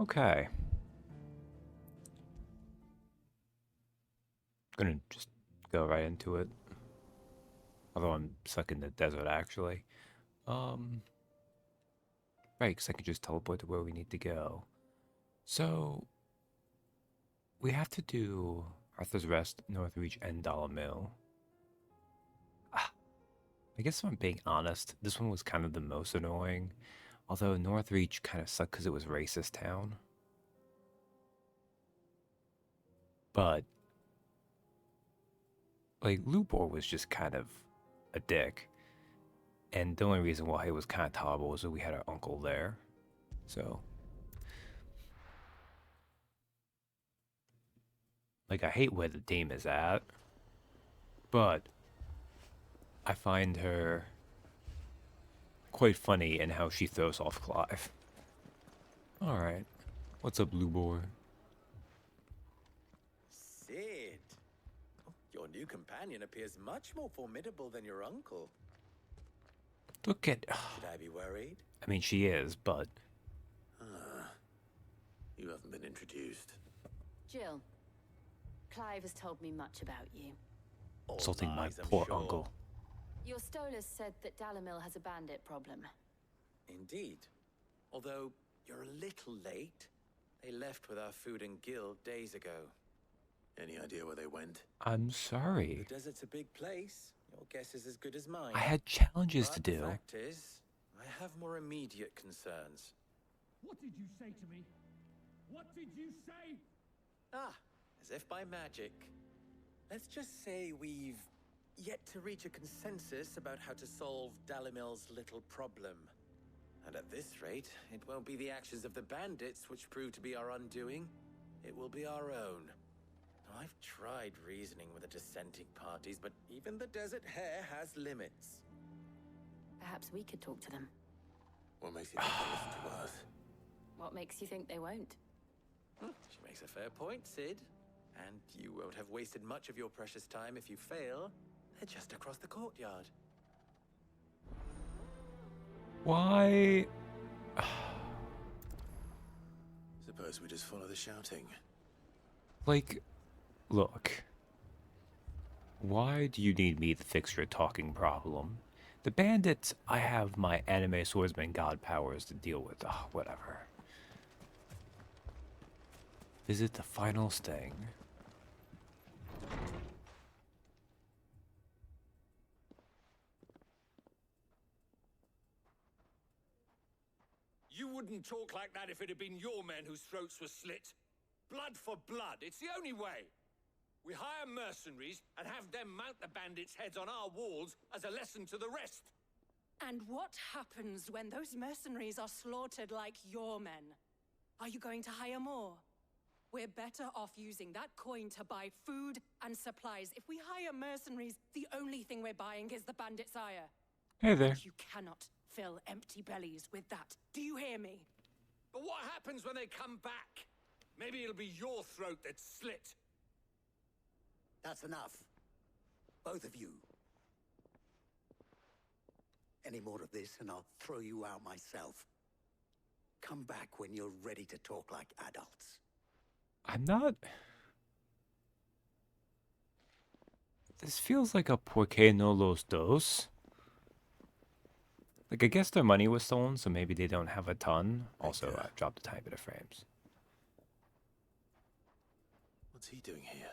Okay. Gonna just go right into it. Although I'm stuck in the desert, actually. Um, right, because I can just teleport to where we need to go. So, we have to do Arthur's Rest, North Reach, and Dollar Mill. Ah, I guess if I'm being honest, this one was kind of the most annoying. Although North Reach kind of sucked because it was racist town. But, like, Lubor was just kind of a dick. And the only reason why it was kind of tolerable was that we had our uncle there. So, like, I hate where the dame is at, but I find her quite funny in how she throws off Clive. Alright, what's up, Blue Boy? Sid, your new companion appears much more formidable than your uncle. Look at. Should I be worried? I mean, she is, but. You haven't been introduced. Jill, Clive has told me much about you. All Insulting my lies, I'm poor sure. uncle. Your Stolas said that Dalamil has a bandit problem. Indeed. Although, you're a little late. They left with our food and guild days ago. Any idea where they went? I'm sorry. The desert's a big place. Your guess is as good as mine. I had challenges to But the do. fact is, I have more immediate concerns. What did you say to me? What did you say? Ah, as if by magic. Let's just say we've yet to reach a consensus about how to solve Dalimil's little problem. And at this rate, it won't be the actions of the bandits which prove to be our undoing. It will be our own. Now, I've tried reasoning with the dissenting parties, but even the Desert Hare has limits. Perhaps we could talk to them. What makes you think they listen to us? What makes you think they won't? She makes a fair point, Sid. And you won't have wasted much of your precious time if you fail. They're just across the courtyard. Why? Suppose we just follow the shouting. Like, look. Why do you need me to fix your talking problem? The bandits, I have my anime swordsman god powers to deal with. Oh, whatever. Visit the final sting. You wouldn't talk like that if it had been your men whose throats were slit. Blood for blood, it's the only way. We hire mercenaries and have them mount the bandits' heads on our walls as a lesson to the rest. And what happens when those mercenaries are slaughtered like your men? Are you going to hire more? We're better off using that coin to buy food and supplies. If we hire mercenaries, the only thing we're buying is the bandit's ire. Hey there. You cannot fill empty bellies with that. Do you hear me? But what happens when they come back? Maybe it'll be your throat that's slit. That's enough. Both of you. Any more of this and I'll throw you out myself. Come back when you're ready to talk like adults. I'm not. This feels like a Porque no los dos. Like, I guess their money was stolen, so maybe they don't have a ton. Also, I dropped a tiny bit of frames. What's he doing here?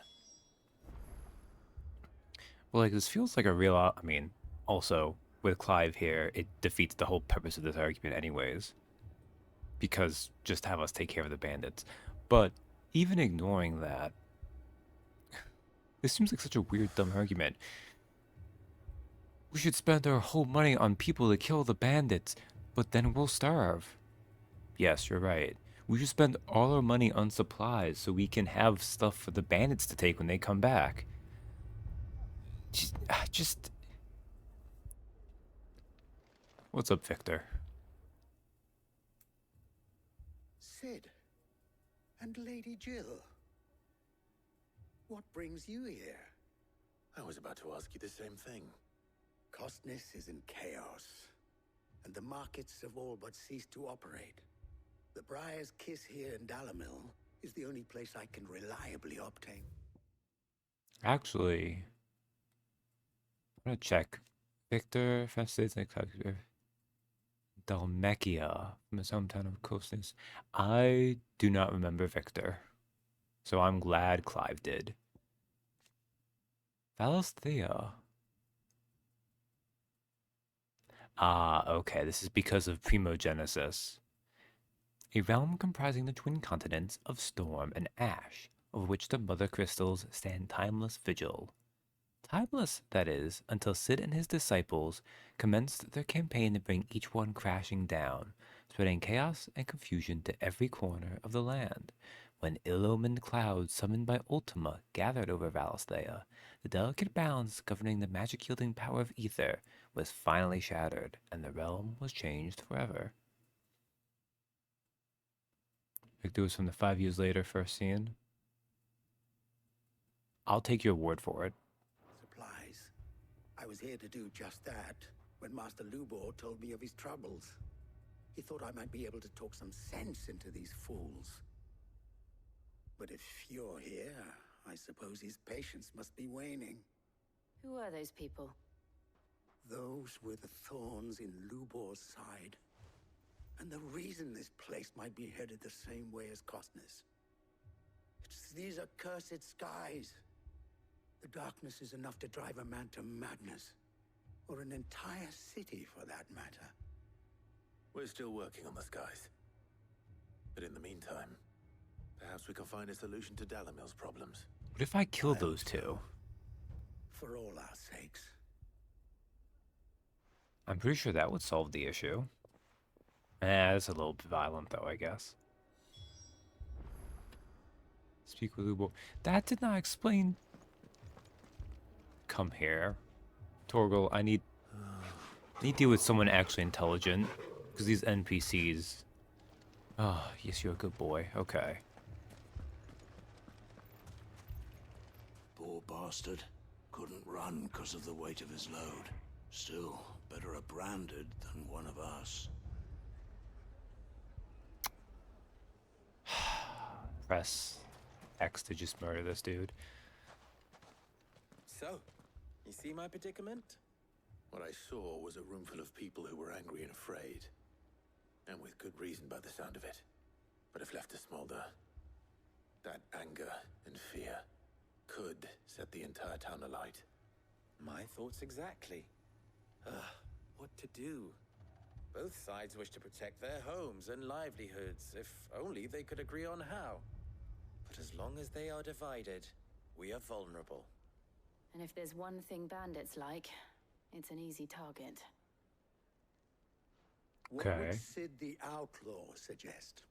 Well, like, this feels like a real. I mean, also, with Clive here, it defeats the whole purpose of this argument, anyways. Because just have us take care of the bandits. But even ignoring that, this seems like such a weird, dumb argument. We should spend our whole money on people to kill the bandits, but then we'll starve. Yes, you're right. We should spend all our money on supplies so we can have stuff for the bandits to take when they come back. Just... What's up, Victor? Sid. And Lady Jill. What brings you here? I was about to ask you the same thing. Costness is in chaos, and the markets have all but ceased to operate. The Briar's Kiss here in Dalamil is the only place I can reliably obtain. Actually, I'm gonna check. Victor, Festus, Dalmekia from his hometown of Costas. I do not remember Victor, so I'm glad Clive did. Valisthea. Ah, okay, this is because of Primogenesis. A realm comprising the twin continents of Storm and Ash, over which the Mother Crystals stand timeless vigil. Timeless, that is, until Sid and his disciples commenced their campaign to bring each one crashing down, spreading chaos and confusion to every corner of the land. When ill-omened clouds summoned by Ultima gathered over Valisthea, the delicate balance governing the magic-yielding power of ether was finally shattered, and the realm was changed forever. Victor was from the 5 years later first scene. I'll take your word for it. Supplies. I was here to do just that when Master Lubor told me of his troubles. He thought I might be able to talk some sense into these fools. But if you're here, I suppose his patience must be waning. Who are those people? Those were the thorns in Lubor's side. And the reason this place might be headed the same way as Costner's. It's these accursed skies. The darkness is enough to drive a man to madness. Or an entire city, for that matter. We're still working on the skies. But in the meantime, perhaps we can find a solution to Dalamil's problems. What if I kill those two? For all our sakes. I'm pretty sure that would solve the issue. That's a little bit violent, though, I guess. Speak with Lubo. That did not explain. Come here. Torgal, I need to deal with someone actually intelligent. Because these NPCs... Oh, yes, you're a good boy. Okay. Poor bastard. Couldn't run because of the weight of his load. Still, better a branded than one of us. Press X to just murder this dude. So, you see my predicament? What I saw was a room full of people who were angry and afraid. And with good reason by the sound of it. But if left to smolder, that anger and fear could set the entire town alight. My thoughts exactly. What to do? Both sides wish to protect their homes and livelihoods, if only they could agree on how. But as long as they are divided, we are vulnerable. And if there's one thing bandits like, it's an easy target. What Okay. would Sid the Outlaw suggest?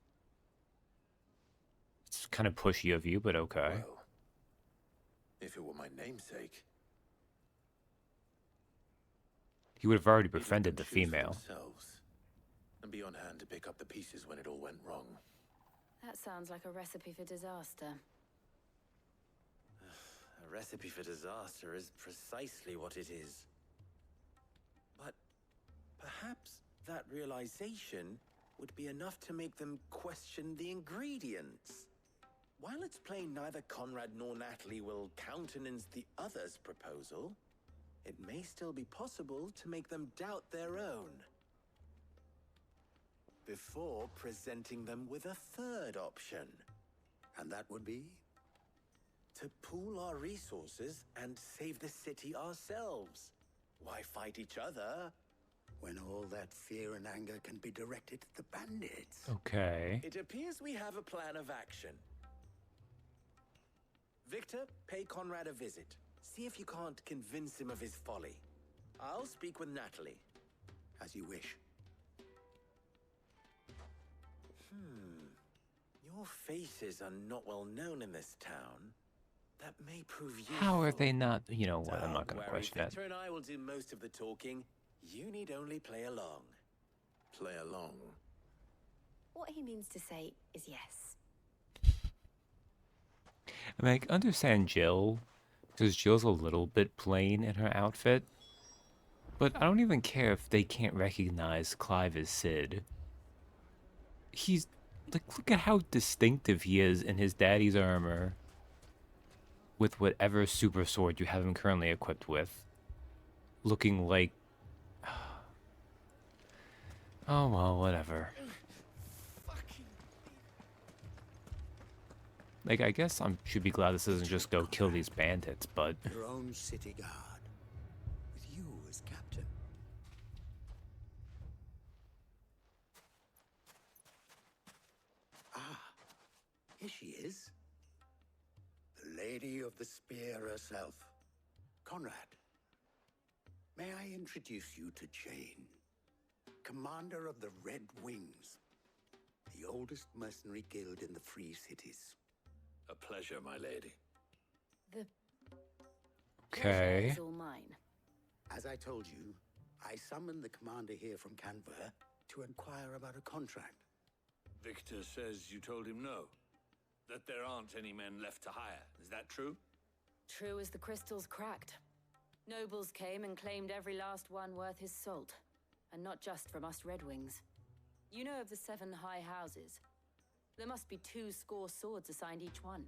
It's kind of pushy of you, but okay. Well, if it were my namesake, He would have already he'd let befriended them the choose for female. themselves, and be on hand to pick up the pieces when it all went wrong. That sounds like a recipe for disaster. A recipe for disaster is precisely what it is. But perhaps that realization would be enough to make them question the ingredients. While it's plain neither Conrad nor Natalie will countenance the other's proposal, it may still be possible to make them doubt their own. Before presenting them with a third option. And that would be? To pool our resources and save the city ourselves. Why fight each other? When all that fear and anger can be directed at the bandits. Okay. It appears we have a plan of action. Victor, pay Conrad a visit. See if you can't convince him of his folly. I'll speak with Natalie. As you wish. Your faces are not well known in this town. That may prove useful. How are they not? You know what? I'm not Don't going to worry, question it. Victor and I will do most of the talking. You need only play along. Play along? What he means to say is yes. I mean, I can understand Jill, because Jill's a little bit plain in her outfit. But I don't even care if they can't recognize Clive as Sid. He's Like, look at how distinctive he is in his daddy's armor with whatever super sword you have him currently equipped with. Looking like... Oh, well, whatever. Like, I guess I should be glad this doesn't just go kill these bandits, but... Your own city guard, with you as captain. Ah, here she is. The Lady of the Spear herself. Conrad, may I introduce you to Jane, commander of the Red Wings, the oldest mercenary guild in the Free Cities. A pleasure, my lady. The Okay. pleasure is all mine. As I told you, I summoned the commander here from Canberra to inquire about a contract. Victor says you told him no. That there aren't any men left to hire. Is that true? True as the crystals cracked. Nobles came and claimed every last one worth his salt. And not just from us Red Wings. You know of the 7 high houses. There must be 2 swords assigned each one.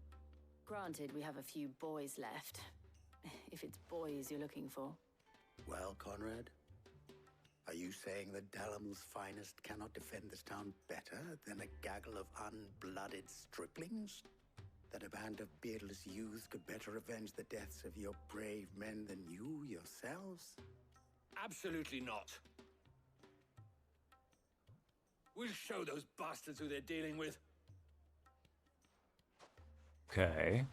Granted, we have a few boys left. If it's boys you're looking for. Well, Conrad, are you saying that Dalamil's finest cannot defend this town better than a gaggle of unblooded striplings? That a band of beardless youths could better avenge the deaths of your brave men than you yourselves? Absolutely not. We'll show those bastards who they're dealing with. Okay.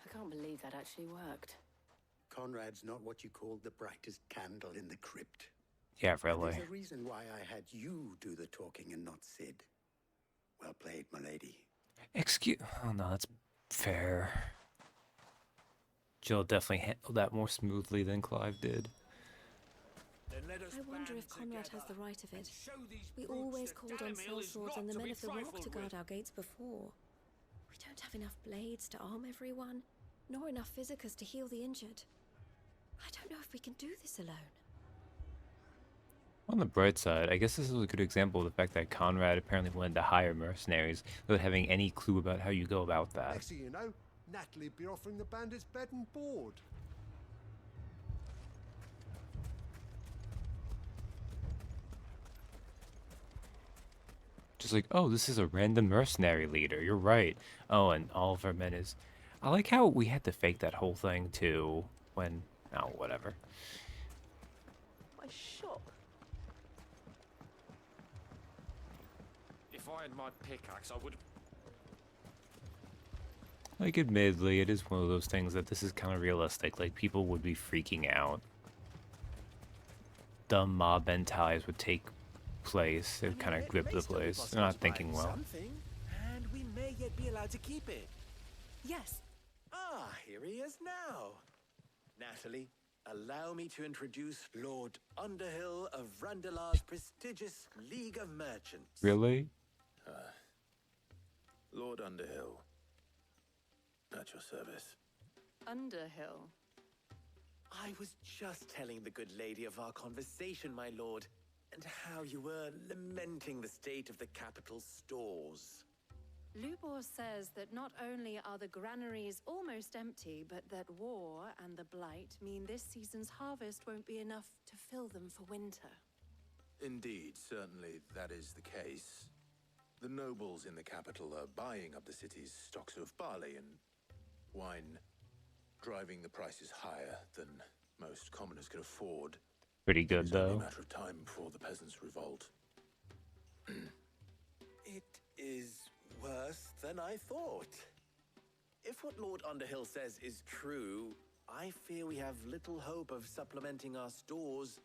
I can't believe that actually worked. Conrad's not what you called the brightest candle in the crypt. Yeah, But really. there's a reason why I had you do the talking and not Sid. Well played, my lady. Excuse... Oh, no, that's fair. Jill definitely handled that more smoothly than Clive did. Then let us I wonder band if Conrad has together the right of and it. show these We brutes always that called on Dalamil is sellswords not and the to men be of the rock trifled to guard with. our gates before. We don't have enough blades to arm everyone, nor enough physicers to heal the injured. I don't know if we can do this alone. On the bright side, I guess this is a good example of the fact that Conrad apparently wanted to hire mercenaries without having any clue about how you go about that. Next thing you know, Natalie'd be offering the bandits bed and board. Just like, oh, this is a random mercenary leader. You're right. Oh, and all of our men is... I like how we had to fake that whole thing, too, when... Oh, whatever. My shop. If I had my pickaxe, I would... Like, admittedly, it is one of those things that this is kind of realistic. Like, people would be freaking out. Dumb mob mentalities would take place. It would kind of grip the place. They're not thinking well. Something, and we may yet be allowed to keep it. Yes. Ah, here he is now. Natalie, allow me to introduce Lord Underhill of Randalar's prestigious League of Merchants. Really? Lord Underhill. At your service. Underhill. I was just telling the good lady of our conversation, my lord, and how you were lamenting the state of the capital's stores. Lubor says that not only are the granaries almost empty, but that war and the Blight mean this season's harvest won't be enough to fill them for winter. Indeed, certainly that is the case. The nobles in the capital are buying up the city's stocks of barley and wine, driving the prices higher than most commoners can afford. Pretty good, It's only a though. matter of time before the peasants revolt. It is worse than I thought. If what Lord Underhill says is true, I fear we have little hope of supplementing our stores,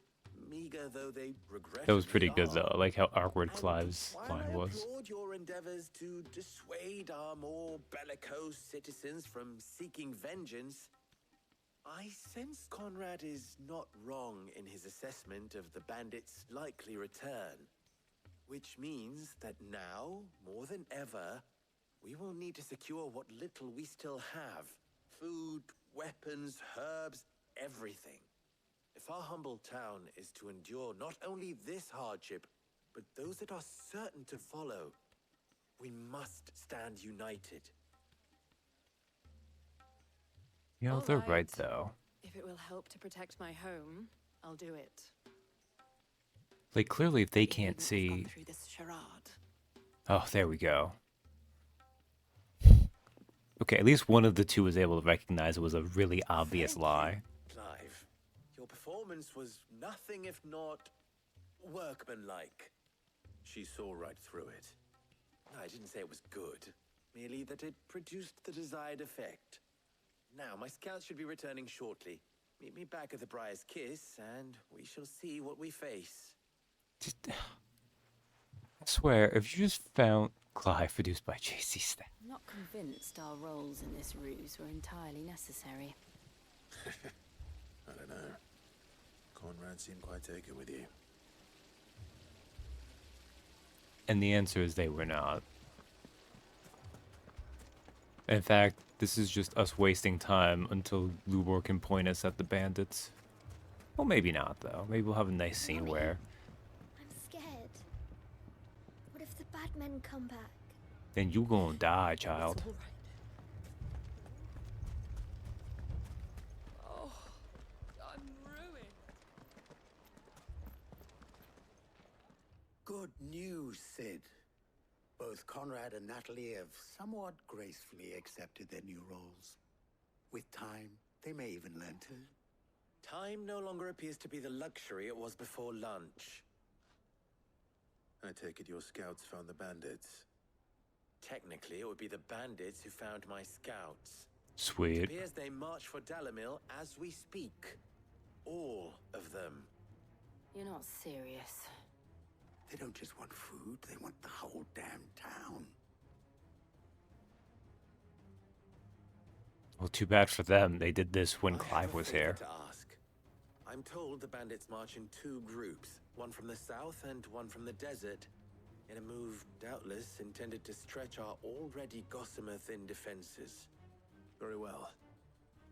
meager though they regrettably That was pretty good, are. though. I like how awkward And Clive's while line I was. applaud your endeavors to dissuade our more bellicose citizens from seeking vengeance, I sense Conrad is not wrong in his assessment of the bandits' likely return. Which means that now, more than ever, we will need to secure what little we still have. Food, weapons, herbs, everything. If our humble town is to endure not only this hardship, but those that are certain to follow, we must stand united. You know, All they're right, right. though. If it will help to protect my home, I'll do it. Like, clearly, if they You can't needn't have see... gone through this charade. Oh, there we go. Okay, at least one of the two was able to recognize it was a really obvious Thank lie. you, Clive. Your performance was nothing if not workmanlike. She saw right through it. I didn't say it was good, merely that it produced the desired effect. Now, my scouts should be returning shortly. Meet me back at the Briar's Kiss, and we shall see what we face. Just, I swear, if you just found Clive produced by JC Staff. I'm not convinced our roles in this ruse were entirely necessary. I don't know. Conrad seemed quite taken with you. And the answer is they were not. In fact, this is just us wasting time until Lubor can point us at the bandits. Well, maybe not, though. Maybe we'll have a nice scene where... I'm scared. What if the bad men come back? Then you gonna die, child. It's all right. Oh, I'm ruined. Good news, Sid. Both Conrad and Natalie have somewhat gracefully accepted their new roles. With time, they may even learn to. Time no longer appears to be the luxury it was before lunch. I take it your scouts found the bandits. Technically, it would be the bandits who found my scouts. It Sweet. appears they march for Dalimil as we speak. All of them. You're not serious. They don't just want food, they want the whole damn town. Well, too bad for them. They did this when I have Clive a was favor here. to ask. I'm told the bandits march in two groups, one from the south and one from the desert, in a move doubtless intended to stretch our already gossamer-thin defenses. Very well.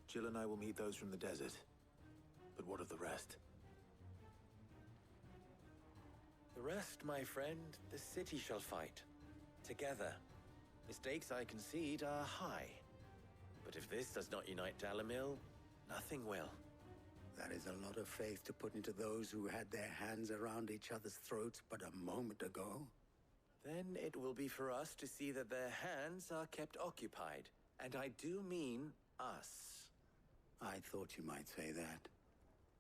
Jill and I will meet those from the desert. But what of the rest? The rest, my friend, the city shall fight. Together. Mistakes, I concede, are high. But if this does not unite Dalimil, nothing will. That is a lot of faith to put into those who had their hands around each other's throats but a moment ago. Then it will be for us to see that their hands are kept occupied. And I do mean us. I thought you might say that.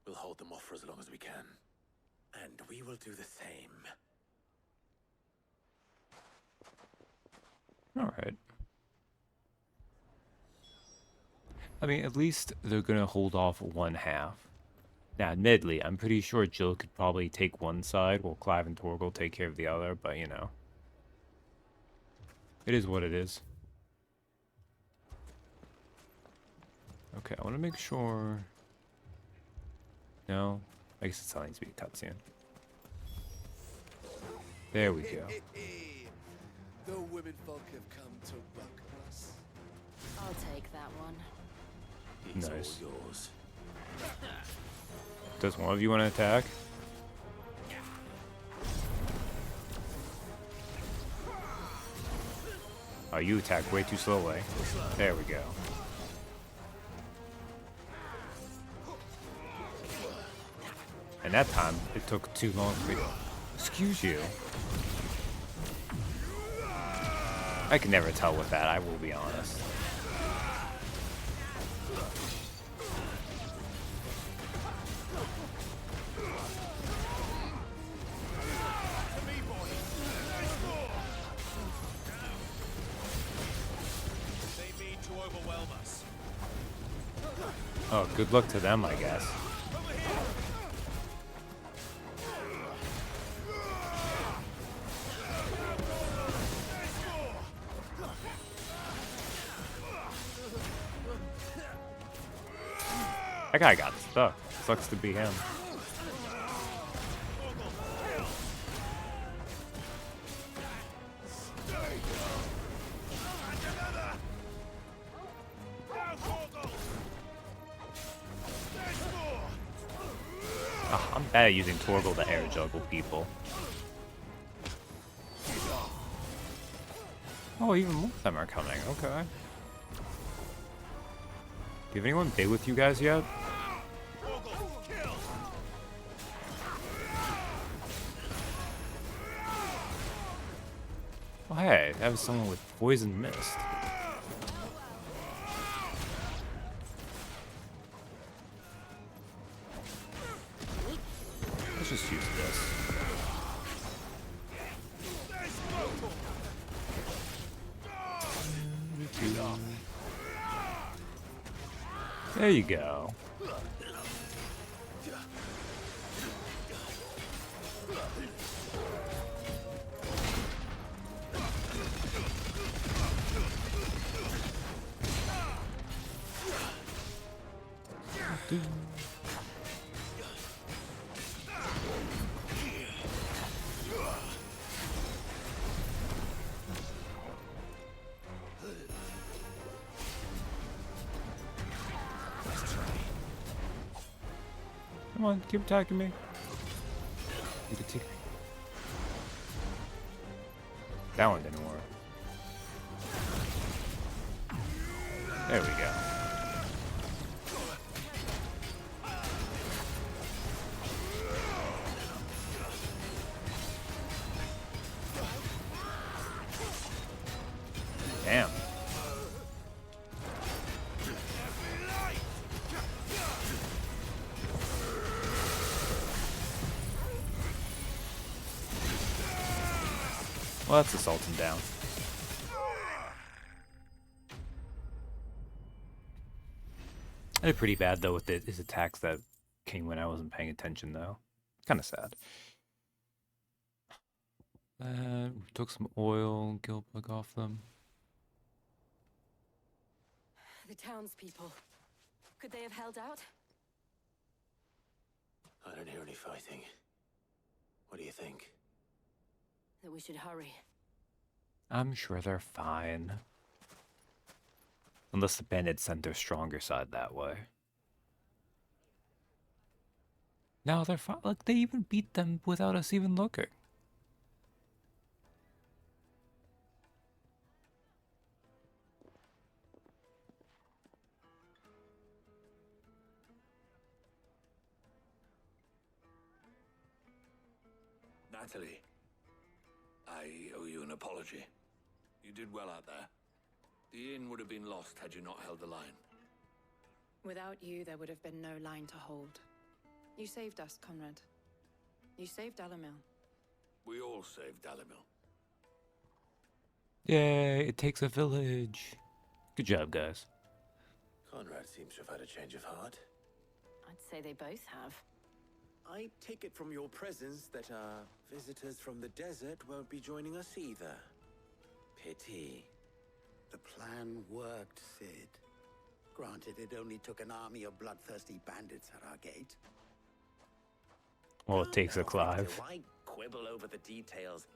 We'll hold them off for as long as we can. And we will do the same. Alright. I mean, at least they're gonna hold off one half. Now, admittedly, I'm pretty sure Jill could probably take one side while Clive and Torgal take care of the other, but you know. It is what it is. Okay, I want to make sure... No? I guess it still needs to be a cutscene. There we go. The women folk have come to welcome us. I'll take that one. He's Nice. all yours. Does one of you want to attack? Oh, you attack way too slowly. There we go. And that time, it took too long for me. Excuse you. I can never tell with that, I will be honest. They mean to overwhelm us. Oh, good luck to them, I guess. That guy got stuck. Sucks to be him. I'm bad at using Torgal to air juggle people. Oh, even more of them are coming. Okay. Do you have anyone big with you guys yet? Oh, hey, that was someone with poison mist. Let's just use this. There you go. Come on, keep attacking me. You can take... That one didn't work. There we go. Damn. Well, that's assaulting down. I did pretty bad though with his attacks that came when I wasn't paying attention though. Kind of sad. We took some oil, guild bug off them. The townspeople. Could they have held out? I don't hear any fighting. What do you think? That we should hurry. I'm sure they're fine. Unless the bandits sent their stronger side that way. No, they're fine. Like, they even beat them without us even looking. Natalie, I owe you an apology. You did well out there. The inn would have been lost had you not held the line. Without you, there would have been no line to hold. You saved us, Conrad. You saved Dalamil. We all saved Dalimil. Yay, it takes a village. Good job, guys. Conrad seems to have had a change of heart. I'd say they both have. I take it from your presence that our visitors from the desert won't be joining us either. Pity. The plan worked, Sid. Granted, it only took an army of bloodthirsty bandits at our gate. Well, it takes a Clive. Why quibble over the details?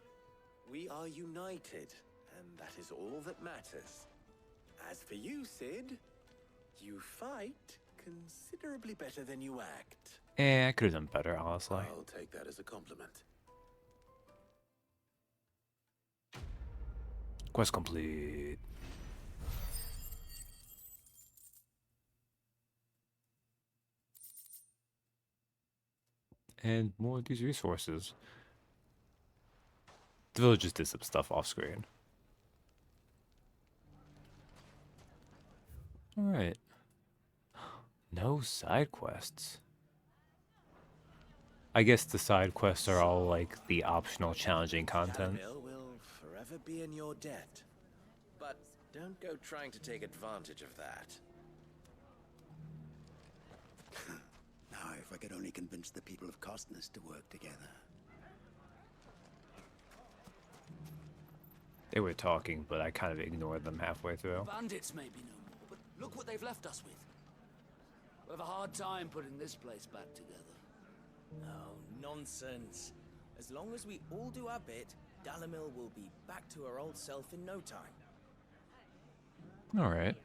We are united, and that is all that matters. As for you, Sid, you fight considerably better than you act. I could have done better, honestly. I'll take that as a compliment. Quest complete. And more of these resources. The villagers did some stuff off screen. Alright. No side quests. I guess the side quests are all like the optional challenging content. Dalimil will forever be in your debt. But don't go trying to take advantage of that. Now, if I could only convince the people of Costness to work together. They were talking, but I kind of ignored them halfway through. Bandits may be no more, but look what they've left us with. We have a hard time putting this place back together. Oh, nonsense. As long as we all do our bit, Dalimil will be back to her old self in no time. Alright.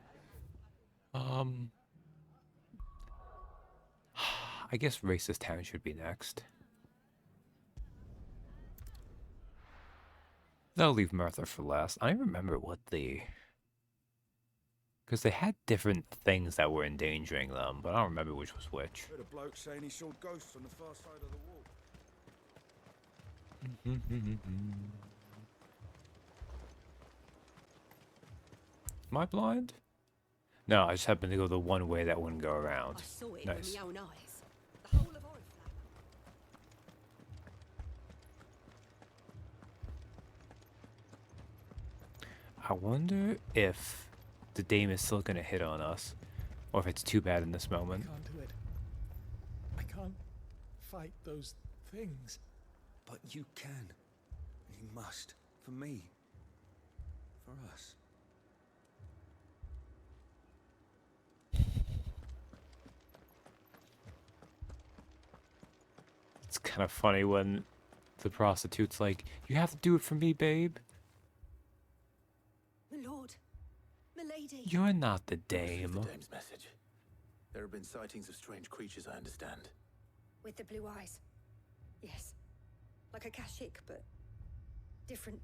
I guess Racist Town should be next. They'll leave Merthyr for last. I don't remember what the... Because they had different things that were endangering them, but I don't remember which was which. Heard a bloke saying he saw ghosts on the far side of the wall. Am I blind? No, I just happened to go the one way that wouldn't go around. I saw it Nice. with my own eyes. The whole of Oriflamme. I wonder if the dame is still gonna hit on us, or if it's too bad in this moment. I can't do it. I can't fight those things. But you can. You must. For me. For us. It's kind of funny when the prostitute's like, "You have to do it for me, babe. My lord. My lady. You're not the Receive dame." the dame's message. There have been sightings of strange creatures, I understand. With the blue eyes. Yes. Like a Kashik, but different.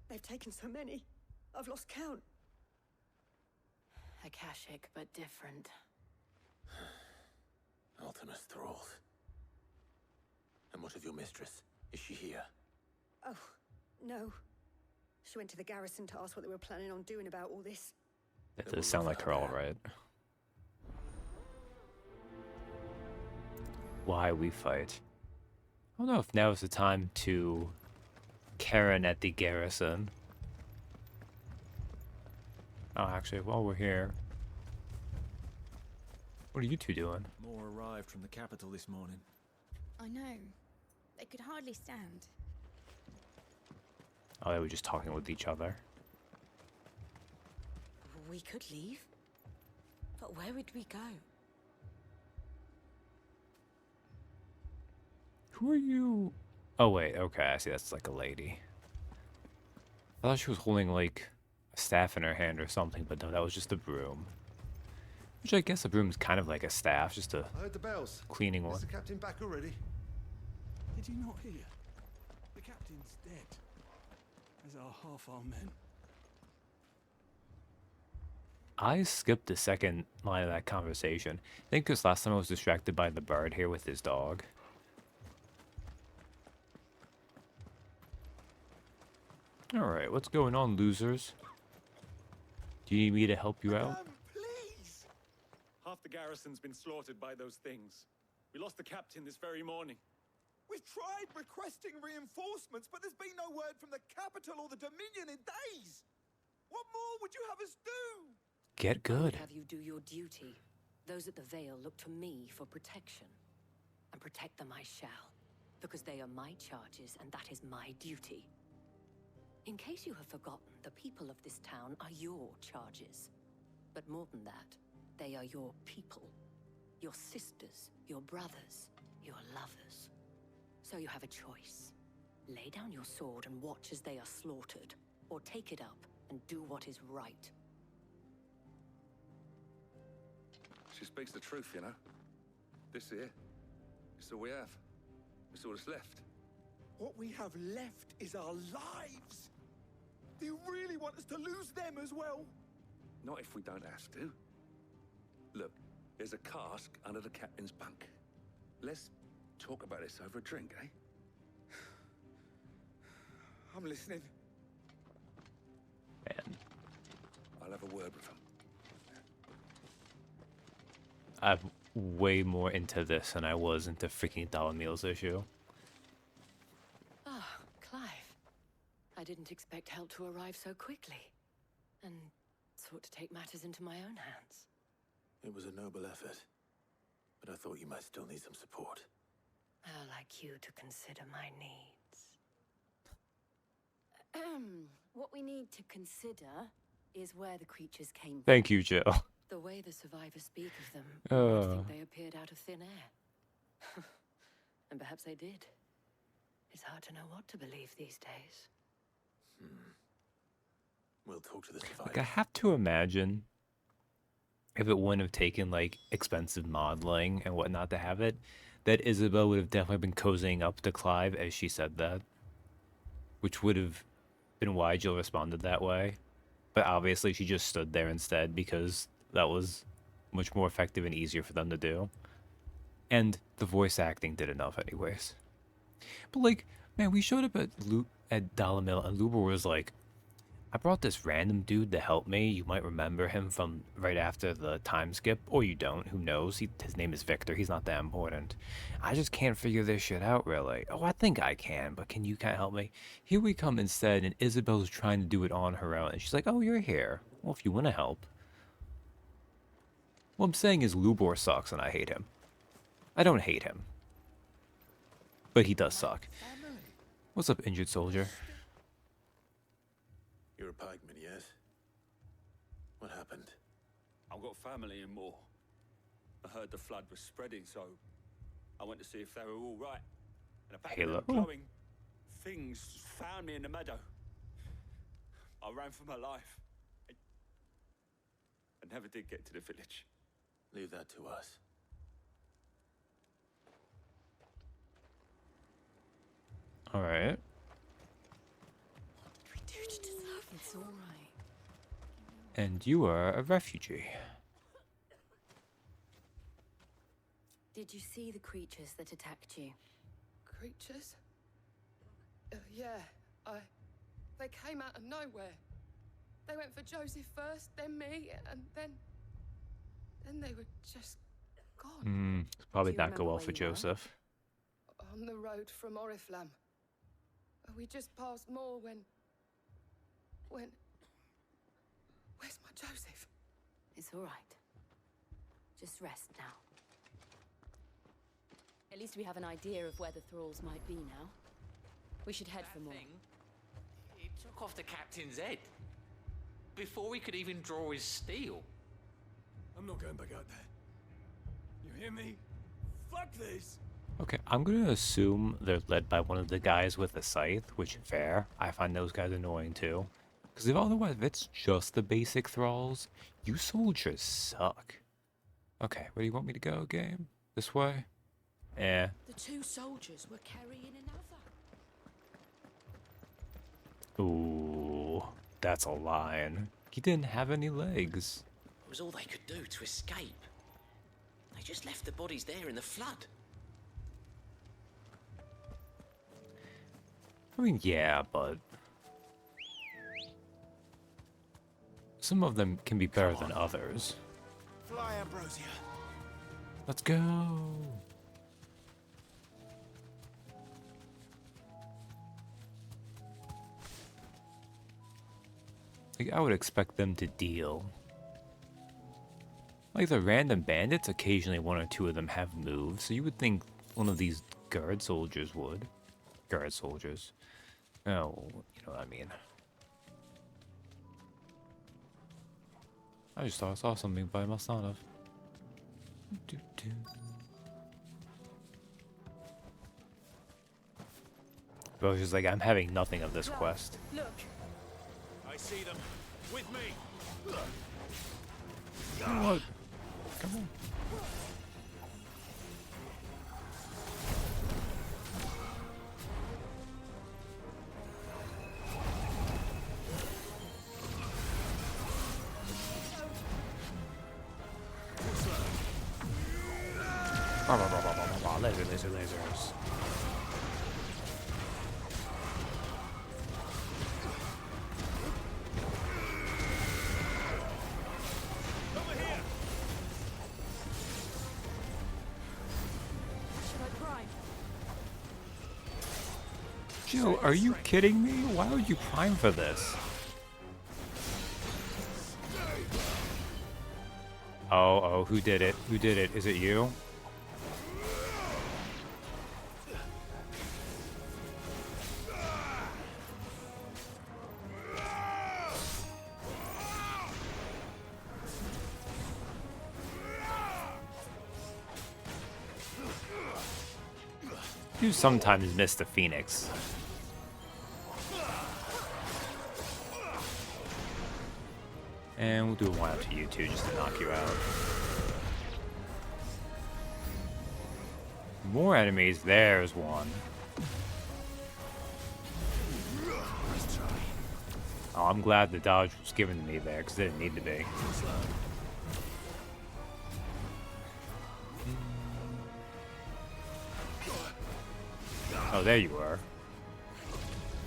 They've taken so many. I've lost count. Akashic, but different. Ultimus thralls. And what of your mistress? Is she here? Oh, no. She went to the garrison to ask what they were planning on doing about all this. That Then does we'll sound leave like her her, all there. right. Why we fight? I don't know if now is the time to Karen at the garrison. Oh, actually, while we're here, what are you two doing? More arrived from the capital this morning. I know. They could hardly stand. Oh, they were just talking with each other. We could leave. But where would we go? Who are you? Oh, wait, okay, I see, that's like a lady. I thought she was holding, like, a staff in her hand or something, but no, that was just a broom. Which I guess a broom is kind of like a staff, just a I heard the bells. cleaning Is one. the captain back already? Did you not hear? The captain's dead. As are half our men. I skipped the second line of that conversation. I think because last time I was distracted by the bird here with his dog. Alright, what's going on, losers? Do you need me to help you out? Please! Half the garrison's been slaughtered by those things. We lost the captain this very morning. We've tried requesting reinforcements, but there's been no word from the capital or the Dominion in days. What more would you have us do? Get good. Have you do your duty. Those at the Vale look to me for protection. And protect them I shall. Because they are my charges, and that is my duty. In case you have forgotten, the people of this town are your charges. But more than that, they are your people. Your sisters, your brothers, your lovers. So you have a choice. Lay down your sword and watch as they are slaughtered, or take it up and do what is right. She speaks the truth, you know. This here, it's all we have. It's all that's left. What we have left is our lives. Do you really want us to lose them as well? Not if we don't have to. Look, there's a cask under the captain's bunk. Let's talk about this over a drink, eh? I'm listening. Man, I'll have a word with him. I'm way more into this than I was into freaking Dalamil's issue. Ah, Clive. I didn't expect help to arrive so quickly. And sought to take matters into my own hands. It was a noble effort. But I thought you might still need some support. I'd like you to consider my needs. What we need to consider is where the creatures came from. Thank you, Jill. The way the survivors speak of them, I think they appeared out of thin air. And perhaps they did. It's hard to know what to believe these days. We'll talk to the survivors. Like, I have to imagine if it wouldn't have taken, like, expensive modeling and whatnot to have it, that Isabel would have definitely been cozying up to Clive as she said that. Which would have been why Jill responded that way. But obviously she just stood there instead because that was much more effective and easier for them to do. And the voice acting did enough anyways. But like, man, we showed up at Dalamil and Lubor was like, I brought this random dude to help me. You might remember him from right after the time skip, or you don't. Who knows? His name is Victor. He's not that important. I just can't figure this shit out, really. Oh, I think I can, but can you kind of help me? Here we come instead, and Isabel's trying to do it on her own. And she's like, oh, you're here. Well, if you want to help. What I'm saying is Lubor sucks, and I hate him. I don't hate him. But he does suck. What's up, injured soldier? You're a pikeman, yes? What happened? I've got family in Moor. I heard the flood was spreading, so I went to see if they were all right. And a pattern of glowing things found me in the meadow. I ran for my life. I never did get to the village. Leave that to us. All right. It's all right. And you are a refugee. Did you see the creatures that attacked you? Creatures? Yeah, they came out of nowhere. They went for Joseph first, then me, and then they were just gone. Probably not go well for Joseph. On the road from Oriflamme. We just passed Moor when... Where's my Joseph? It's all right. Just rest now. At least we have an idea of where the thralls might be now. We should head for more. It took off the captain's head. Before we could even draw his steel. I'm not going back out there. You hear me? Fuck this! Okay, I'm gonna assume they're led by one of the guys with the scythe, which is fair. I find those guys annoying too. Because if otherwise, if it's just the basic thralls, you soldiers suck. Okay, where do you want me to go, game? This way? Eh. The two soldiers were carrying another. Ooh, that's a line. He didn't have any legs. It was all they could do to escape. They just left the bodies there in the flood. I mean, yeah, but some of them can be better than others. Fly, Ambrosia. Let's go. Like, I would expect them to deal. Like the random bandits, occasionally one or two of them have moves, so you would think one of these guard soldiers would. Guard soldiers. Oh, you know what I mean. I just thought I saw something, but I must not have. Bro, she's like, I'm having nothing of this quest. Look. I see them. With me. What? Come on. Lasers. Jill, are you kidding me? Why would you prime for this? Oh, who did it? Who did it? Is it you? You sometimes miss the Phoenix. And we'll do a one up to you too, just to knock you out. More enemies, there's one. Oh, I'm glad the dodge was given to me there, because it didn't need to be. Oh, there you are.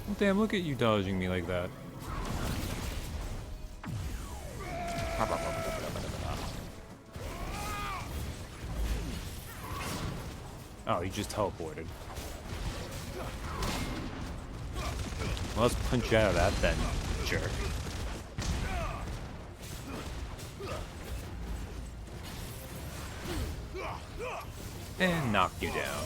Well, damn, look at you dodging me like that. Oh, he just teleported. Well, let's punch you out of that then, jerk. And knock you down.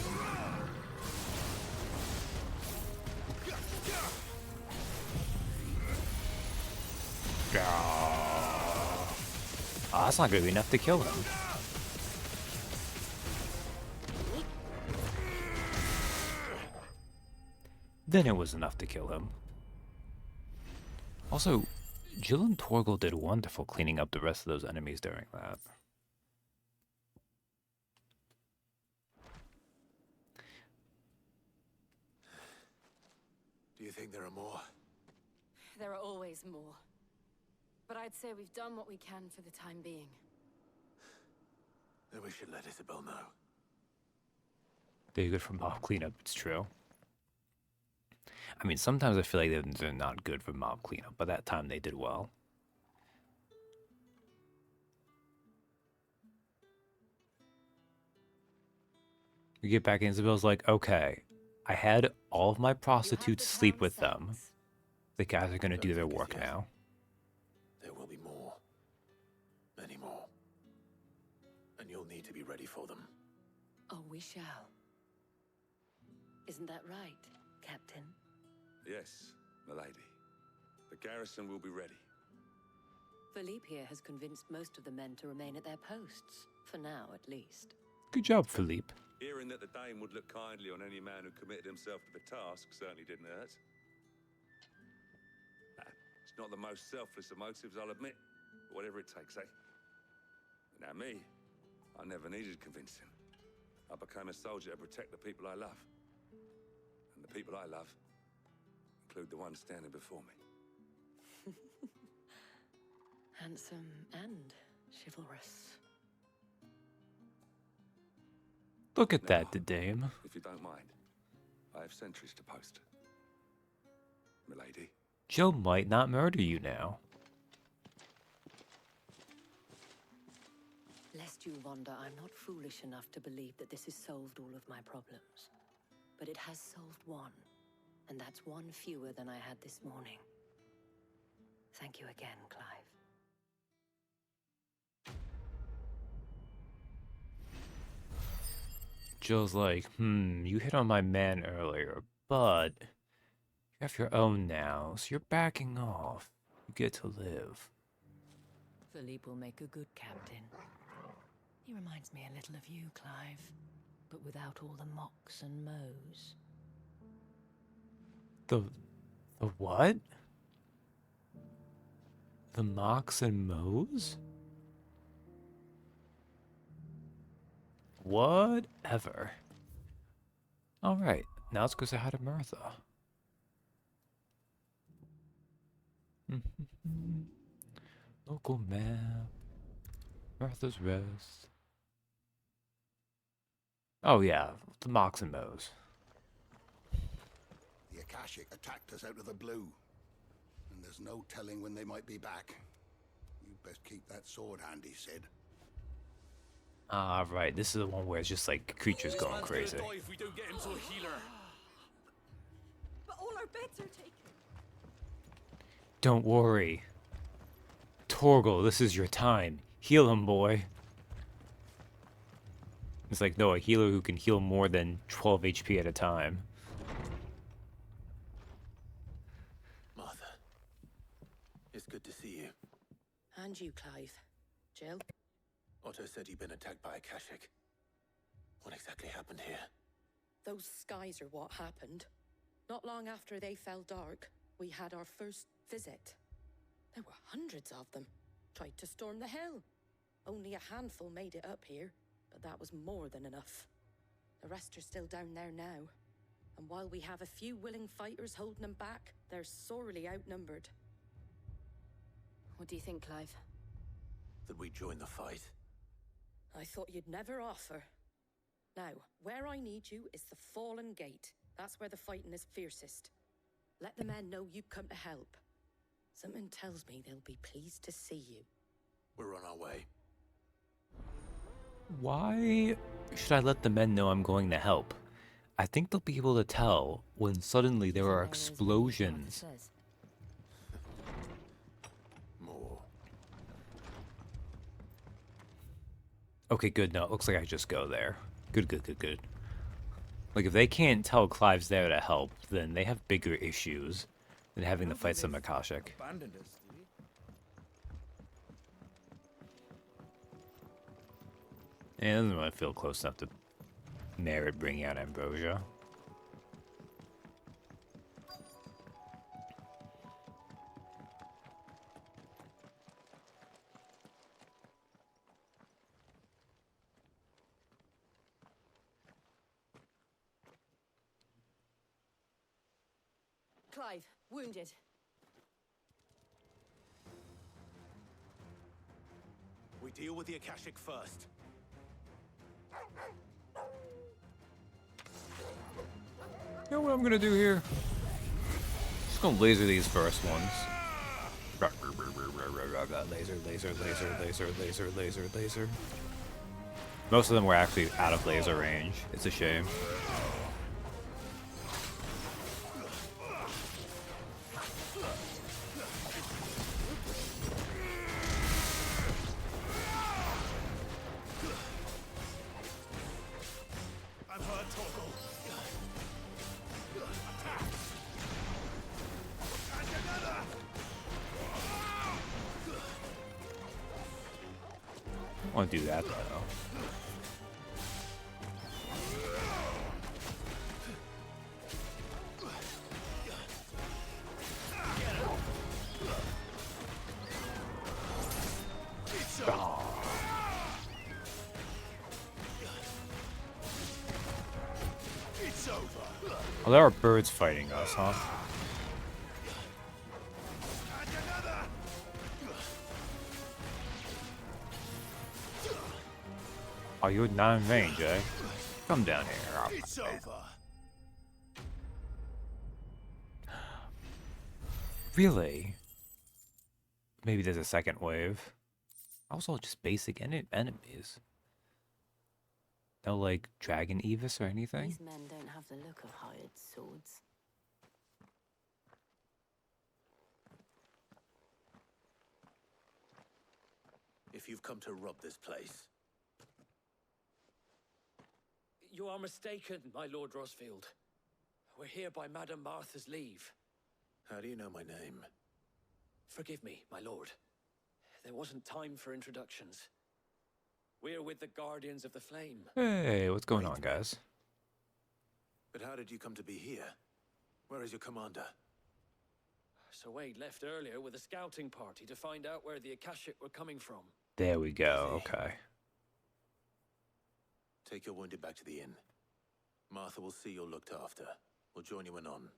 Oh, that's not gonna be enough to kill him. Then it was enough to kill him. Also, Jill and Torgal did wonderful cleaning up the rest of those enemies during that. Do you think there are more? There are always more. But I'd say we've done what we can for the time being. Then we should let Isabel know. They're good for mob cleanup, it's true. I mean, sometimes I feel like they're not good for mob cleanup, but that time they did well. We get back, and Isabel's like, okay, I had all of my prostitutes sleep with them. The guys are gonna do their work now. There will be more. Many more. And you'll need to be ready for them. Oh, we shall. Isn't that right, Captain? Yes, milady. The garrison will be ready. Philippe here has convinced most of the men to remain at their posts, for now at least. Good job, Philippe. Hearing that the Dane would look kindly on any man who committed himself to the task certainly didn't hurt. It's not the most selfless of motives, I'll admit. But whatever it takes, eh? Now me, I never needed convincing. I became a soldier to protect the people I love. And the people I love include the ones standing before me. Handsome and chivalrous. Look at that, the dame. If you don't mind, I have sentries to post. Milady. Jill might not murder you now. Lest you wonder, I'm not foolish enough to believe that this has solved all of my problems. But it has solved one, and that's one fewer than I had this morning. Thank you again, Clive. Jill's like, you hit on my man earlier, but you have your own now, so you're backing off. You get to live. Philippe will make a good captain. He reminds me a little of you, Clive, but without all the mocks and mows. The what? The mocks and mows? Whatever. Alright, now let's go say hi to Martha. Local map. Martha's Rest. Oh yeah, the mocks and mows. The Akashic attacked us out of the blue, and there's no telling when they might be back. You'd best keep that sword handy, Sid. Ah, right. This is the one where it's just like creatures going crazy. If we don't get him to a healer. But all our beds are taken. Don't worry. Torgal, this is your time. Heal him, boy. It's like, no, a healer who can heal more than 12 HP at a time. Martha, it's good to see you. And you, Clive. Jill? Otto said you'd been attacked by Akashic. What exactly happened here? Those skies are what happened. Not long after they fell dark, we had our first visit. There were hundreds of them. Tried to storm the hill. Only a handful made it up here, but that was more than enough. The rest are still down there now. And while we have a few willing fighters holding them back, they're sorely outnumbered. What do you think, Clive? That we join the fight. I thought you'd never offer. Now, where I need you is the Fallen Gate. That's where the fighting is fiercest. Let the men know you've come to help. Something tells me they'll be pleased to see you. We're on our way. Why should I let the men know I'm going to help? I think they'll be able to tell when suddenly there are explosions. More. Okay, good. No, it looks like I just go there. Good, good, good, good. Like, if they can't tell Clive's there to help, then they have bigger issues than having to fight some Akashic. Abandoned us, do you? Yeah, it doesn't really feel close enough to merit bringing out Ambrosia. Clive, wounded. We deal with the Akashic first. You know what I'm gonna do here? Just gonna laser these first ones. Laser, laser, laser, laser, laser, laser, laser. Most of them were actually out of laser range. It's a shame. I want to do that though. Oh, there are birds fighting us, huh? Oh, you're not in range, eh? Come down here. It's over. Really? Maybe there's a second wave. Also, just basic enemies. No, like, Dragon Evis or anything? These men don't have the look of hired swords. If you've come to rob this place, You are mistaken, my Lord Rosfield. We're here by Madame Martha's leave. how do you know my name? Forgive me, my lord. There wasn't time for introductions. We're with the Guardians of the Flame. Hey, what's going on, guys? But how did you come to be here? Where is your commander? Sir Wade left earlier with a scouting party to find out where the Akashic were coming from. There we go, okay. Take your wounded back to the inn. Martha will see you're looked after. We'll join you anon.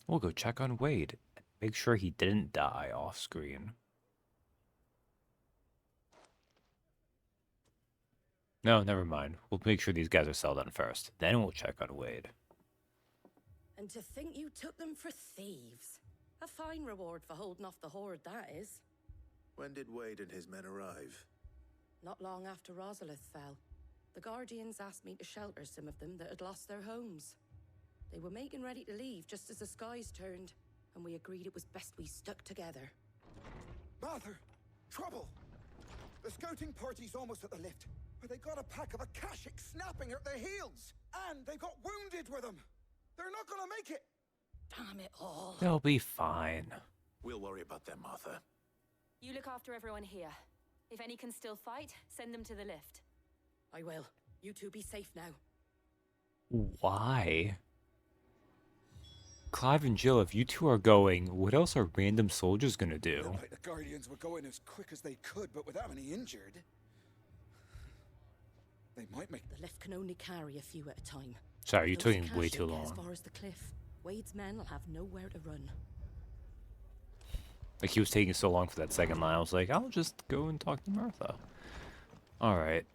We'll go check on Wade. Make sure he didn't die off screen. No, never mind. We'll make sure these guys are settled on first. Then we'll check on Wade. And to think you took them for thieves. A fine reward for holding off the horde, that is. When did Wade and his men arrive? Not long after Rosalith fell. The Guardians asked me to shelter some of them that had lost their homes. They were making ready to leave just as the skies turned, and we agreed it was best we stuck together. Martha! Trouble! The scouting party's almost at the lift, but they got a pack of Akashic snapping at their heels! And they've got wounded with them! They're not gonna make it! Damn it all. They'll be fine. We'll worry about them, Martha. You look after everyone here. If any can still fight, send them to the lift. I will. You two be safe now. Why? Clive and Jill, if you two are going, what else are random soldiers gonna do? Like the Guardians were going as quick as they could, but without any injured. They might make... The lift can only carry a few at a time. Sorry, you're Those taking way Akashic too get as long. far as the cliff. Wade's men will have nowhere to run. Like, he was taking so long for that second line. I was like, I'll just go and talk to Martha. Alright.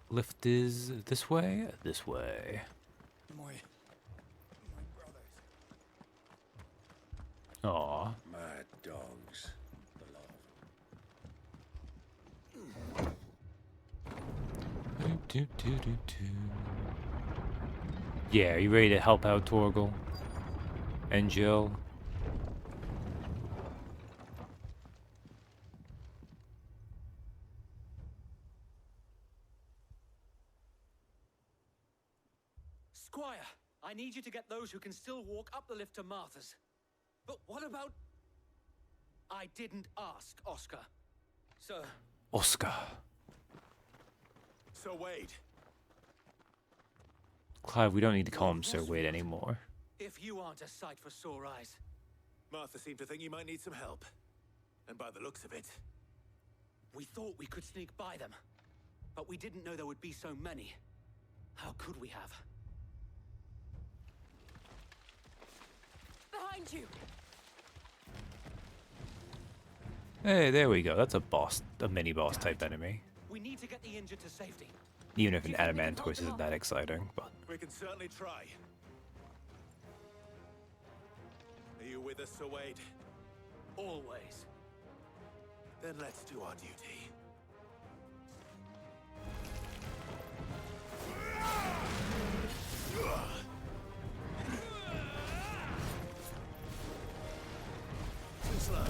Lift is this way? This way. My brothers. Aw. Mad dogs. Yeah, are you ready to help out Torgal? And Jill? Squire, I need you to get those who can still walk up the lift to Martha's. But what about... I didn't ask, Oscar. Sir. Oscar. Sir Wade. Clive, we don't need to call him Sir Wade anymore. If you aren't a sight for sore eyes. Martha seemed to think you might need some help. And by the looks of it... We thought we could sneak by them. But we didn't know there would be so many. How could we have? Behind you! Hey, there we go. That's a boss, a mini-boss type enemy. We need to get the injured to safety. Even if an Adamantoise isn't that exciting, but... We can certainly try. Are you with us, Sir Wade? Always. Then let's do our duty. Too slow.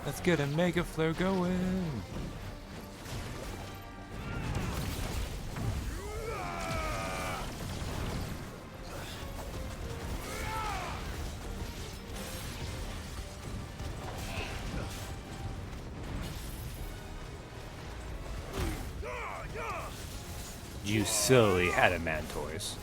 Let's get a Mega Flare going! You silly Adamantoise.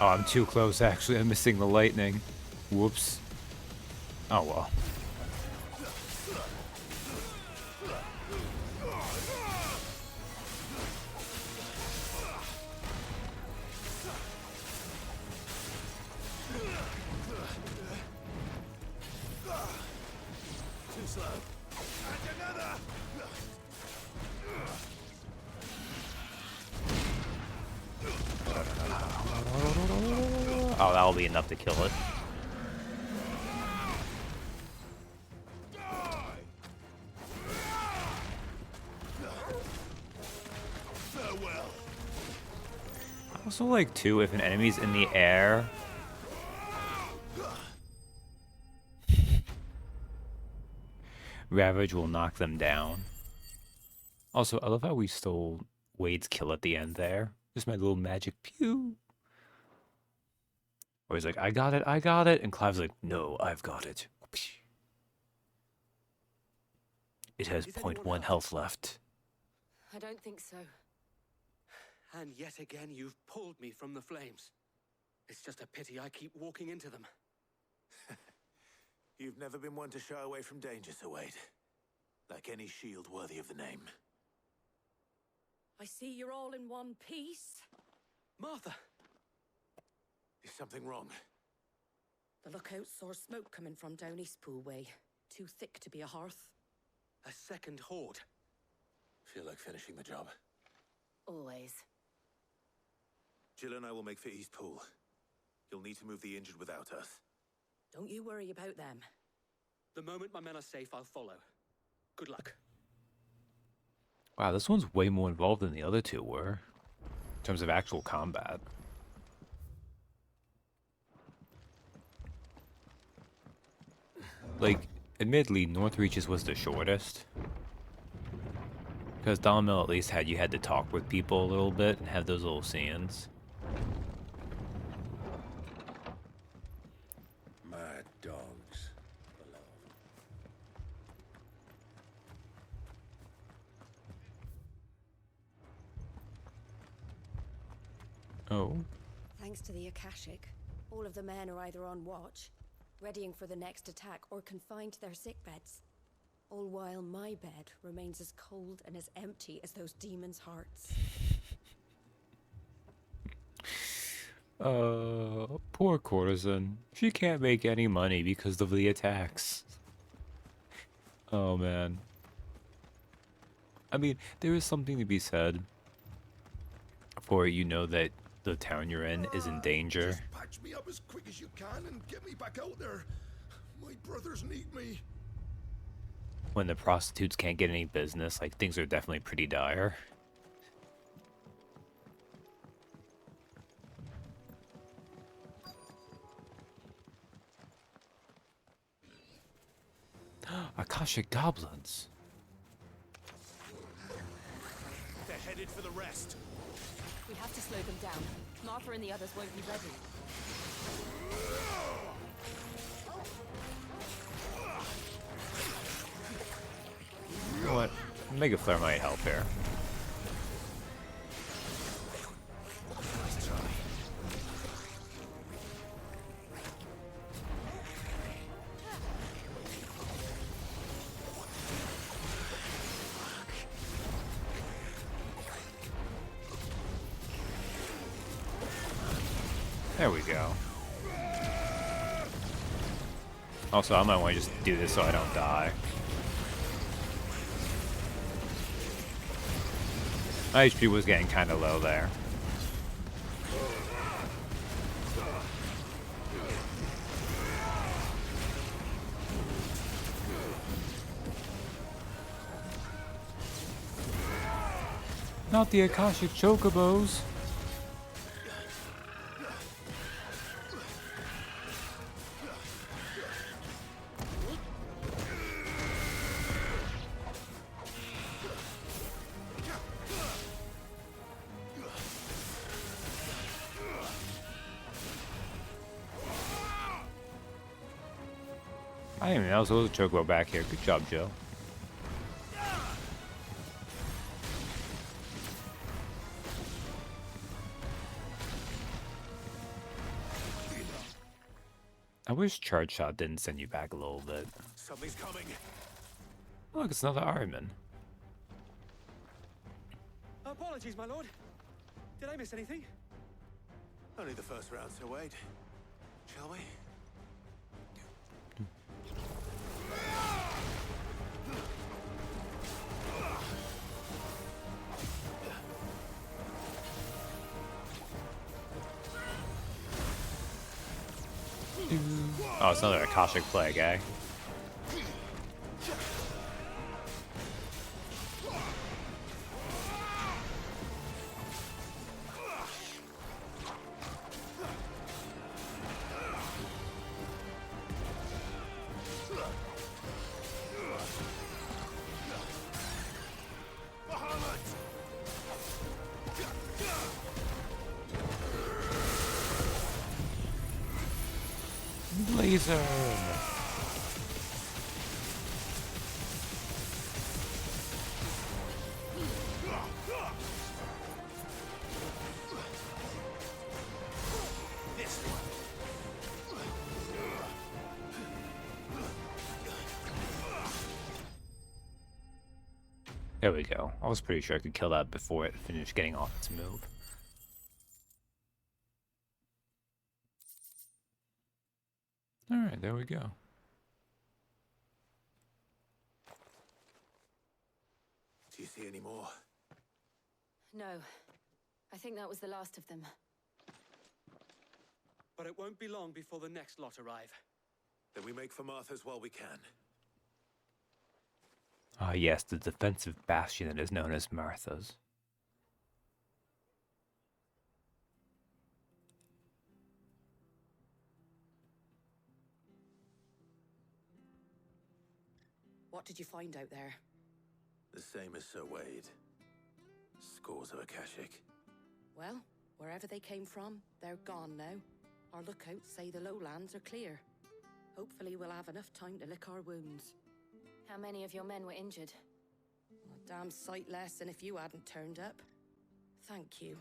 Oh, I'm too close, actually. I'm missing the lightning. Whoops. Oh, well. Too slow. And another! Oh, that'll be enough to kill it. Farewell. I also like, too, if an enemy's in the air... Ravage will knock them down. Also, I love how we stole Wade's kill at the end there. Just my little magic pew. Or he's like, I got it, and Clive's like, no, I've got it. It has 0.1 health left. I don't think so. And yet again, you've pulled me from the flames. It's just a pity I keep walking into them. You've never been one to shy away from danger, Sir Wade. Like any shield worthy of the name. I see you're all in one piece. Martha! Is something wrong? The lookout saw smoke coming from down Eastpool way. Too thick to be a hearth. A second horde. Feel like finishing the job. Always. Jill and I will make for Eastpool. You'll need to move the injured without us. Don't you worry about them. The moment my men are safe, I'll follow. Good luck. Wow, this one's way more involved than the other two were. In terms of actual combat. Like, admittedly, North Reaches was the shortest. Because Dalimil at least you had to talk with people a little bit and have those little scenes. Oh. Thanks to the Akashic, all of the men are either on watch, readying for the next attack, or confined to their sickbeds. All while my bed remains as cold and as empty as those demons' hearts. Poor courtesan. She can't make any money because of the attacks. Oh, man. I mean, there is something to be said for that the town you're in is in danger. Just patch me up as quick as you can and get me back out there. My brothers need me. When the prostitutes can't get any business, like, things are definitely pretty dire. Akashic goblins. They're headed for the rest. We have to slow them down. Martha and the others won't be ready. You know what? Mega Flare might help here. There we go. Also, I might want to just do this so I don't die. My HP was getting kind of low there. Not the Akashic Chocobos. I didn't even know there was a Chocobo back here. Good job, Joe. I wish Charge Shot didn't send you back a little bit. Something's coming. Look, it's another Ironman. Apologies, my lord. Did I miss anything? Only the first round, so wait. Shall we? Oh, it's another Akashic Plague, eh? Laser! There we go. I was pretty sure I could kill that before it finished getting off its move. Alright, there we go. Do you see any more? No. I think that was the last of them. But it won't be long before the next lot arrive. Then we make for Martha's while we can. Ah, yes, the defensive bastion that is known as Martha's. What did you find out there? The same as Sir Wade. Scores of Akashic. Well, wherever they came from, they're gone now. Our lookouts say the lowlands are clear. Hopefully we'll have enough time to lick our wounds. How many of your men were injured? A damn sight less than if you hadn't turned up. Thank you.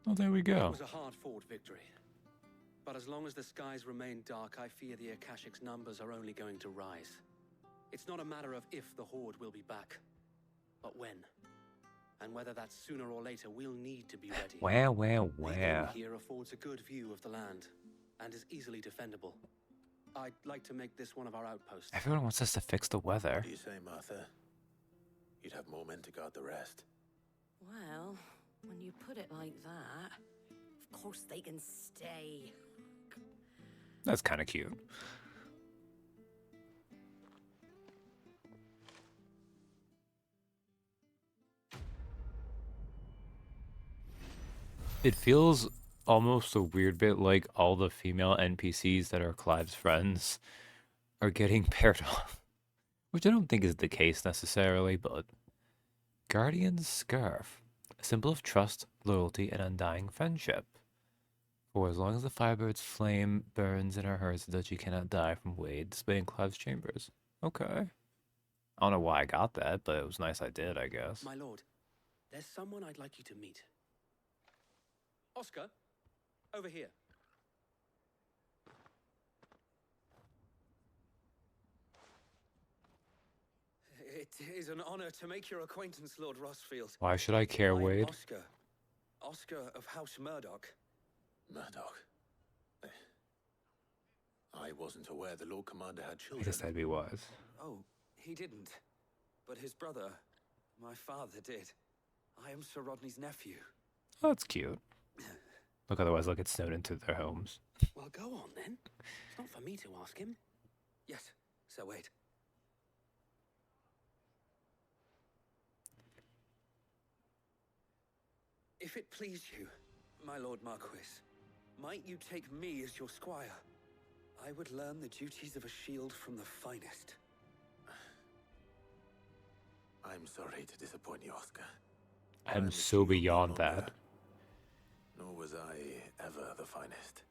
Oh, there we It go. was a hard-fought victory. But as long as the skies remain dark, I fear the Akashic's numbers are only going to rise. It's not a matter of if the Horde will be back, but when. And whether that's sooner or later, we'll need to be ready. Where? The inn here affords a good view of the land, and is easily defendable. I'd like to make this one of our outposts. Everyone wants us to fix the weather. What do you say, Martha? You'd have more men to guard the rest. Well, when you put it like that, of course they can stay. That's kind of cute. It feels almost a weird bit like all the female NPCs that are Clive's friends are getting paired off. Which I don't think is the case necessarily, but... Guardian's Scarf. A symbol of trust, loyalty, and undying friendship. For as long as the Firebird's flame burns in her heart, the duchy cannot die from Wade, displaying Clive's chambers. Okay. I don't know why I got that, but it was nice I did, I guess. My lord, there's someone I'd like you to meet. Oscar, over here. It is an honor to make your acquaintance, Lord Rossfield. Why should I care, I'm Wade? Oscar. Oscar of House Murdoch. Murdoch? I wasn't aware the Lord Commander had I children. guess that'd be wise. Oh, he didn't. But his brother, my father, did. I am Sir Rodney's nephew. Oh, that's cute. Look, otherwise they'll get snowed into their homes. Well, go on then. It's not for me to ask him. Yes, Sir Wade. If it please you, my Lord Marquis, might you take me as your squire? I would learn the duties of a shield from the finest. I'm sorry to disappoint you, Oscar. I'm so beyond that. Nor was I ever the finest.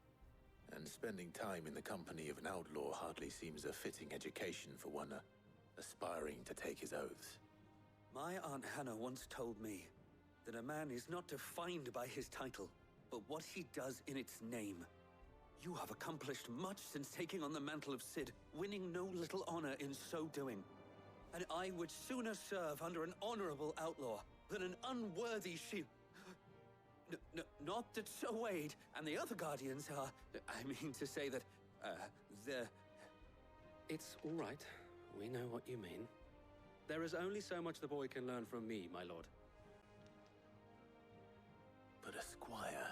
And spending time in the company of an outlaw hardly seems a fitting education for one aspiring to take his oaths. My Aunt Hannah once told me that a man is not defined by his title, but what he does in its name. You have accomplished much since taking on the mantle of Cid, winning no little honor in so doing. And I would sooner serve under an honorable outlaw than an unworthy shield. Not that Sir Wade and the other guardians are... I mean to say that, It's all right. We know what you mean. There is only so much the boy can learn from me, my lord. But a squire...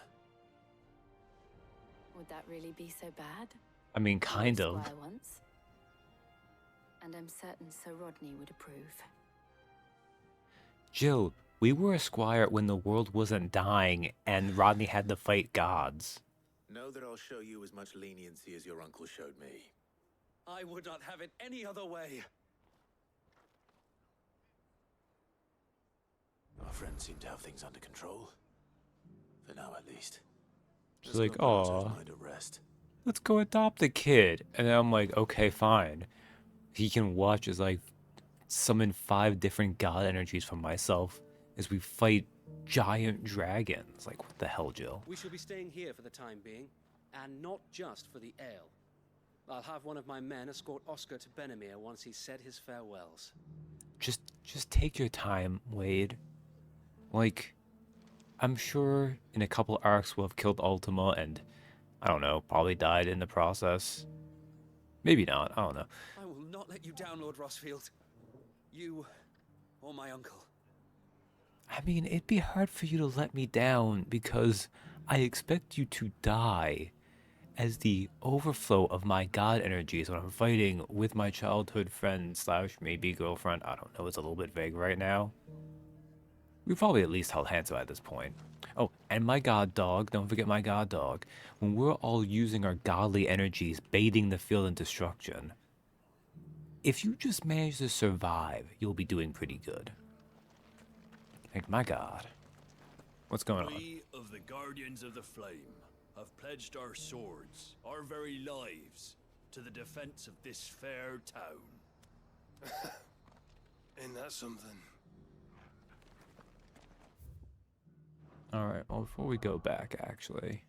Would that really be so bad? I mean, kind of. Squire once. And I'm certain Sir Rodney would approve. Jill, we were a squire when the world wasn't dying and Rodney had to fight gods. Know that I'll show you as much leniency as your uncle showed me. I would not have it any other way. Our friends seem to have things under control. For now, at least. She's like, "Aw, let's go adopt the kid." And then I'm like, okay, fine. He can watch as I summon 5 different god energies from myself as we fight giant dragons. Like, what the hell, Jill? We shall be staying here for the time being, and not just for the ale. I'll have one of my men escort Oscar to Benamir once he's said his farewells. Just take your time, Wade. Like, I'm sure in a couple arcs we'll have killed Ultima and, I don't know, probably died in the process. Maybe not, I don't know. I will not let you down, Lord Rossfield. You or my uncle. I mean, it'd be hard for you to let me down because I expect you to die as the overflow of my god energies when I'm fighting with my childhood friend slash maybe girlfriend. I don't know, it's a little bit vague right now. We've probably at least held hands at this point. Oh, and my god dog, don't forget my god dog. When we're all using our godly energies, bathing the field in destruction, if you just manage to survive, you'll be doing pretty good. Like, my god. What's going on? We of the Guardians of the Flame have pledged our swords, our very lives, to the defense of this fair town. Ain't that something? Alright, well, before we go back, actually.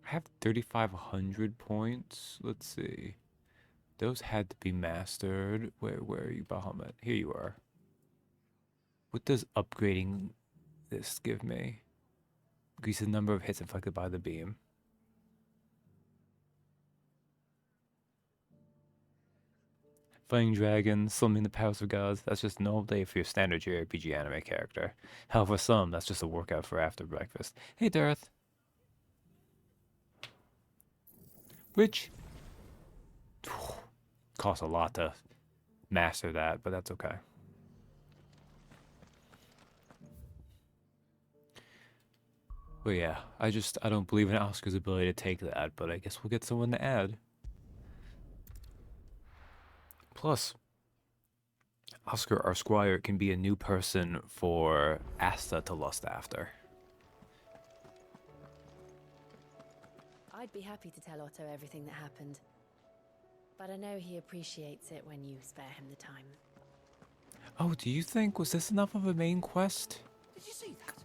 I have 3,500 points. Let's see. Those had to be mastered. Where are you, Bahamut? Here you are. What does upgrading this give me? Increase the number of hits inflicted by the beam. Fighting dragons, summoning the powers of gods, that's just a normal day for your standard JRPG anime character. Hell, for some, that's just a workout for after breakfast. Hey, Darth. Which costs a lot to master that, but that's okay. But yeah, I don't believe in Oscar's ability to take that, but I guess we'll get someone to add. Plus, Oscar, our squire, can be a new person for Asta to lust after. I'd be happy to tell Otto everything that happened. But I know he appreciates it when you spare him the time. Oh, do you think, was this enough of a main quest? Did you see that?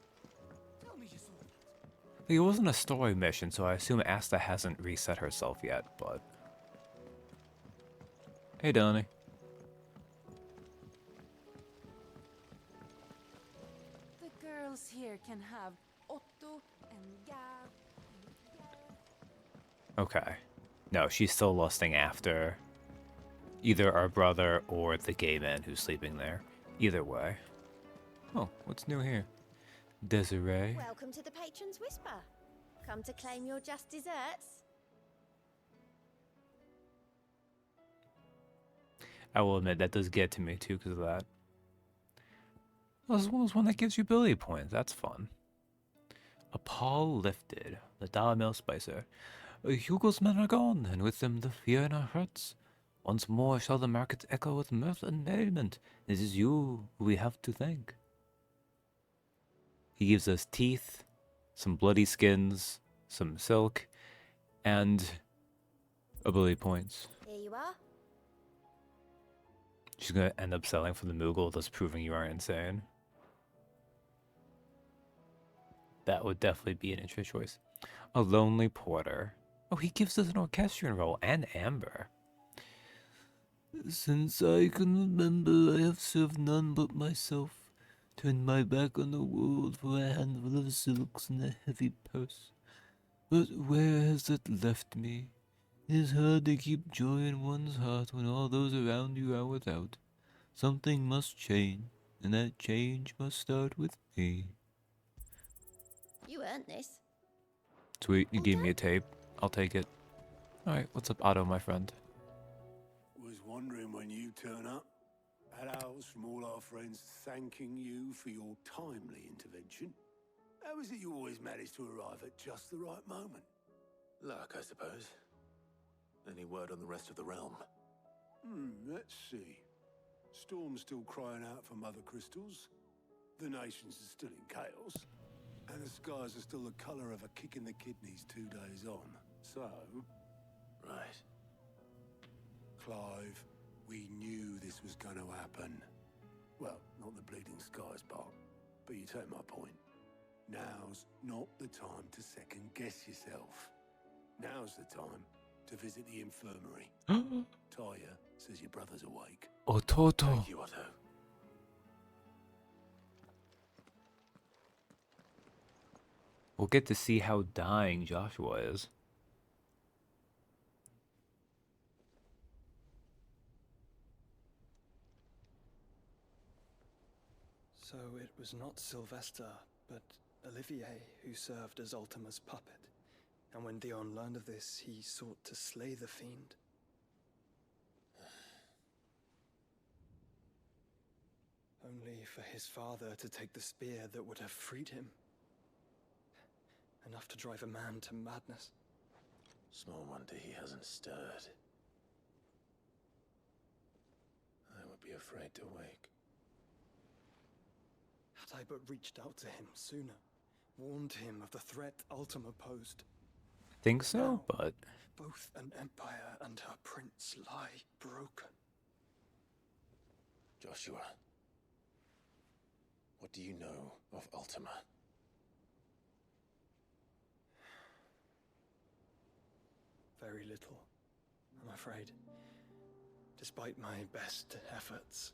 Tell me you saw that. It wasn't a story mission, so I assume Asta hasn't reset herself yet, but... Hey, Donnie. The girls here can have Otto and Gab. Okay. No, she's still lusting after either our brother or the gay man who's sleeping there. Either way. Oh, what's new here? Desiree. Welcome to the Patron's Whisper. Come to claim your just desserts? I will admit, that does get to me too because of that. Well, as well as one that gives you ability points. That's fun. A pall lifted. The dollar mill spicer. Hugo's men are gone, and with them the fear in our hearts. Once more shall the markets echo with mirth and merriment. It is you who we have to thank. He gives us teeth, some bloody skins, some silk, and ability points. Here you are. She's going to end up selling for the Moogle, thus proving you aren't insane. That would definitely be an interesting choice. A lonely porter. Oh, he gives us an orchestrion roll and amber. Since I can remember, I have served none but myself. Turned my back on the world for a handful of silks and a heavy purse. But where has it left me? It is hard to keep joy in one's heart when all those around you are without. Something must change, and that change must start with me. You earned this. Sweet, you gave me a tape. I'll take it. Alright, what's up, Otto, my friend? Was wondering when you turn up. Had owls from all our friends thanking you for your timely intervention. How is it you always manage to arrive at just the right moment? Luck, I suppose. Any word on the rest of the realm? Let's see. Storm's still crying out for mother crystals. The nations are still in chaos. And the skies are still the colour of a kick in the kidneys 2 days on. So... Right. Clive, we knew this was going to happen. Well, not the bleeding skies part, but you take my point. Now's not the time to second guess yourself. Now's the time to visit the infirmary. Taya says your brother's awake. Ototo. Thank you, Otto. We'll get to see how dying Joshua is. So it was not Sylvester, but Olivier who served as Ultima's puppet. And when Dion learned of this, he sought to slay the fiend. Only for his father to take the spear that would have freed him. Enough to drive a man to madness. Small wonder he hasn't stirred. I would be afraid to wake. Had I but reached out to him sooner, warned him of the threat Ultima posed. Think so, but both an empire and her prince lie broken. Joshua, what do you know of Ultima? Very little, I'm afraid. Despite my best efforts.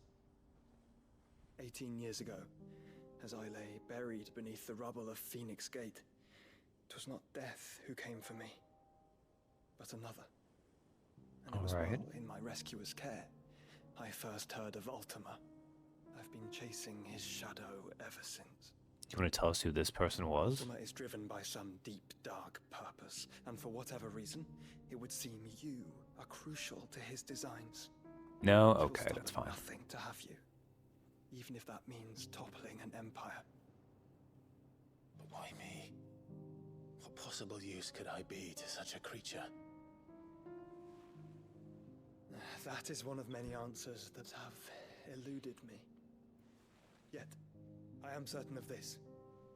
18 years ago, as I lay buried beneath the rubble of Phoenix Gate, 'twas not death who came for me, but another. And it was while in my rescuer's care I first heard of Ultima. I've been chasing his shadow ever since. You want to tell us who this person was? Ultima is driven by some deep, dark purpose, and for whatever reason, it would seem you are crucial to his designs. No? Okay, that's fine. Nothing to have you, even if that means toppling an empire. But why me? What possible use could I be to such a creature? That is one of many answers that have eluded me. Yet, I am certain of this.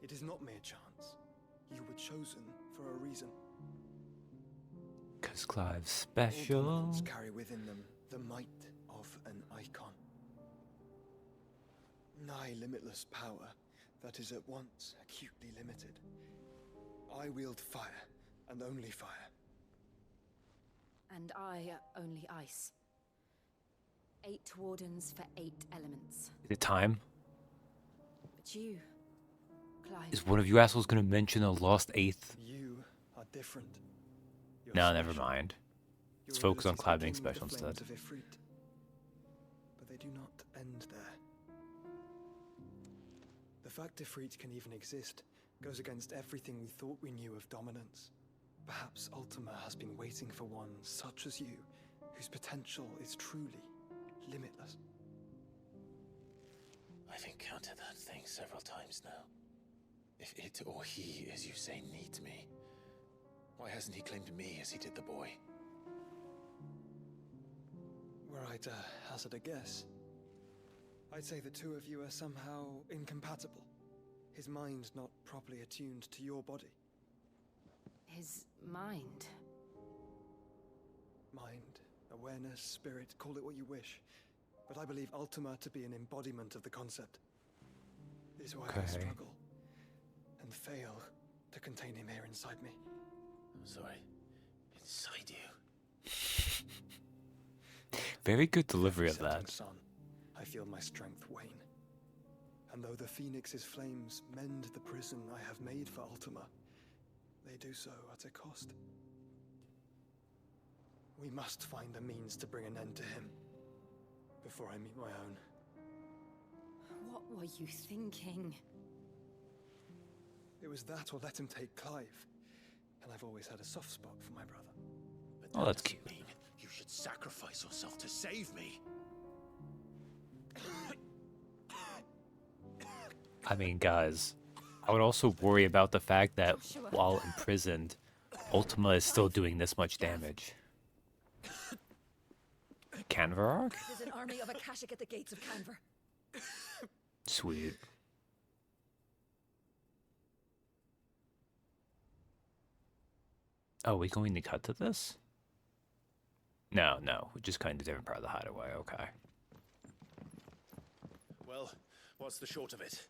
It is not mere chance. You were chosen for a reason. 'Cause Clive's special. All dominants carry within them the might of an icon. Nigh limitless power that is at once acutely limited. I wield fire, and only fire. And I only ice. 8 wardens for 8 elements. Is it time? But you, Clive... Is one of you assholes going to mention a lost 8th? You are different. No, never mind. Let's focus on Clive being special instead. But they do not end there. The fact Ifrit can even exist goes against everything we thought we knew of dominance. Perhaps Ultima has been waiting for one such as you, whose potential is truly limitless. I've encountered that thing several times now. If it or he, as you say, needs me, why hasn't he claimed me as he did the boy? Were I to hazard a guess, I'd say the two of you are somehow incompatible. His mind not properly attuned to your body. His mind? Mind, awareness, spirit, call it what you wish. But I believe Ultima to be an embodiment of the concept. This is why I struggle and fail to contain him here inside me. I'm sorry. Inside you? Very good delivery of that. Son, I feel my strength wane. And though the Phoenix's flames mend the prison I have made for Ultima, they do so at a cost. We must find a means to bring an end to him before I meet my own. What were you thinking? It was that or let him take Clive. And I've always had a soft spot for my brother. But oh, that's cute. Mean you should sacrifice yourself to save me. I mean, guys, I would also worry about the fact that while imprisoned, Ultima is still doing this much damage. Canvarark? There's an army of Akashic at the gates of Canver. Sweet. Oh, we going to cut to this? No, we're just kind of different part of the hideaway, okay. Well, what's the short of it?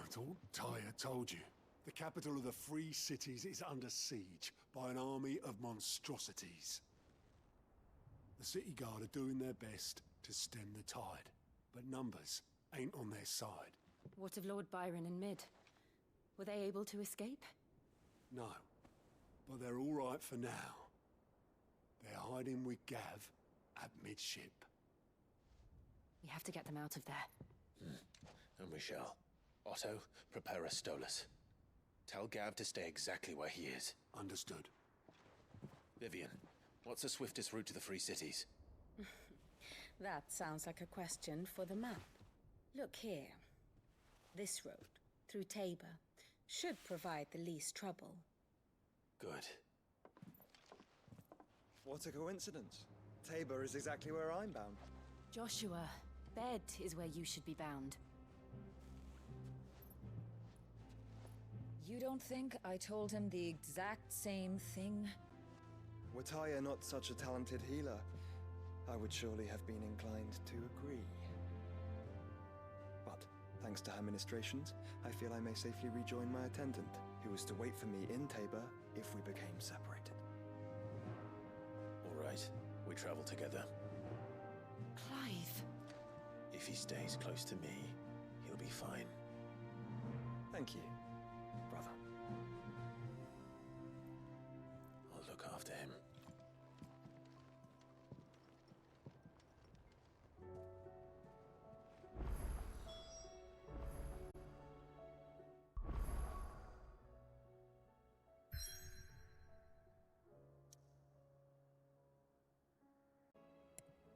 It's all Tyre told you. The capital of the Free Cities is under siege by an army of monstrosities. The city guard are doing their best to stem the tide, but numbers ain't on their side. What of Lord Byron and Mid? Were they able to escape? No, but they're all right for now. They're hiding with Gav at midship. We have to get them out of there. And we shall. Otto, prepare a Stolas. Tell Gav to stay exactly where he is. Understood. Vivian, what's the swiftest route to the Free Cities? That sounds like a question for the map. Look here. This road, through Tabor, should provide the least trouble. Good. What a coincidence. Tabor is exactly where I'm bound. Joshua, bed is where you should be bound. You don't think I told him the exact same thing? Were Tyre not such a talented healer, I would surely have been inclined to agree. But, thanks to her ministrations, I feel I may safely rejoin my attendant, who was to wait for me in Tabor if we became separated. All right, we travel together. Clive. If he stays close to me, he'll be fine. Thank you, brother. I'll look after him.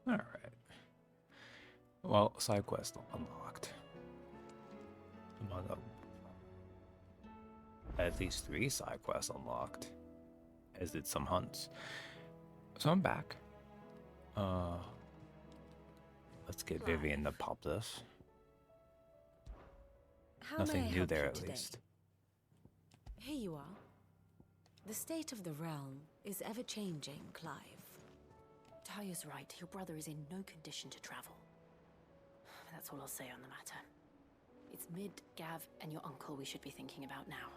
All right. Well, side quest unlocked. Among at least 3 side quests unlocked, as did some hunts. So I'm back. Let's get Vivian to pop this. How Nothing may I new help there you at today? least. Here you are. The state of the realm is ever-changing, Clive. Taya's right. Your brother is in no condition to travel. That's all I'll say on the matter. It's Mid, Gav, and your uncle we should be thinking about now.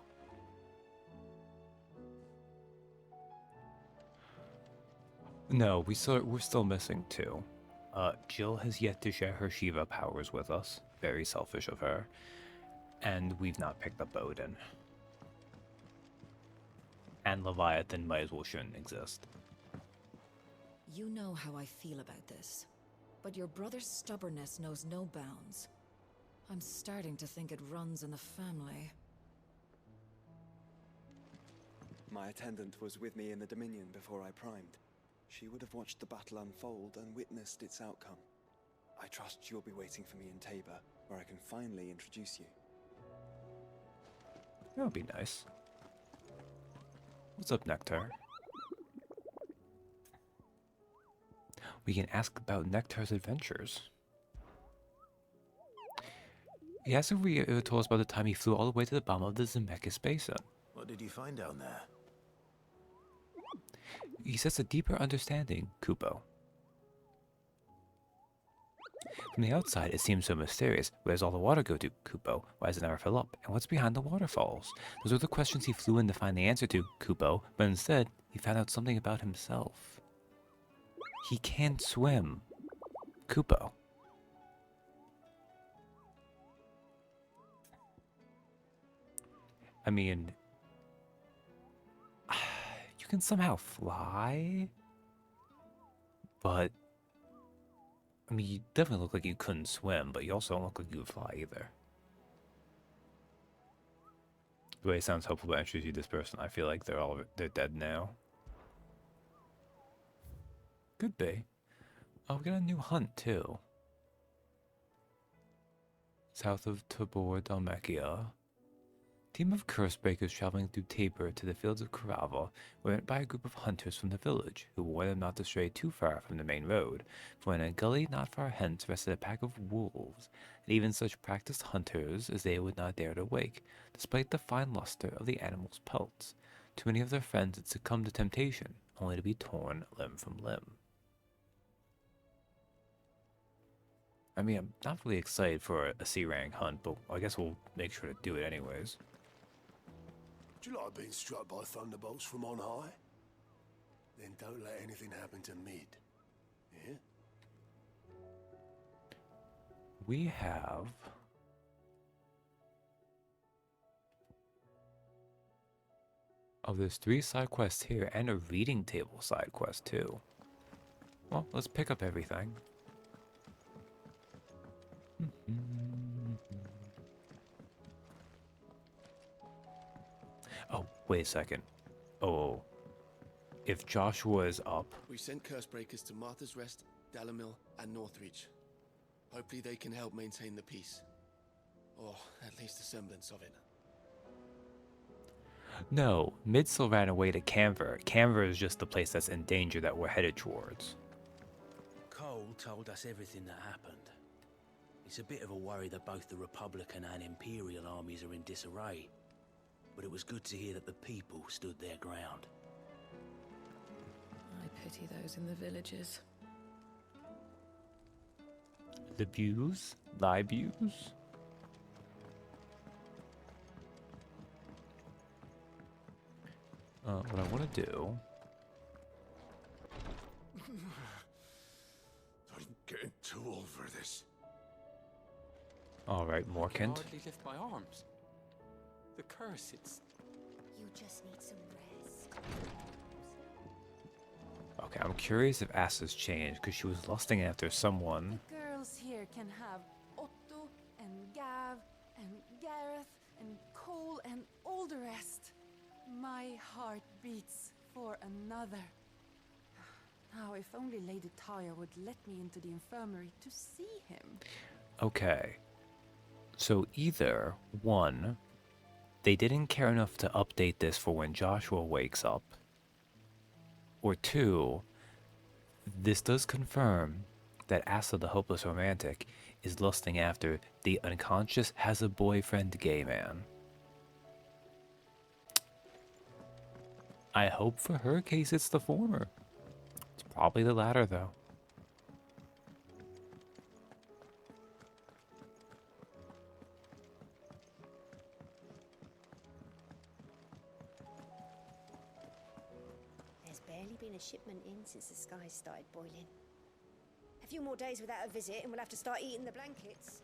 No, we're still missing 2. Jill has yet to share her Shiva powers with us. Very selfish of her. And we've not picked up Odin. And Leviathan might as well shouldn't exist. You know how I feel about this, but your brother's stubbornness knows no bounds. I'm starting to think it runs in the family. My attendant was with me in the Dominion before I primed. She would have watched the battle unfold and witnessed its outcome. I trust you'll be waiting for me in Tabor, where I can finally introduce you. That would be nice. What's up, Nectar? We can ask about Nectar's adventures. He asked if we told us about the time he flew all the way to the bottom of the Zemeckis Basin. What did you find down there? He says a deeper understanding, Kupo. From the outside, it seems so mysterious. Where does all the water go to, Kupo? Why does it never fill up? And what's behind the waterfalls? Those are the questions he flew in to find the answer to, Kupo, but instead, he found out something about himself. He can't swim. Kupo. I mean, you can somehow fly, but I mean, you definitely look like you couldn't swim, but you also don't look like you would fly either. The way it sounds hopeful to introduce you to this person, I feel like they're dead now. Could be. Oh, we got a new hunt too. South of Tabor Dalmacia. Team of Cursebreakers traveling through Tabor to the fields of Carava were met by a group of hunters from the village, who warned them not to stray too far from the main road, for in a gully not far hence rested a pack of wolves, and even such practiced hunters as they would not dare to wake, despite the fine luster of the animals' pelts. Too many of their friends had succumbed to temptation, only to be torn limb from limb. I mean, I'm not really excited for a C-rank hunt, but I guess we'll make sure to do it anyways. Do you like being struck by thunderbolts from on high? Then don't let anything happen to Mid. Yeah? We have... Oh, there's 3 side quests here, and a reading table side quest too. Well, let's pick up everything. Oh, wait a second. Oh, if Joshua is up... We sent Cursebreakers to Martha's Rest, Dalamil, and Northreach. Hopefully they can help maintain the peace. Or at least a semblance of it. No, Mid still ran away to Canver. Canver is just the place that's in danger that we're headed towards. Cole told us everything that happened. It's a bit of a worry that both the Republican and Imperial armies are in disarray. But it was good to hear that the people stood their ground. I pity those in the villages. The views? Thy views? What I want to do... I'm getting too old for this. Alright, I can Morkant. hardly lift my arms. The curse, it's... You just need some rest. Okay, I'm curious if Asta's changed, because she was lusting after someone. The girls here can have Otto and Gav and Gareth and Cole and all the rest. My heart beats for another. Now, if only Lady Taya would let me into the infirmary to see him. Okay. So either, one, they didn't care enough to update this for when Joshua wakes up, or two, this does confirm that Asta the hopeless romantic is lusting after the unconscious has a boyfriend gay man. I hope for her case it's the former. It's probably the latter though. There's barely been a shipment in since the skies started boiling. A few more days without a visit and we'll have to start eating the blankets.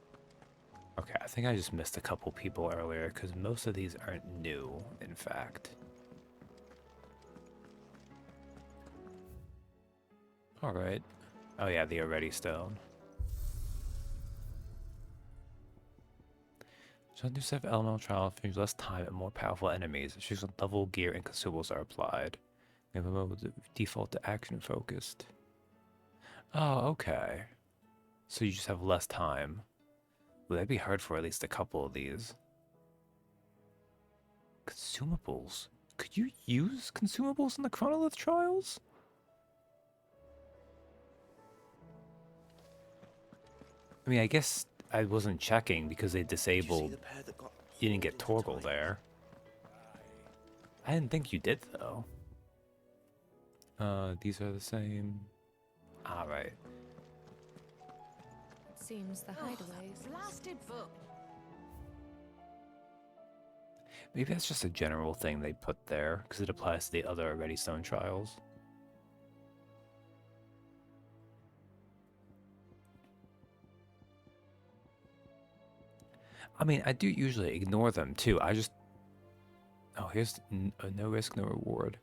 Okay, I think I just missed a couple people earlier because most of these aren't new, in fact. Alright. Oh yeah, the already stone. So new set of elemental trial features less time and more powerful enemies. She's level gear and consumables are applied. We have a mode with default to action focused. Oh, okay. So you just have less time. Well, that'd be hard for at least a couple of these. Consumables? Could you use consumables in the Chronolith trials? I mean, I guess I wasn't checking because they disabled... You didn't get Torgal there. I didn't think you did, though. These are the same. Alright. It seems the hideaways. Blasted book. Maybe that's just a general thing they put there, because it applies to the other Ready Stone trials. I mean, I do usually ignore them, too. I just... Oh, here's no risk, no reward.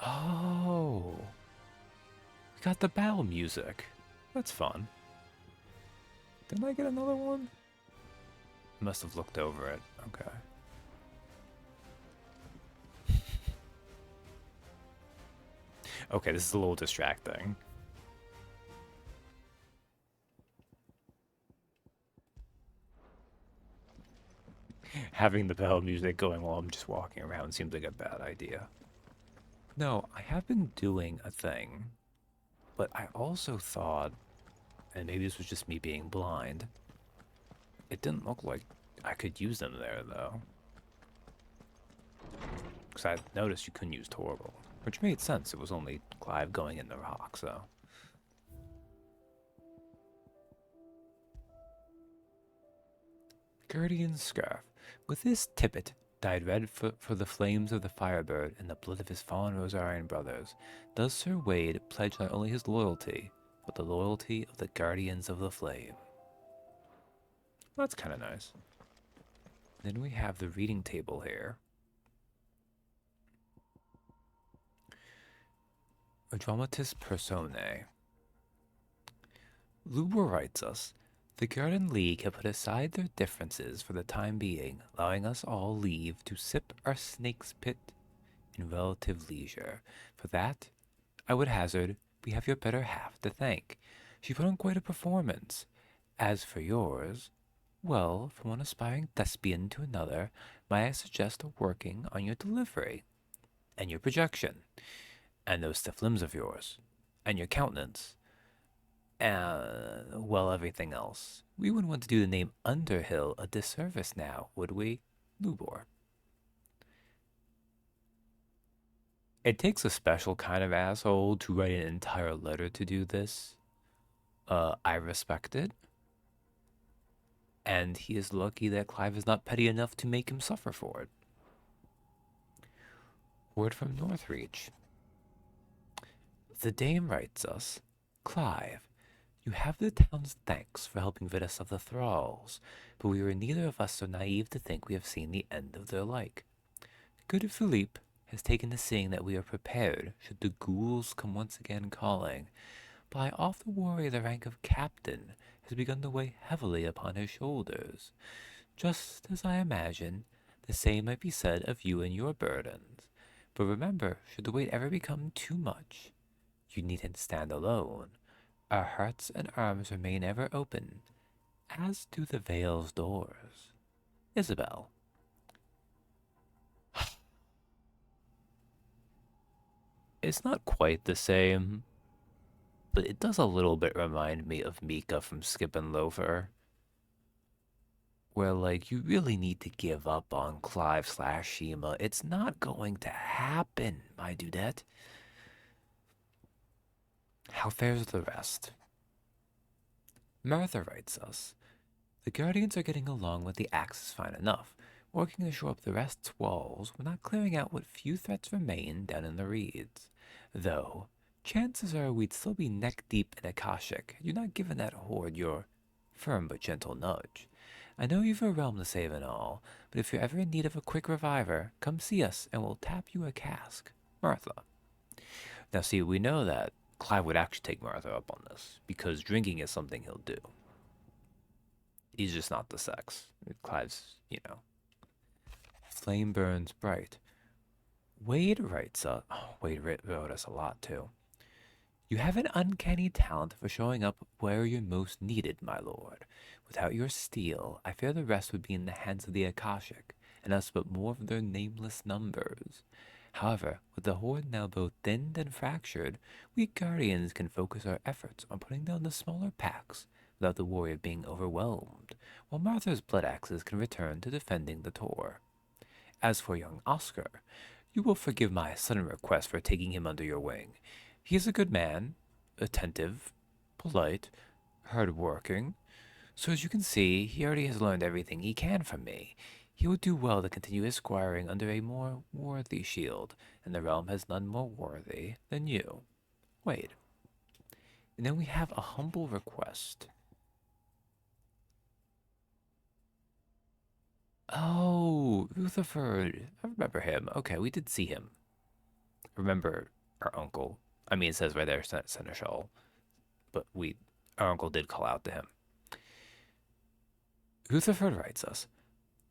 Oh. We got the battle music. That's fun. Didn't I get another one? Must have looked over it. Okay. Okay, this is a little distracting. Having the battle music going while I'm just walking around seems like a bad idea. No, I have been doing a thing, but I also thought, and maybe this was just me being blind, it didn't look like I could use them there, though. Because I noticed you couldn't use Torgal, which made sense. It was only Clive going in the rock, so... Guardian's Scarf. With this tippet, dyed red for the flames of the Firebird and the blood of his fallen Rosarian brothers, does Sir Wade pledge not only his loyalty, but the loyalty of the Guardians of the Flame. That's kind of nice. Then we have the reading table here. A Dramatis Personae. Lubor writes us, the Garden League have put aside their differences for the time being, allowing us all leave to sip our snake's pit in relative leisure. For that, I would hazard we have your better half to thank. She put on quite a performance. As for yours, well, from one aspiring thespian to another, might I suggest working on your delivery, and your projection, and those stiff limbs of yours, and your countenance, and, well, everything else. We wouldn't want to do the name Underhill a disservice now, would we, Lubor? It takes a special kind of asshole to write an entire letter to do this. I respect it. And he is lucky that Clive is not petty enough to make him suffer for it. Word from Northreach. The dame writes us, Clive, you have the town's thanks for helping rid us of the thralls, but we were neither of us so naive to think we have seen the end of their like. Good Philippe has taken to seeing that we are prepared should the ghouls come once again calling, but I often worry the rank of captain has begun to weigh heavily upon his shoulders, just as I imagine the same might be said of you and your burdens. But remember, should the weight ever become too much, you needn't stand alone. Our hearts and arms remain ever open, as do the Vale's doors. Isabel. It's not quite the same, but it does a little bit remind me of Mika from Skip and Loafer, where, like, you really need to give up on Clive/Shima. It's not going to happen, my dudette. How fares the rest? Martha writes us, the Guardians are getting along with the axes fine enough, working to shore up the rest's walls while not clearing out what few threats remain down in the reeds. Though, chances are we'd still be neck-deep in Akashic had you not given that horde your firm but gentle nudge. I know you've a realm to save and all, but if you're ever in need of a quick reviver, come see us and we'll tap you a cask. Martha. Now see, we know that Clive would actually take Martha up on this, because drinking is something he'll do. He's just not the sex. Clive's, you know. Flame burns bright. Wade writes us. Oh, Wade wrote us a lot too. You have an uncanny talent for showing up where you're most needed, my lord. Without your steel, I fear the rest would be in the hands of the Akashic, and us but more of their nameless numbers. However, with the horde now both thinned and fractured, we guardians can focus our efforts on putting down the smaller packs without the worry of being overwhelmed, while Martha's blood axes can return to defending the Tor. As for young Oscar, you will forgive my sudden request for taking him under your wing. He is a good man, attentive, polite, hard-working. So as you can see, he already has learned everything he can from me. He would do well to continue his squiring under a more worthy shield, and the realm has none more worthy than you. Wade. And then we have a humble request. Oh, Rutherford. I remember him. Okay, we did see him. Remember our uncle. I mean, it says right there, Seneschal. But our uncle did call out to him. Rutherford writes us,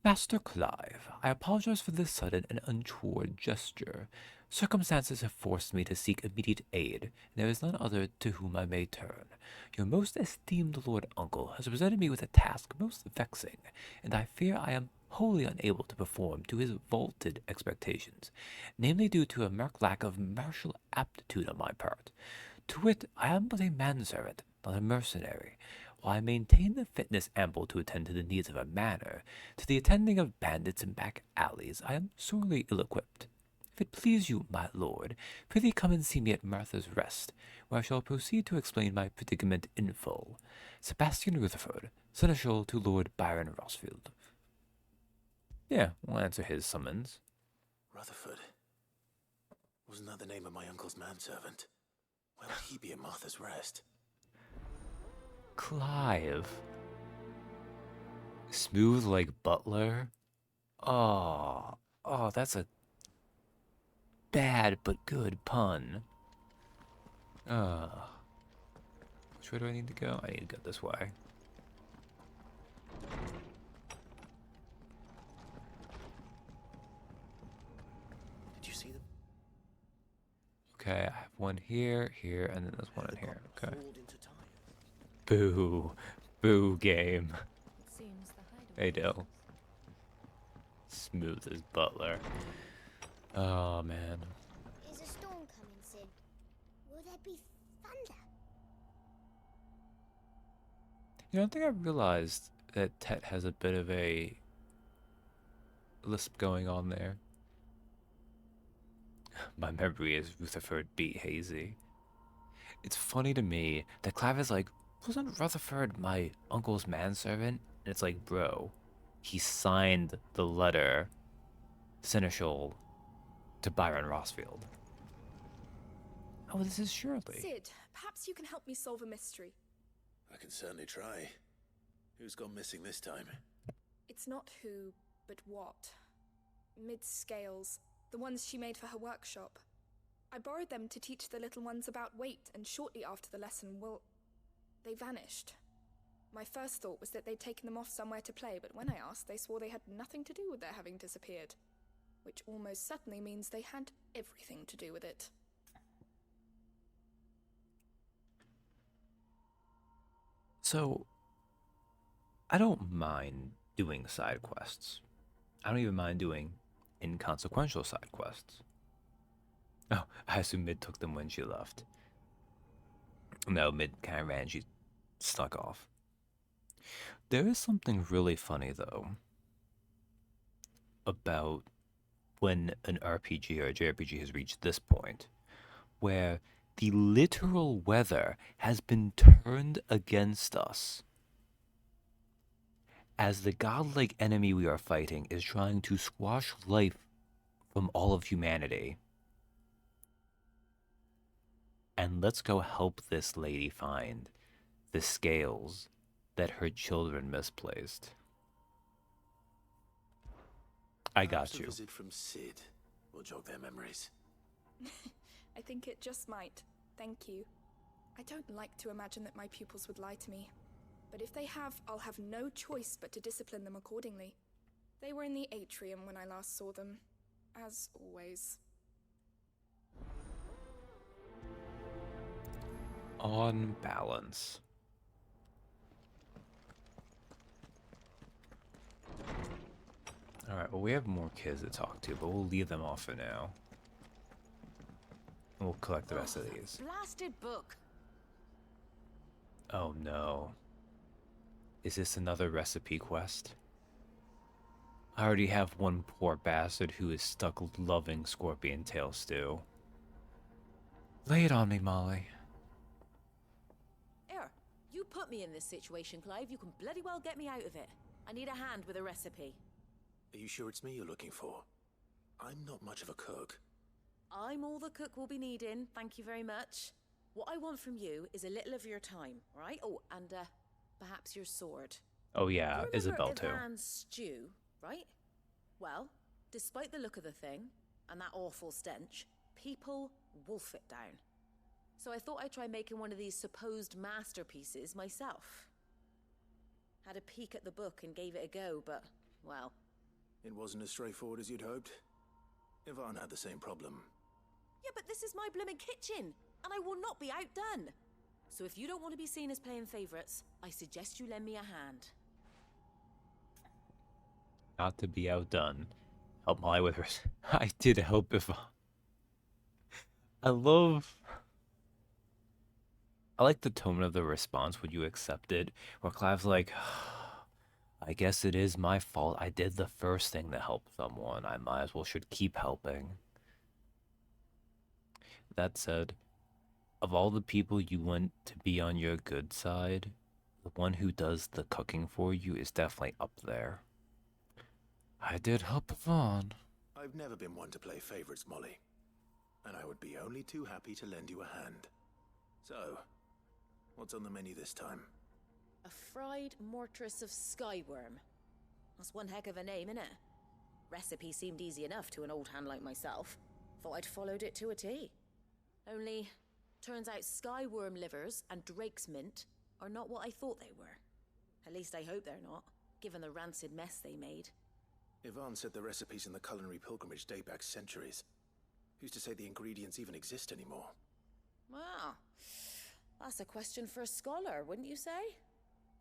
Master Clive, I apologize for this sudden and untoward gesture. Circumstances have forced me to seek immediate aid, and there is none other to whom I may turn. Your most esteemed Lord Uncle has presented me with a task most vexing, and I fear I am wholly unable to perform to his vaulted expectations, namely due to a marked lack of martial aptitude on my part. To wit, I am but a manservant, not a mercenary. While I maintain the fitness ample to attend to the needs of a manor, to the attending of bandits and back alleys I am sorely ill-equipped. If it please you, my lord, prithee come and see me at Martha's Rest, where I shall proceed to explain my predicament in full. Sebastian Rutherford, Seneschal to Lord Byron Rossfield. Yeah, we'll answer his summons. Rutherford? Wasn't that the name of my uncle's manservant? Where would he be at Martha's Rest? Clive. Smooth like Butler? Oh, that's a bad but good pun. Which way do I need to go? I need to go this way. Did you see them? Okay, I have one here, and then there's one in here. Okay. Boo. Boo game. Hey, Dill. Smooth as Butler. Oh, man. Is a storm coming, Sid? Will there be thunder? You know, I think I realized that Tet has a bit of a lisp going on there. My memory is Rutherford beat Hazy. It's funny to me that Clive is like, wasn't Rutherford my uncle's manservant? And it's like, bro, he signed the letter, Seneschal, to Byron Rossfield. Oh, this is Shirley. Sid, perhaps you can help me solve a mystery. I can certainly try. Who's gone missing this time? It's not who, but what. Mid's scales, the ones she made for her workshop. I borrowed them to teach the little ones about weight, and shortly after the lesson, well, they vanished. My first thought was that they'd taken them off somewhere to play, but when I asked, they swore they had nothing to do with their having disappeared. Which almost certainly means they had everything to do with it. So, I don't mind doing side quests. I don't even mind doing inconsequential side quests. Oh, I assume Mid took them when she left. No, Mid kind of ran, she snuck off. There is something really funny, though, about when an RPG or a JRPG has reached this point, where the literal weather has been turned against us, as the godlike enemy we are fighting is trying to squash life from all of humanity. And let's go help this lady find the scales that her children misplaced. I got you. A visit from Sid will jog their memories. I think it just might. Thank you. I don't like to imagine that my pupils would lie to me. But if they have, I'll have no choice but to discipline them accordingly. They were in the atrium when I last saw them, as always. On balance. Alright, well, we have more kids to talk to, but we'll leave them off for now. We'll collect the rest of these. Blasted book. Oh no. Is this another recipe quest? I already have one poor bastard who is stuck loving scorpion tail stew. Lay it on me, Molly. Here, you put me in this situation, Clive. You can bloody well get me out of it. I need a hand with a recipe. Are you sure it's me you're looking for? I'm not much of a cook. I'm all the cook will be needing, thank you very much. What I want from you is a little of your time, right? Oh, and perhaps your sword. Oh yeah, You Isabel remember too. Ivan's stew, right? Well, despite the look of the thing, and that awful stench, people wolf it down. So I thought I'd try making one of these supposed masterpieces myself. Had a peek at the book and gave it a go, but, well... It wasn't as straightforward as you'd hoped. Ivan had the same problem. Yeah, but this is my blimmin' kitchen, and I will not be outdone. So if you don't want to be seen as playing favourites, I suggest you lend me a hand. Not to be outdone. Help Molly with her. I did help Ivan. I like the tone of the response when you accept it, where Clive's like, I guess it is my fault. I did the first thing to help someone. I might as well should keep helping. That said, of all the people you want to be on your good side, the one who does the cooking for you is definitely up there. I did help Yvonne. I've never been one to play favorites, Molly. And I would be only too happy to lend you a hand. So, what's on the menu this time? A fried mortress of skyworm. That's one heck of a name, innit? Recipe seemed easy enough to an old hand like myself. Thought I'd followed it to a T. Only, turns out skyworm livers and drake's mint are not what I thought they were. At least I hope they're not, given the rancid mess they made. Ivan said the recipes in the culinary pilgrimage date back centuries. Who's to say the ingredients even exist anymore? Ah, that's a question for a scholar, wouldn't you say?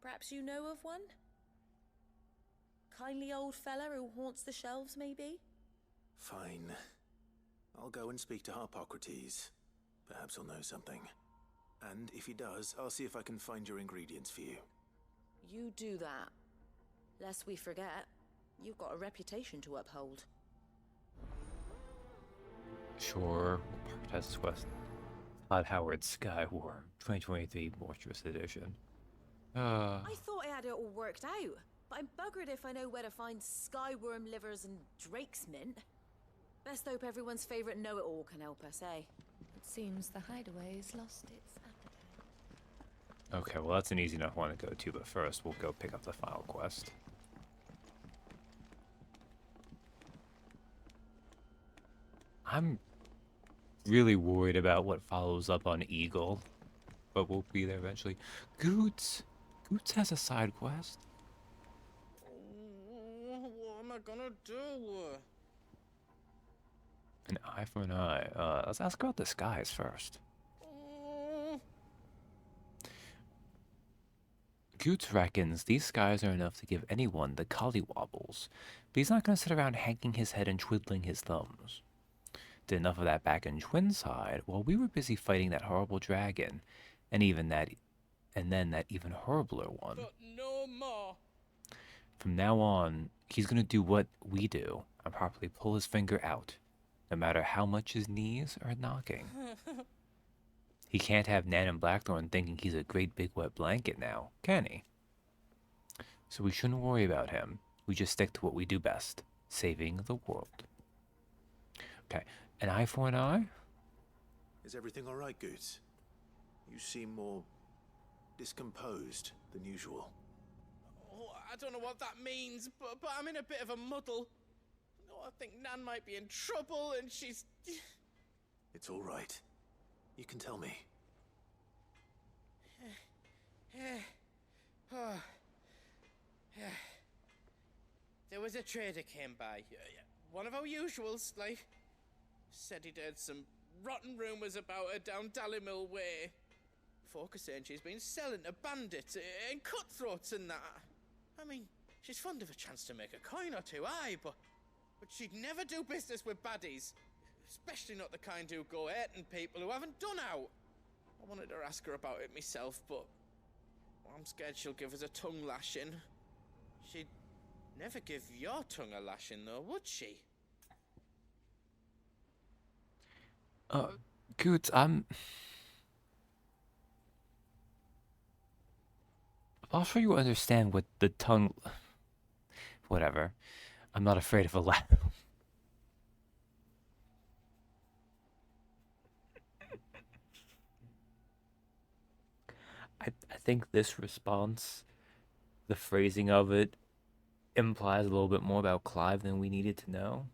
Perhaps you know of one? Kindly old fella who haunts the shelves, maybe? Fine. I'll go and speak to Harpocrates. Perhaps he'll know something. And if he does, I'll see if I can find your ingredients for you. You do that. Lest we forget, you've got a reputation to uphold. Sure. We'll prioritize this quest. Todd Howard Skywarm, 2023 Mortuous Edition. I thought I had it all worked out, but I'm buggered if I know where to find skyworm livers and drake's mint. Best hope everyone's favourite know-it-all can help us, eh? It seems the hideaway's lost its appetite. Okay, well that's an easy enough one to go to, but first we'll go pick up the final quest. I'm really worried about what follows up on Eagle, but we'll be there eventually. Goots! Goots has a side quest. What am I gonna do? An eye for an eye. Let's ask about the skies first. Goots reckons these skies are enough to give anyone the collywobbles, but he's not gonna sit around hanging his head and twiddling his thumbs. Did enough of that back in Twinside while we were busy fighting that horrible dragon, and then that even horribler one. But no more. From now on, he's gonna do what we do and properly pull his finger out, no matter how much his knees are knocking. He can't have Nan and Blackthorn thinking he's a great big wet blanket now, can he? So we shouldn't worry about him. We just stick to what we do best, saving the world. Okay, an eye for an eye? Is everything all right, Goots? You seem more discomposed than usual. Oh, I don't know what that means, but I'm in a bit of a muddle. Oh, I think Nan might be in trouble, and she's... It's all right. You can tell me. There was a trader came by. One of our usuals, like. Said he'd heard some rotten rumours about her down Dallimil Way. Folk are saying she's been selling to bandits and cutthroats and that. I mean, she's fond of a chance to make a coin or two, aye, but she'd never do business with baddies. Especially not the kind who go hurting people who haven't done out. I wanted to ask her about it myself, but I'm scared she'll give us a tongue lashing. She'd never give your tongue a lashing, though, would she? Goots, I'm sure you understand what the tongue... Whatever. I'm not afraid of a laugh. I think this response, the phrasing of it, implies a little bit more about Clive than we needed to know.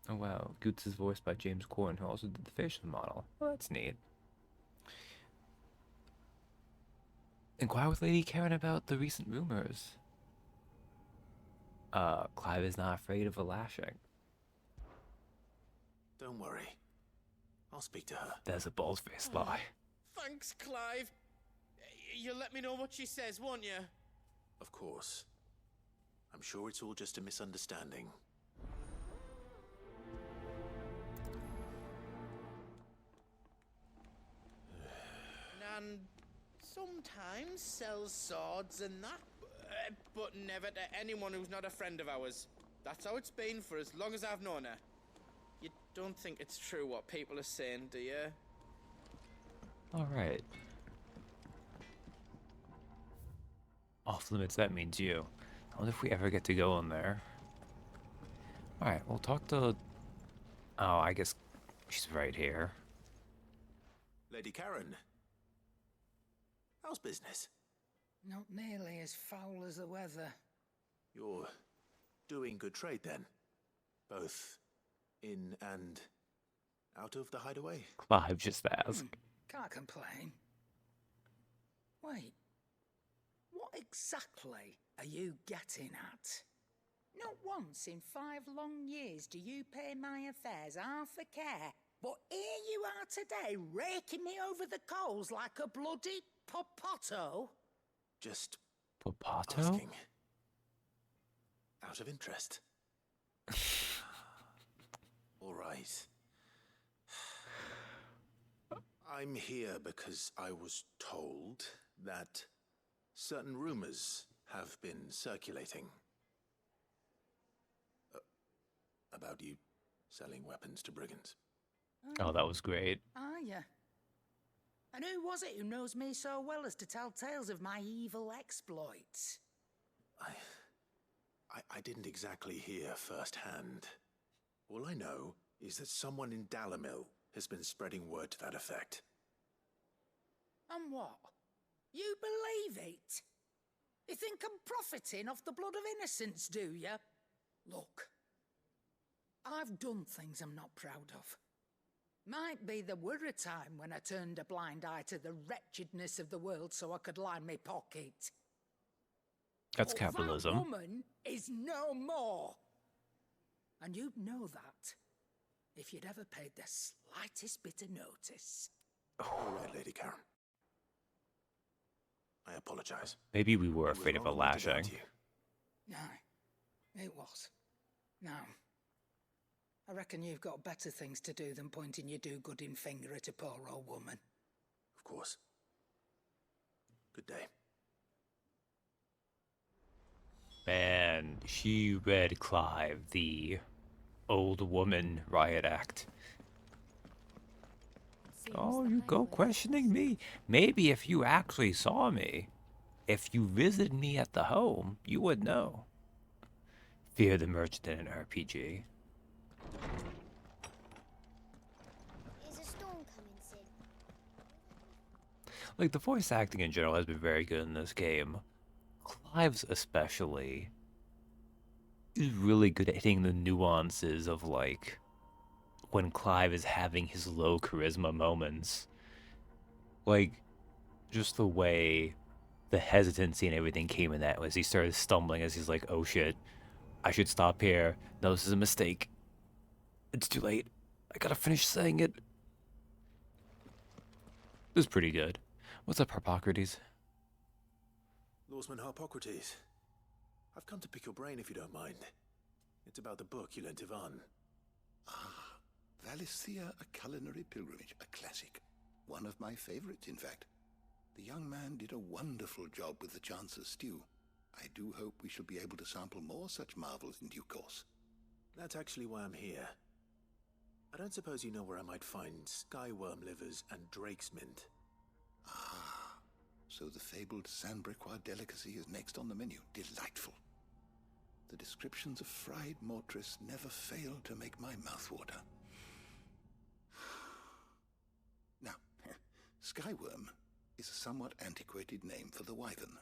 Oh wow, Goots is voiced by James Corden, who also did the facial model. Well, that's neat. Inquire with Lady Karen about the recent rumors. Clive is not afraid of a lashing. Don't worry. I'll speak to her. That's a bald-faced lie. Thanks, Clive. You'll let me know what she says, won't you? Of course. I'm sure it's all just a misunderstanding. Nan sometimes sells swords and that, but never to anyone who's not a friend of ours. That's how it's been for as long as I've known her. You don't think it's true what people are saying, do you? Alright. Off limits, that means you. I wonder if we ever get to go in there. Alright, we'll talk to... Oh, I guess she's right here. Lady Karen. How's business? Not nearly as foul as the weather. You're doing good trade then? Both in and out of the hideaway? Clive just asked. Can't complain. Wait. What exactly are you getting at? Not once in 5 long years do you pay my affairs half a care. But here you are today, raking me over the coals like a bloody popoto. Just Popato? asking. Out of interest. All right. I'm here because I was told that certain rumors have been circulating. about you selling weapons to brigands. Oh, that was great. Are ya? And who was it who knows me so well as to tell tales of my evil exploits? I didn't exactly hear firsthand. All I know is that someone in Dalimil has been spreading word to that effect. And what? You believe it? You think I'm profiting off the blood of innocents, do you? Look, I've done things I'm not proud of. Might be there were a time when I turned a blind eye to the wretchedness of the world so I could line my pocket. That's But capitalism. that woman is no more. And you'd know that if you'd ever paid the slightest bit of notice. All right, Lady Karen. I apologize. Maybe we were afraid of a lashing. No, it was. Now, I reckon you've got better things to do than pointing your do-gooding finger at a poor old woman. Of course. Good day. Man, she read Clive, the old woman riot act. Oh, you go questioning me? Maybe if you actually saw me, if you visited me at the home, you would know. Fear the Merchant in an RPG. Is a storm coming, Sid? Like, the voice acting in general has been very good in this game. Clive's especially is really good at hitting the nuances of, like, when Clive is having his low charisma moments. Like, just the way the hesitancy and everything came in that as he started stumbling as he's like, oh shit, I should stop here. No, this is a mistake. It's too late. I gotta finish saying it. It was pretty good. What's up, Harpocrates? Lawsman Harpocrates. I've come to pick your brain if you don't mind. It's about the book you lent Ivan. Ah, Valisthea, A Culinary Pilgrimage, a classic. One of my favorites, in fact. The young man did a wonderful job with the Chance's stew. I do hope we shall be able to sample more such marvels in due course. That's actually why I'm here. I don't suppose you know where I might find skyworm livers and drake's mint. Ah, so the fabled Sandbrequois delicacy is next on the menu. Delightful. The descriptions of fried mortress never fail to make my mouth water. Now, skyworm is a somewhat antiquated name for the wyvern,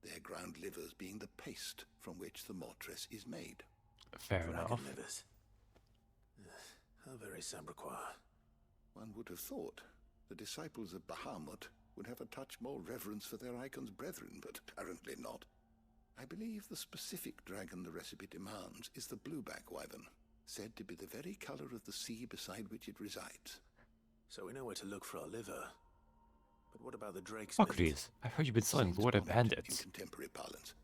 their ground livers being the paste from which the mortress is made. Fair enough. Livers. How very Sandbrequois. One would have thought the disciples of Bahamut would have a touch more reverence for their icon's brethren, but apparently not. I believe the specific dragon the recipe demands is the blueback wyvern, said to be the very color of the sea beside which it resides. So we know where to look for our liver. But what about the drake's Socrates, I've heard you've been selling Lord of Bandits. In contemporary parlance.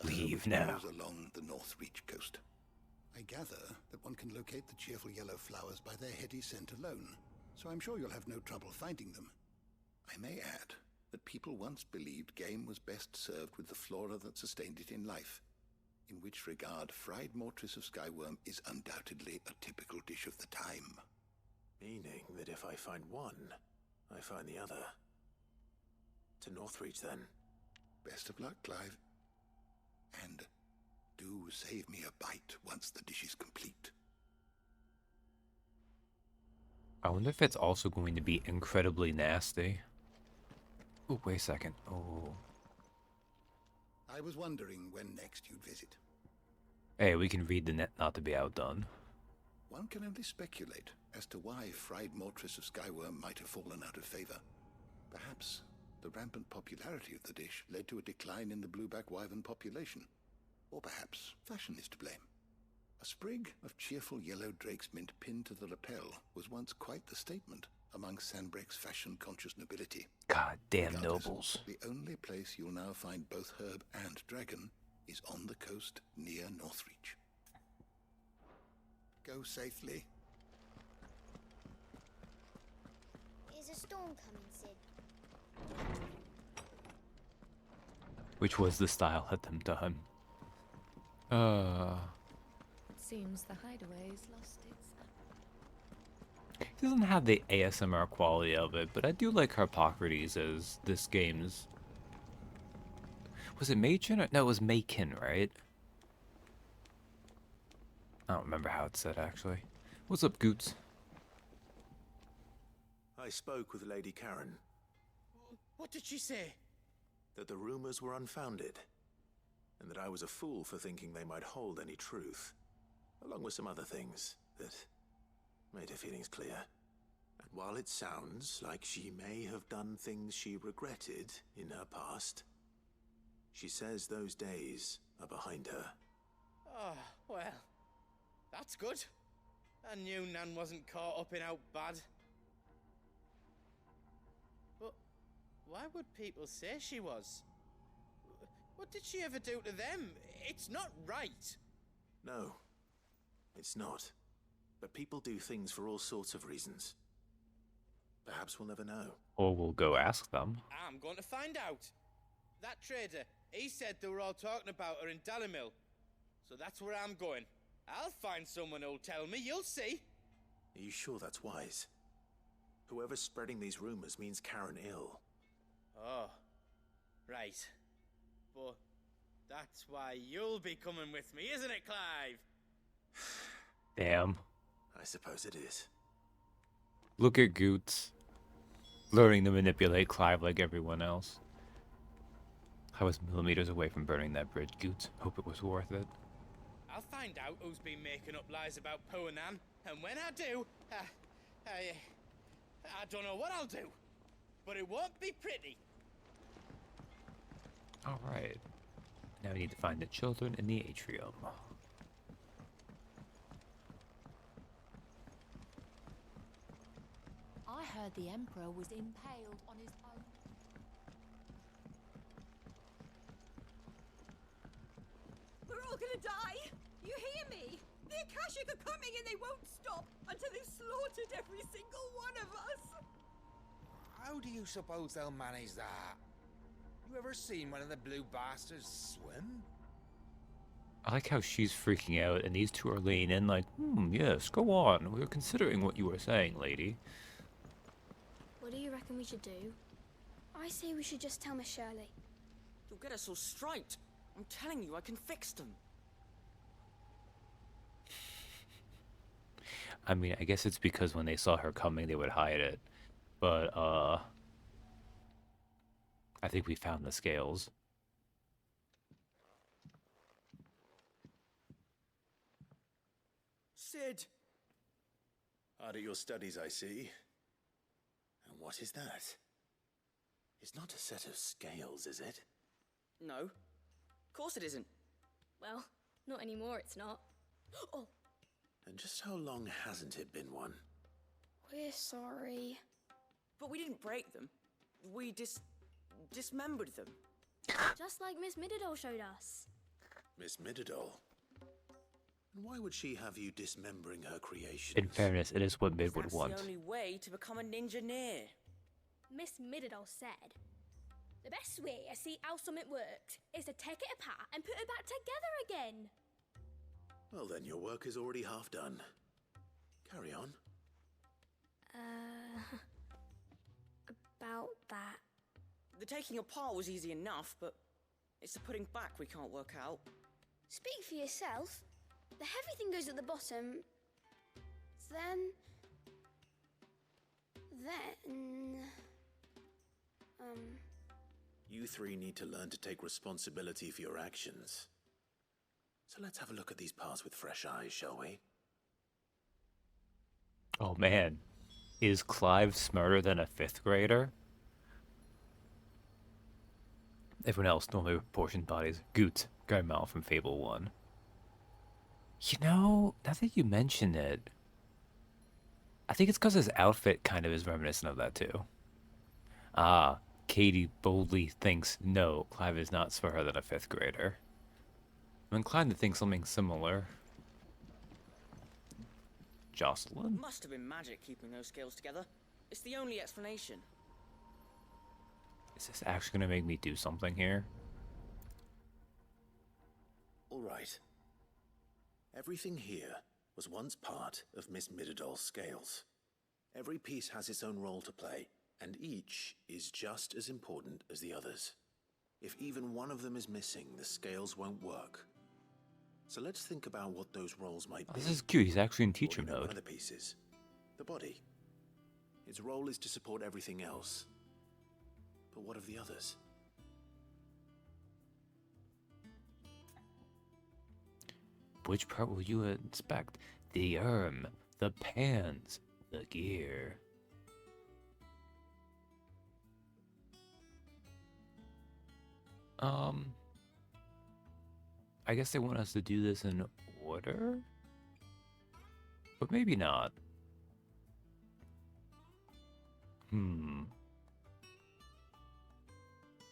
Leave now. Along the North Reach coast. I gather that one can locate the cheerful yellow flowers by their heady scent alone, so I'm sure you'll have no trouble finding them. I may add that people once believed game was best served with the flora that sustained it in life, in which regard fried mortress of skyworm is undoubtedly a typical dish of the time. Meaning that if I find one, I find the other. To Northreach, then. Best of luck, Clive. And do save me a bite once the dish is complete. I wonder if it's also going to be incredibly nasty. Oh, wait a second. Oh. I was wondering when next you'd visit. Hey, we can read the net not to be outdone. One can only speculate as to why fried mortress of skyworm might have fallen out of favor. Perhaps the rampant popularity of the dish led to a decline in the blueback wyvern population. Or perhaps fashion is to blame. A sprig of cheerful yellow drake's mint pinned to the lapel was once quite the statement among Sandbrequ's fashion-conscious nobility. God damn nobles. The only place you'll now find both herb and dragon is on the coast near Northreach. Go safely. Is a storm coming, Sid? Which was the style at them time. Seems the hideaway's lost its... It doesn't have the ASMR quality of it, but I do like Harpocrates as this game's... Was it Machin? Or... No, it was Macon, right? I don't remember how it's said, actually. What's up, Goots? I spoke with Lady Karen. What did she say? That the rumors were unfounded, and that I was a fool for thinking they might hold any truth, along with some other things that made her feelings clear. And while it sounds like she may have done things she regretted in her past, she says those days are behind her. Oh, well, that's good. I knew Nan wasn't caught up in out bad. But why would people say she was? What did she ever do to them? It's not right. No, it's not. But people do things for all sorts of reasons. Perhaps we'll never know. Or we'll go ask them. I'm going to find out. That trader, he said they were all talking about her in Dalimil. So that's where I'm going. I'll find someone who'll tell me, you'll see. Are you sure that's wise? Whoever's spreading these rumors means Karen ill. Oh, right. But that's why you'll be coming with me, isn't it, Clive? Damn. I suppose it is. Look at Goots. Learning to manipulate Clive like everyone else. I was millimeters away from burning that bridge, Goots. Hope it was worth it. I'll find out who's been making up lies about poor Nan, and when I do, I don't know what I'll do, but it won't be pretty. Alright. Now we need to find the children in the atrium. I heard the Emperor was impaled on his own. We're all gonna die! You hear me? The Akashic are coming and they won't stop until they've slaughtered every single one of us! How do you suppose they'll manage that? You ever seen one of the blue bastards swim? I like how she's freaking out and these two are leaning in like, yes, go on. We were considering what you were saying, lady. What do you reckon we should do? I say we should just tell Miss Shirley. You'll get us all straight. I'm telling you, I can fix them. I mean, I guess it's because when they saw her coming, they would hide it. But, I think we found the scales. Sid! Hard at your studies, I see. And what is that? It's not a set of scales, is it? No. Of course it isn't. Well, not anymore, it's not. Oh! And just how long hasn't it been one? We're sorry. But we didn't break them. We dismembered them. Just like Miss Mididol showed us. Miss Mididol? And why would she have you dismembering her creation? In fairness, it is what Mid would want. That's the only way to become a ninja-neer. Miss Mididol said, the best way to see how something works is to take it apart and put it back together again. Well then, your work is already half done. Carry on. About that. The taking apart was easy enough, but it's the putting back we can't work out. Speak for yourself. The heavy thing goes at the bottom. Then... You three need to learn to take responsibility for your actions. So let's have a look at these parts with fresh eyes, shall we? Oh man, is Clive smarter than a 5th grader? Everyone else normally proportioned bodies. Goot, Garmel from Fable 1. You know, now that you mention it, I think it's because his outfit kind of is reminiscent of that too. Ah, Katie boldly thinks, no, Clive is not smarter than a 5th grader. I'm inclined to think something similar. Jocelyn? Must have been magic keeping those scales together. It's the only explanation. Is this actually going to make me do something here? All right. Everything here was once part of Miss Midadol's scales. Every piece has its own role to play, and each is just as important as the others. If even one of them is missing, the scales won't work. So let's think about what those roles might be. This is cute. He's actually in teacher One of mode. the pieces, the body. Its role is to support everything else. But what of the others? Which part will you inspect? The the pans, the gear. I guess they want us to do this in order? But maybe not.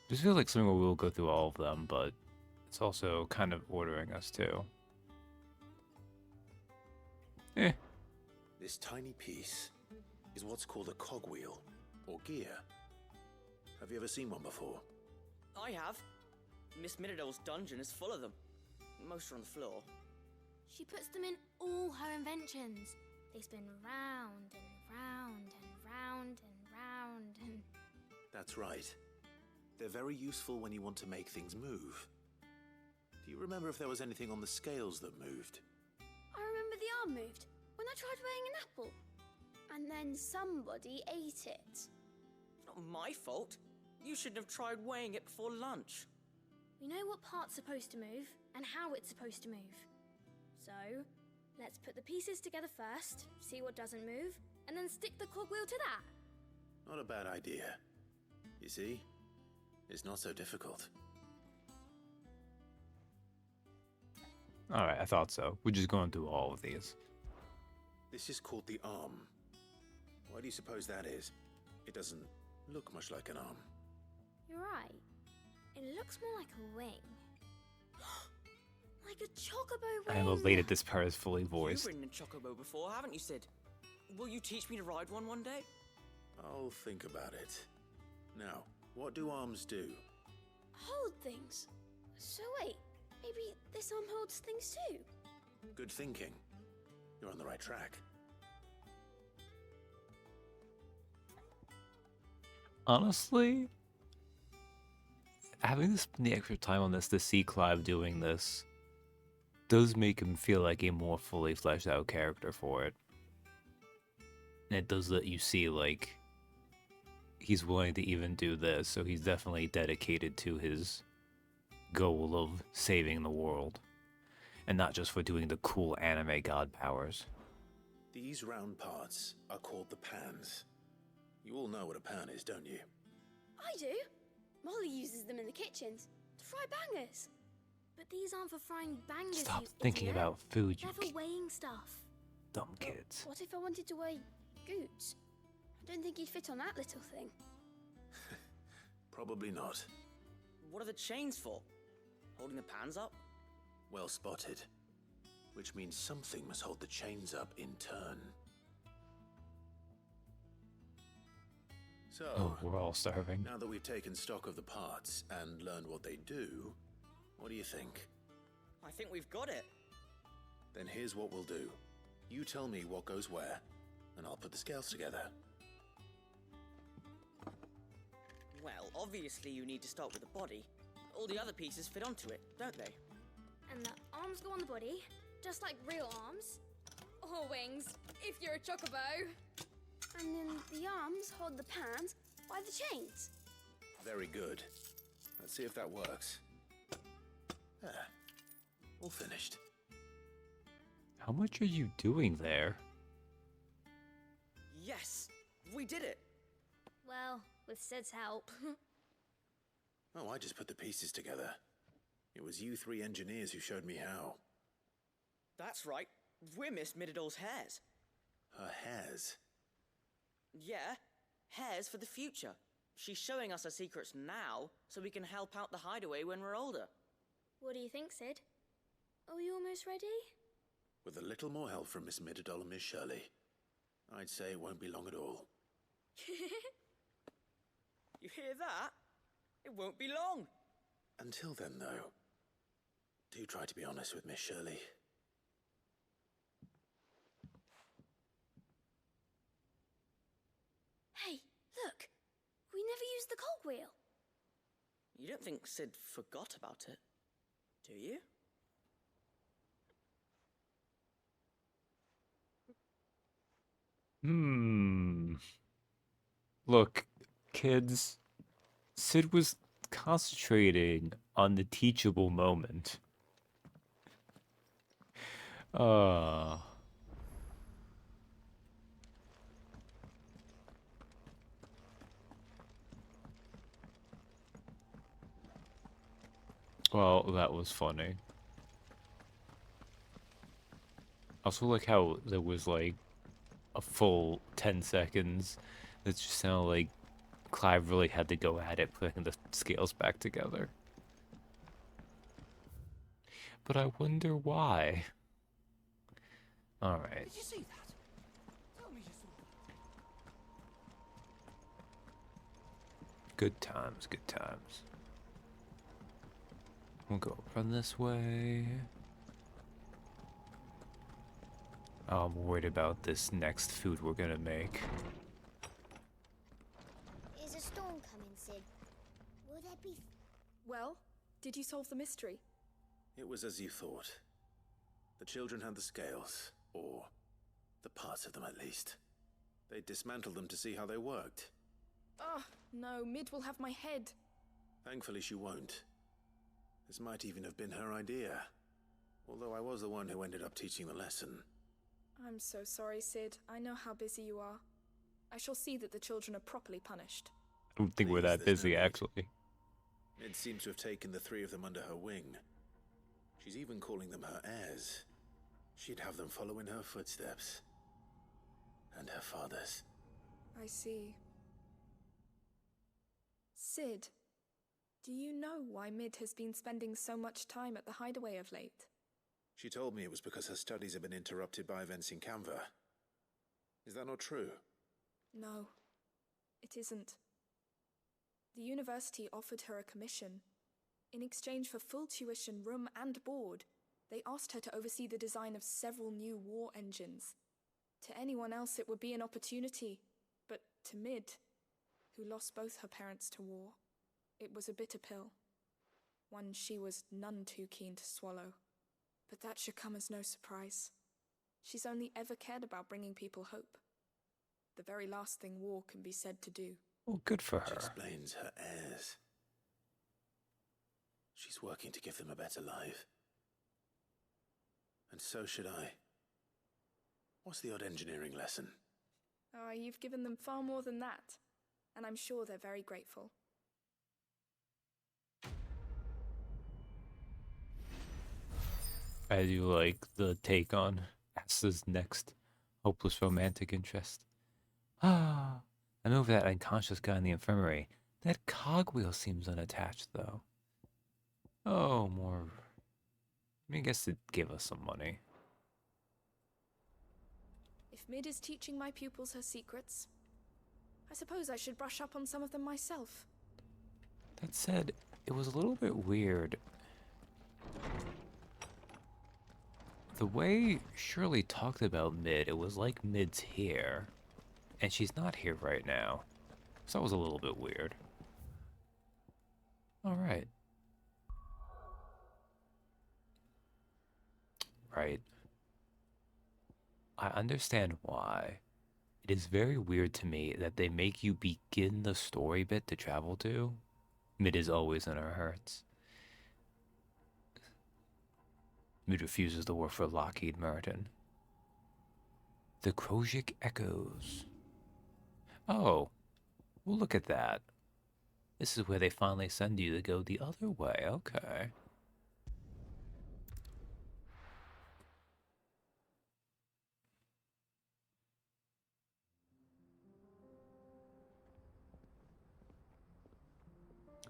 This feels like something where we'll go through all of them, but it's also kind of ordering us too. This tiny piece is what's called a cogwheel, or gear. Have you ever seen one before? I have. Miss Midadol's dungeon is full of them. Most are on the floor. She puts them in all her inventions. They spin round and round and round and round and... That's right. They're very useful when you want to make things move. Do you remember if there was anything on the scales that moved? I remember the arm moved when I tried weighing an apple. And then somebody ate it. It's not my fault. You shouldn't have tried weighing it before lunch. We know what part's supposed to move and how it's supposed to move. So, let's put the pieces together first, see what doesn't move, and then stick the cogwheel to that. Not a bad idea. You see? It's not so difficult. Alright, I thought so. We're just going through all of these. This is called the arm. Why do you suppose that is? It doesn't look much like an arm. You're right. It looks more like a wing. Like a chocobo wing. I am elated this part is fully voiced. You've ridden a chocobo before, haven't you, Sid? Will you teach me to ride one day? I'll think about it. Now, what do arms do? Hold things. So wait, maybe this arm holds things too? Good thinking. You're on the right track. Honestly, having to spend the extra time on this to see Clive doing this does make him feel like a more fully fleshed out character for it. And it does let you see, like, he's willing to even do this, so he's definitely dedicated to his goal of saving the world. And not just for doing the cool anime god powers. These round parts are called the pans. You all know what a pan is, don't you? I do. Molly uses them in the kitchens to fry bangers. But these aren't for frying bangers. Stop thinking about food, you They're for weighing stuff. dumb kids. What if I wanted to weigh Goots? I don't think he'd fit on that little thing. Probably not. What are the chains for? Holding the pans up? Well spotted. Which means something must hold the chains up in turn. So, Oh, we're all starving. now that we've taken stock of the parts and learned what they do, what do you think? I think we've got it. Then here's what we'll do. You tell me what goes where, and I'll put the scales together. Well, obviously you need to start with the body. All the other pieces fit onto it, don't they? And the arms go on the body, just like real arms. Or wings, if you're a chocobo. And then the arms hold the pans by the chains. Very good. Let's see if that works. Ah, all finished. How much are you doing there? Yes! We did it! Well, with Sid's help. Oh, I just put the pieces together. It was you three engineers who showed me how. That's right. We're Miss Midadol's hairs. Her hairs? Yeah, hairs for the future. She's showing us her secrets now, so we can help out the hideaway when we're older. What do you think, Sid? Are we almost ready? With a little more help from Miss Midadol and Miss Shirley, I'd say it won't be long at all. You hear that? It won't be long. Until then, though, do try to be honest with Miss Shirley. cogwheel. You don't think Sid forgot about it, do you? Look, kids, Sid was concentrating on the teachable moment. Uh... Well, that was funny. I also like how there was like a full 10 seconds that just sounded like Clive really had to go at it putting the scales back together. But I wonder why. Alright. Did you see that? Tell me you saw that. Good times, good times. We'll go run this way. Oh, I'm worried about this next food we're gonna make. Is a storm coming, Sid? Will there be... Well, did you solve the mystery? It was as you thought. The children had the scales, or the parts of them at least. They dismantled them to see how they worked. Ah, no, Mid will have my head. Thankfully she won't. This might even have been her idea. Although I was the one who ended up teaching the lesson. I'm so sorry, Sid. I know how busy you are. I shall see that the children are properly punished. I don't think we're that busy, actually. Mid seems to have taken the three of them under her wing. She's even calling them her heirs. She'd have them follow in her footsteps. And her father's. I see. Sid, do you know why Mid has been spending so much time at the hideaway of late? She told me it was because her studies have been interrupted by events in Canva. Is that not true? No, it isn't. The university offered her a commission. In exchange for full tuition, room and board, they asked her to oversee the design of several new war engines. To anyone else it would be an opportunity, but to Mid, who lost both her parents to war, it was a bitter pill. One she was none too keen to swallow. But that should come as no surprise. She's only ever cared about bringing people hope. The very last thing war can be said to do. Well, good for Which her. explains her heirs. She's working to give them a better life. And so should I. What's the odd engineering lesson? Ah, you've given them far more than that. And I'm sure they're very grateful. I do like the take on Asta's next hopeless romantic interest. Ah, I'm over that unconscious guy in the infirmary. That cogwheel seems unattached, though. Oh, more... I guess it gave us some money. If Mid is teaching my pupils her secrets, I suppose I should brush up on some of them myself. That said, it was a little bit weird. The way Shirley talked about Mid, it was like Mid's here. And she's not here right now. So that was a little bit weird. Alright. Right. I understand why. It is very weird to me that they make you begin the story bit to travel to. Mid is always in our hearts. Mid refuses to work for Lockheed Martin. The Krojik Echoes. Oh, well, look at that. This is where they finally send you to go the other way. Okay.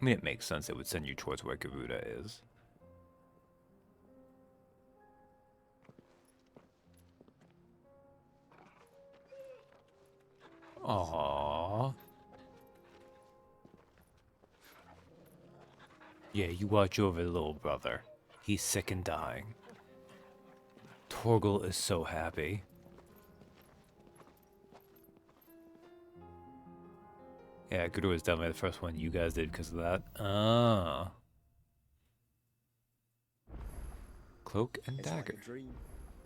I mean, it makes sense it would send you towards where Garuda is. Aww. Yeah, you watch over the little brother. He's sick and dying. Torgal is so happy. Yeah, Guru was definitely the first one you guys did because of that. Ah. Cloak and It's dagger. like a dream.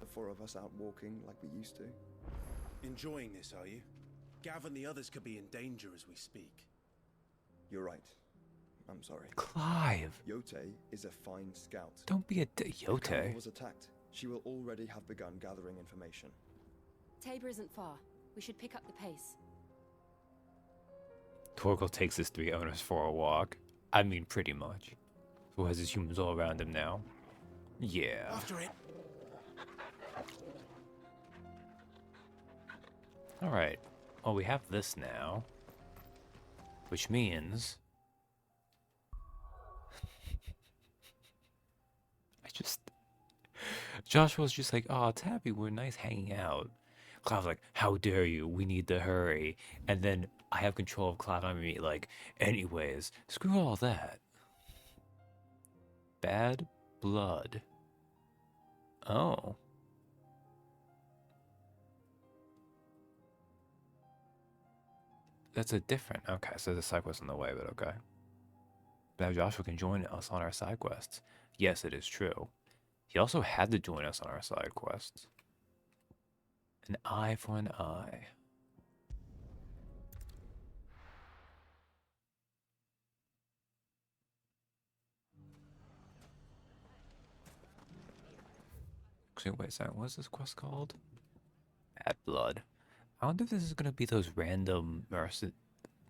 The four of us out walking like we used to. Enjoying this, are you? Gav and the others could be in danger as we speak. You're right. I'm sorry. Clive! Yote is a fine scout. Don't be a If Camel Yote. was attacked, she will already have begun gathering information. Tabor isn't far. We should pick up the pace. Torgal takes his 3 owners for a walk. I mean, pretty much. Who has his humans all around him now? Yeah. After it. Alright. Well, we have this now. Which means... Joshua's just like, oh, Tabby, we're nice hanging out. Clive's like, how dare you? We need to hurry. And then I have control of Clive. I'm like, anyways, screw all that. Bad blood. Oh. That's a different... Okay, so the side quest on the way, but okay. Now Joshua can join us on our side quests. Yes, it is true. He also had to join us on our side quests. An eye for an eye. Actually, wait a second. What's this quest called? Bad Blood. I wonder if this is gonna be those random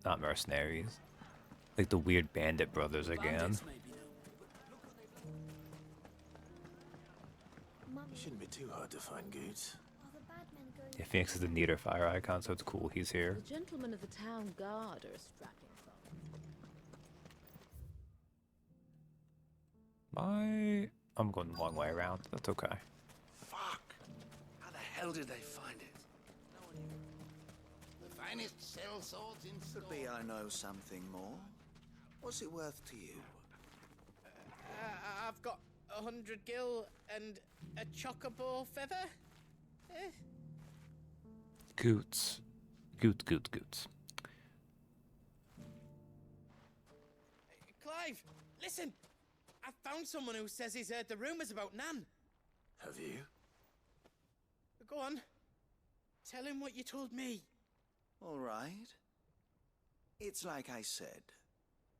not mercenaries. Like the weird bandit brothers again. Shouldn't be too hard to find Goots. Yeah, Phoenix is the neater fire icon, so it's cool he's here. The gentlemen of the town guard are strapping from. I'm going the long way around. That's okay. Fuck! How the hell did they find it? The finest cell swords in Could be I know something more. What's it worth to you? I've got 100 gil and a chocobo feather. Eh? Goots. Goots. Clive, listen! I found someone who says he's heard the rumors about Nan. Have you? Go on. Tell him what you told me. All right. It's like I said.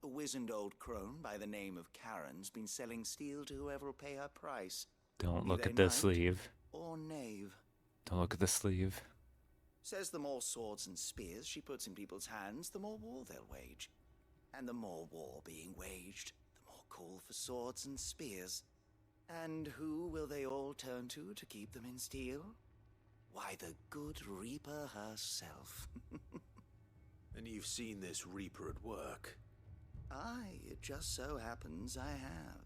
A wizened old crone by the name of Karen's been selling steel to whoever will pay her price. Don't Be look they at the knight sleeve. Or knave. Don't look at the sleeve. Says the more swords and spears she puts in people's hands, the more war they'll wage. And the more war being waged, the more call for swords and spears. And who will they all turn to keep them in steel? Why, the good Reaper herself. And you've seen this Reaper at work? Aye, it just so happens I have.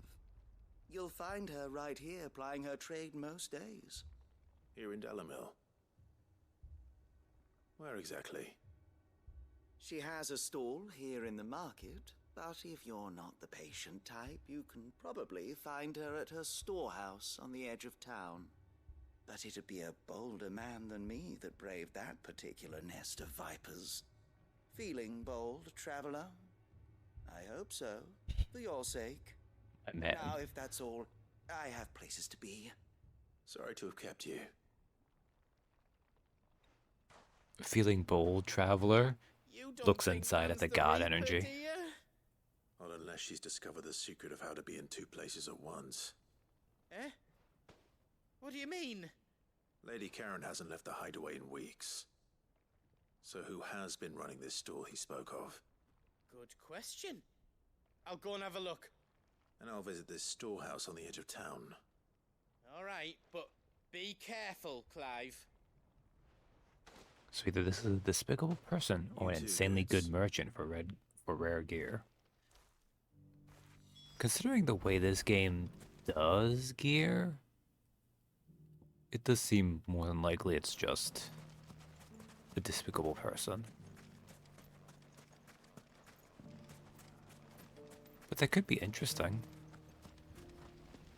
You'll find her right here plying her trade most days. Here in Delamil? Where exactly? She has a stall here in the market, but if you're not the patient type, you can probably find her at her storehouse on the edge of town. But it'd be a bolder man than me that braved that particular nest of vipers. Feeling bold, traveler? I hope so, for your sake. Man. Now, if that's all, I have places to be. Sorry to have kept you. Feeling bold, traveler. Looks inside at the god energy. Well, unless she's discovered the secret of how to be in 2 places at once. Eh? What do you mean? Lady Karen hasn't left the hideaway in weeks. So who has been running this stall he spoke of? Good question. I'll go and have a look. And I'll visit this storehouse on the edge of town. All right, but be careful, Clive. So either this is a despicable person or an insanely good merchant for rare gear. Considering the way this game does gear, it does seem more than likely it's just a despicable person. But that could be interesting.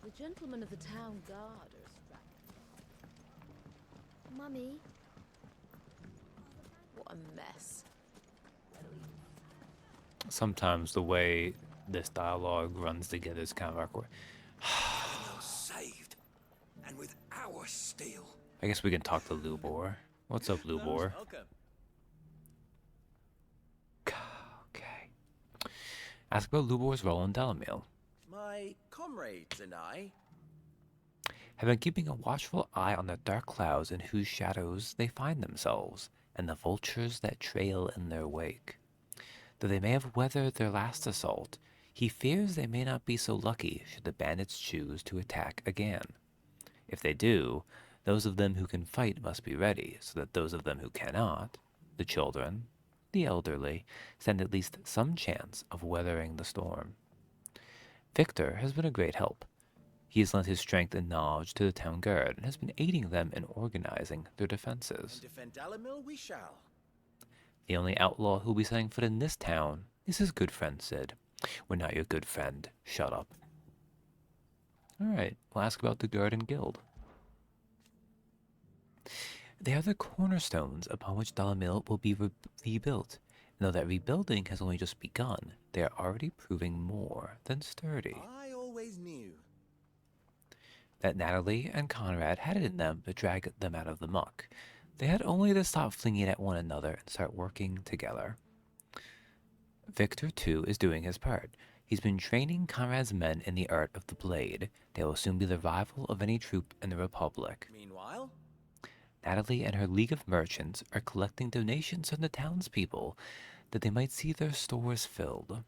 The gentlemen of the town guard are strapping. Mummy. What a mess. Sometimes the way this dialogue runs together is kind of awkward. Saved, and with our steel. I guess we can talk to Lubor. What's up, Lubor? Welcome. Okay. Ask about Lubor's role in Dalamil. My comrades and I Have been keeping a watchful eye on the dark clouds in whose shadows they find themselves, and the vultures that trail in their wake. Though they may have weathered their last assault, he fears they may not be so lucky should the bandits choose to attack again. If they do, those of them who can fight must be ready, so that those of them who cannot, the children, the elderly, stand at least some chance of weathering the storm. Victor has been a great help. He has lent his strength and knowledge to the town guard and has been aiding them in organizing their defenses. defend Dalamil we shall. The only outlaw who will be setting foot in this town is his good friend Sid. We're not your good friend. Shut up. Alright, we'll ask about the guard and guild. They are the cornerstones upon which Dalamil will be rebuilt. And though that rebuilding has only just begun, they are already proving more than sturdy. I always knew. That Natalie and Conrad had it in them to drag them out of the muck. They had only to stop flinging at one another and start working together. Victor, too, is doing his part. He's been training Conrad's men in the art of the blade. They will soon be the rival of any troop in the Republic. Meanwhile, Natalie and her League of Merchants are collecting donations from the townspeople that they might see their stores filled.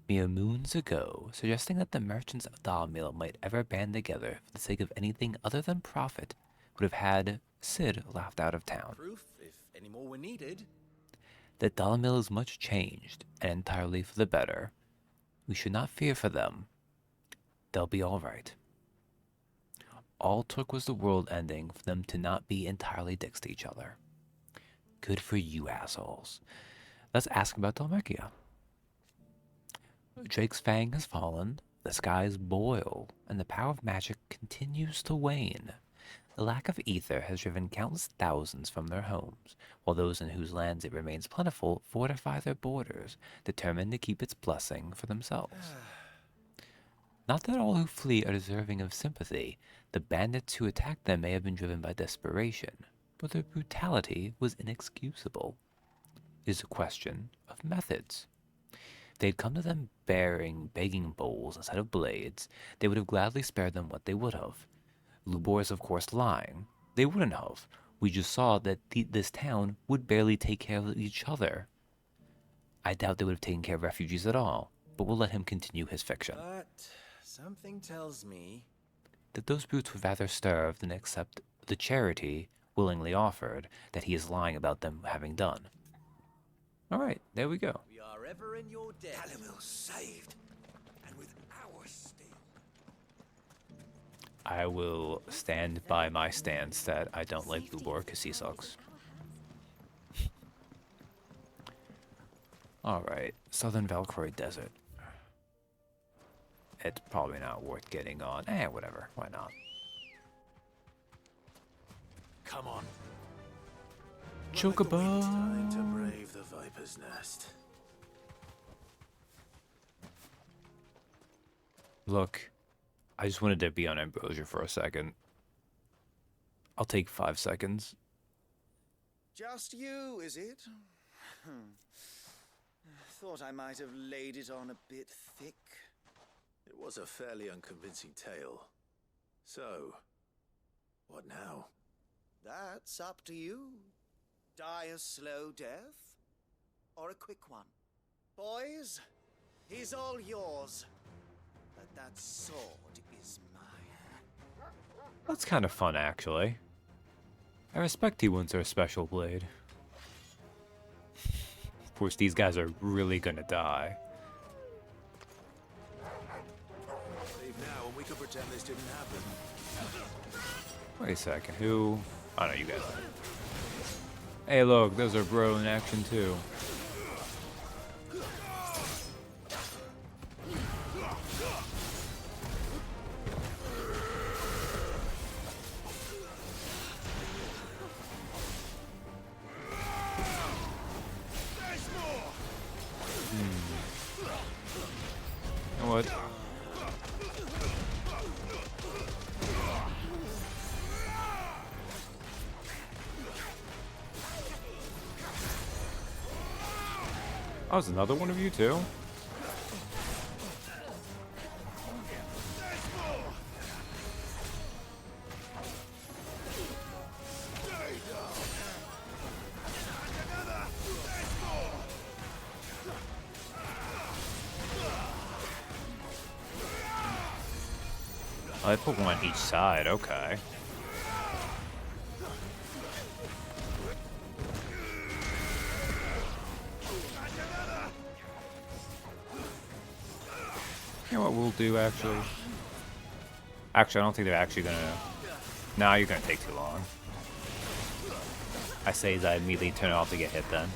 Mere moons ago, suggesting that the merchants of Dalamil might ever band together for the sake of anything other than profit would have had Sid laughed out of town. proof, if any more were needed. That Dalamil is much changed, and entirely for the better. We should not fear for them. They'll be all right. All it took was the world ending for them to not be entirely dicks to each other. Good for you assholes. Let's ask about Dalmekia. Drake's fang has fallen, the skies boil, and the power of magic continues to wane. The lack of ether has driven countless thousands from their homes, while those in whose lands it remains plentiful fortify their borders, determined to keep its blessing for themselves. Not that all who flee are deserving of sympathy. The bandits who attacked them may have been driven by desperation, but their brutality was inexcusable. It is a question of methods. If they had come to them bearing begging bowls instead of blades, they would have gladly spared them what they would have. Lubor is of course lying. They wouldn't have. We just saw that this town would barely take care of each other. I doubt they would have taken care of refugees at all, but we'll let him continue his fiction. But something tells me That those brutes would rather starve than accept the charity willingly offered that he is lying about them having done. Alright, there we go. we are ever in your debt. Dalamil saved, and with our steel. I will stand by my stance that I don't like Lubor because he sucks. Alright, Southern Valkyrie Desert. It's probably not worth getting on. Whatever. Why not? Come on. Chocobo! Time to brave the Viper's Nest. Look, I just wanted to be on Ambrosia for a second. I'll take 5 seconds. Just you, is it? Thought I might have laid it on a bit thick. It was a fairly unconvincing tale. So, what now? That's up to you. Die a slow death, or a quick one. Boys, he's all yours. But that sword is mine. That's kind of fun, actually. I respect he wants our special blade. Of course, these guys are really gonna die. Leave now and we can pretend this didn't happen. Wait a second, who? I know you guys. Hey, look, those are bro in action too. Oh, there's another one of you too? Oh, they put one on each side, okay. You know what we'll do, actually? Actually, I don't think they're actually gonna... Nah, you're gonna take too long. I say as I immediately turn it off to get hit then.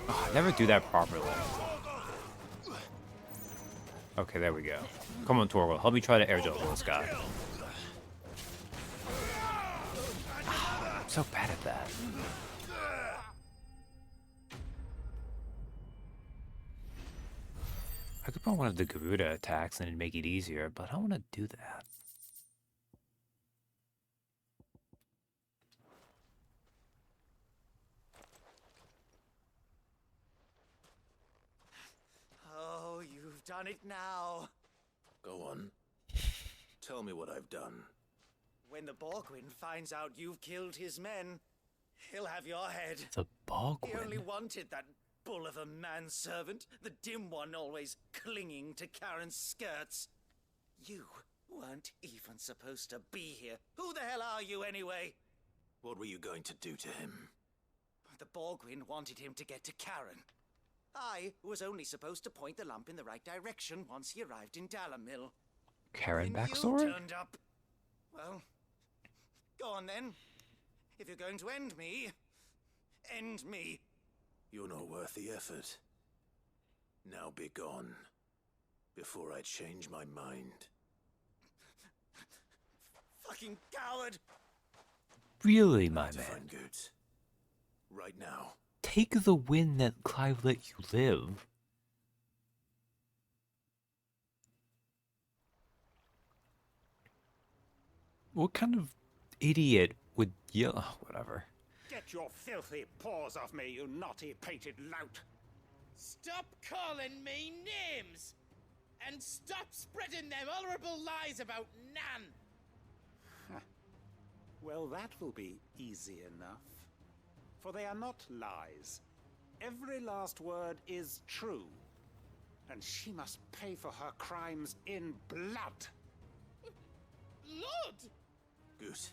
Oh, I never do that properly. Okay, there we go. Come on, Torgal. Help me try to air juggle this guy. I'm so bad at that. I could put one of the Garuda attacks and make it easier, but I don't want to do that. Oh, you've done it now. Go on. Tell me what I've done. When the Borgwyn finds out you've killed his men, he'll have your head. The Borgwyn? He only wanted that bull of a manservant, the dim one always clinging to Karen's skirts. You weren't even supposed to be here. Who the hell are you anyway? What were you going to do to him? The Borgwyn wanted him to get to Karen. I was only supposed to point the lamp in the right direction once he arrived in Dalamil. Karen Then backstory? you turned up. Well, go on then. If you're going to end me, end me. You're not worth the effort. Now be gone, before I change my mind. Fucking coward! Really, my man? Find Goods. Right now. Take the win that Clive let you live. What kind of idiot would yell? Oh, whatever. Get your filthy paws off me, you naughty-pated lout! Stop calling me names! And stop spreading them horrible lies about Nan! Well, that will be easy enough. For they are not lies. Every last word is true. And she must pay for her crimes in blood. Lord! Goot,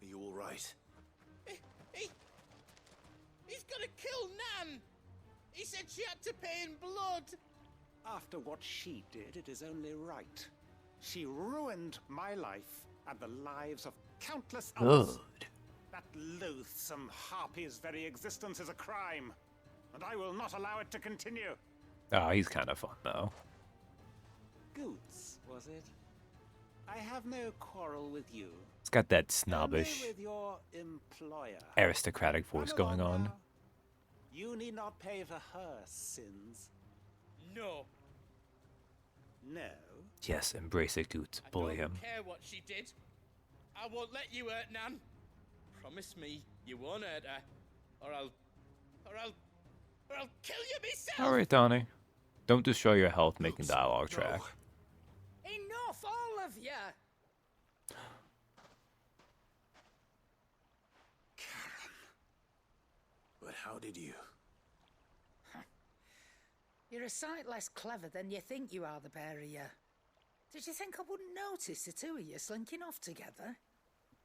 are you all right? He's gonna kill Nan! He said she had to pay in blood! After what she did, it is only right. She ruined my life and the lives of countless others. Good. That loathsome harpy's very existence is a crime, and I will not allow it to continue. Oh, he's kind of fun, though. Goots, was it? I have no quarrel with you. It's got that snobbish, Only with your employer. aristocratic voice going on. Now. You need not pay for her sins. No. No? Yes, embrace it, Goot. Bully him. I don't care what she did. I won't let you hurt Nan. Promise me you won't hurt her, or I'll kill you myself. All right, Donnie. Don't destroy your health making dialogue track. Enough, all of you! But how did you? You're a sight less clever than you think you are, the pair of you. Did you think I wouldn't notice the two of you slinking off together?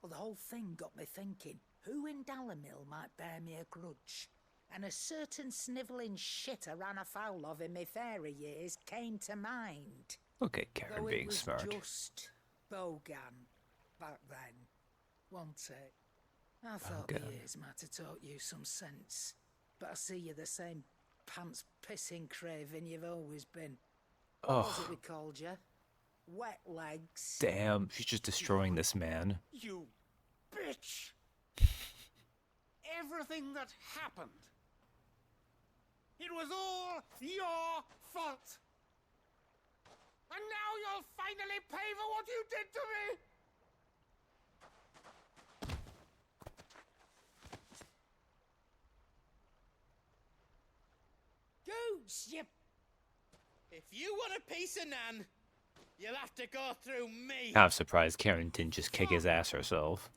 Well, the whole thing got me thinking, who in Dalamil might bear me a grudge? And a certain snivelling shit I ran afoul of in my fairy years came to mind. Look at Karen Though being it was smart. just Bogan back then, wasn't it? I thought the Bogan. years might have taught you some sense, but I see you're the same pants-pissing craven you've always been. What was it we called you? Wet legs. Damn, she's just destroying this man. You bitch! Everything that happened, it was all your fault! And now you'll finally pay for what you did to me! Goose, you... If you want a piece of Nan, you'll have to go through me. I'm surprised Karen didn't just kick his ass herself.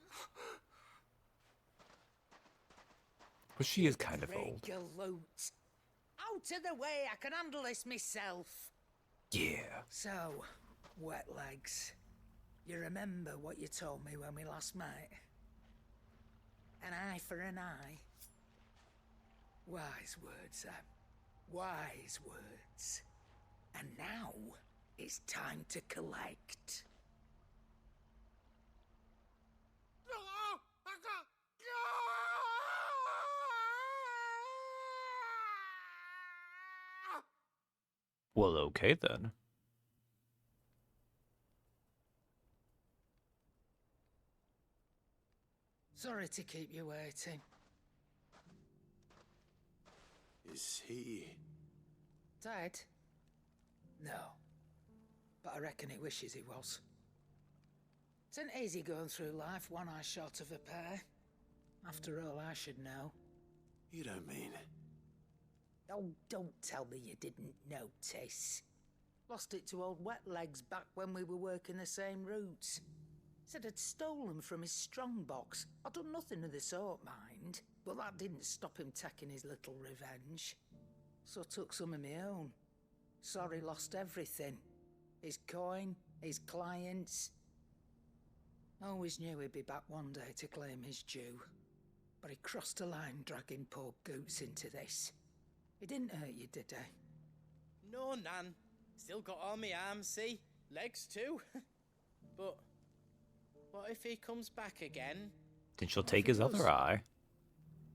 But she is kind of old. Galoot. Out of the way, I can handle this myself. Yeah. So, wet legs. You remember what you told me when we last met? An eye for an eye. Wise words, Sam. Wise words. And now, it's time to collect. Well, okay then. Sorry to keep you waiting. Is he... Dead? No. But I reckon he wishes he was. It ain't easy going through life one eye short of a pair. After all, I should know. You don't mean... Oh, don't tell me you didn't notice. Lost it to old Wet Legs back when we were working the same routes. Said I'd stolen from his strongbox. I'd done nothing of the sort, mind. But that didn't stop him taking his little revenge. So I took some of my own. Sorry, lost everything. His coin, his clients. Always knew he'd be back one day to claim his due. But he crossed a line dragging poor Goots into this. He didn't hurt you, did he? No, Nan. Still got all my arms, see? Legs too. But what if he comes back again? Then she'll take his other eye.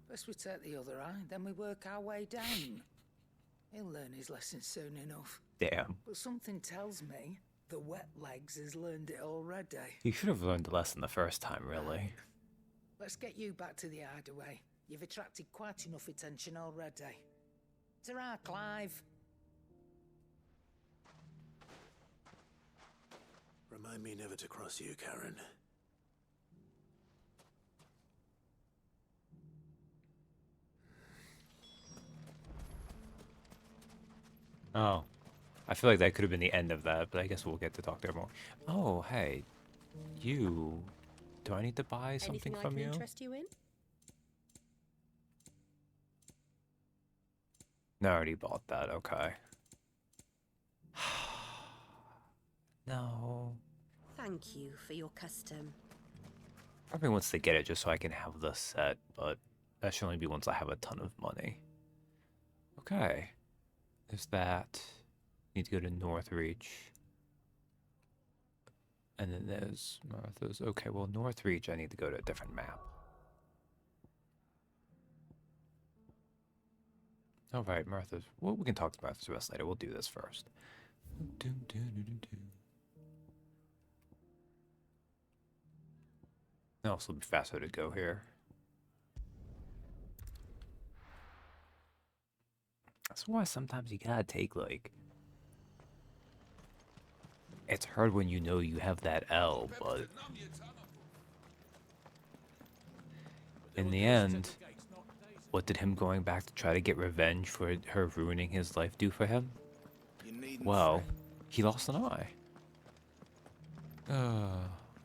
First we take the other eye, then we work our way down. He'll learn his lesson soon enough. Damn. But something tells me the Wet Legs has learned it already. He should have learned the lesson the first time, really. Let's get you back to the hideaway. You've attracted quite enough attention already. Ta-ra, Clive. Remind me never to cross you, Karen. Oh. I feel like that could have been the end of that, but I guess we'll get to talk to her more. Oh, hey. You... Do I need to buy something from you? Anything I can interest you in? No, I already bought that, okay. No. Thank you for your custom. Probably wants to get it just so I can have the set, but that should only be once I have a ton of money. Okay. There's that. Need to go to Northreach. And then there's Martha's. Okay, well, Northreach, I need to go to a different map. Alright, Martha's. Well, we can talk to Martha's Rest later. We'll do this first. It'll also be faster to go here. That's why sometimes you gotta take, like... It's hard when you know you have that L, but... In the end, what did him going back to try to get revenge for her ruining his life do for him? Well, he lost an eye. Oh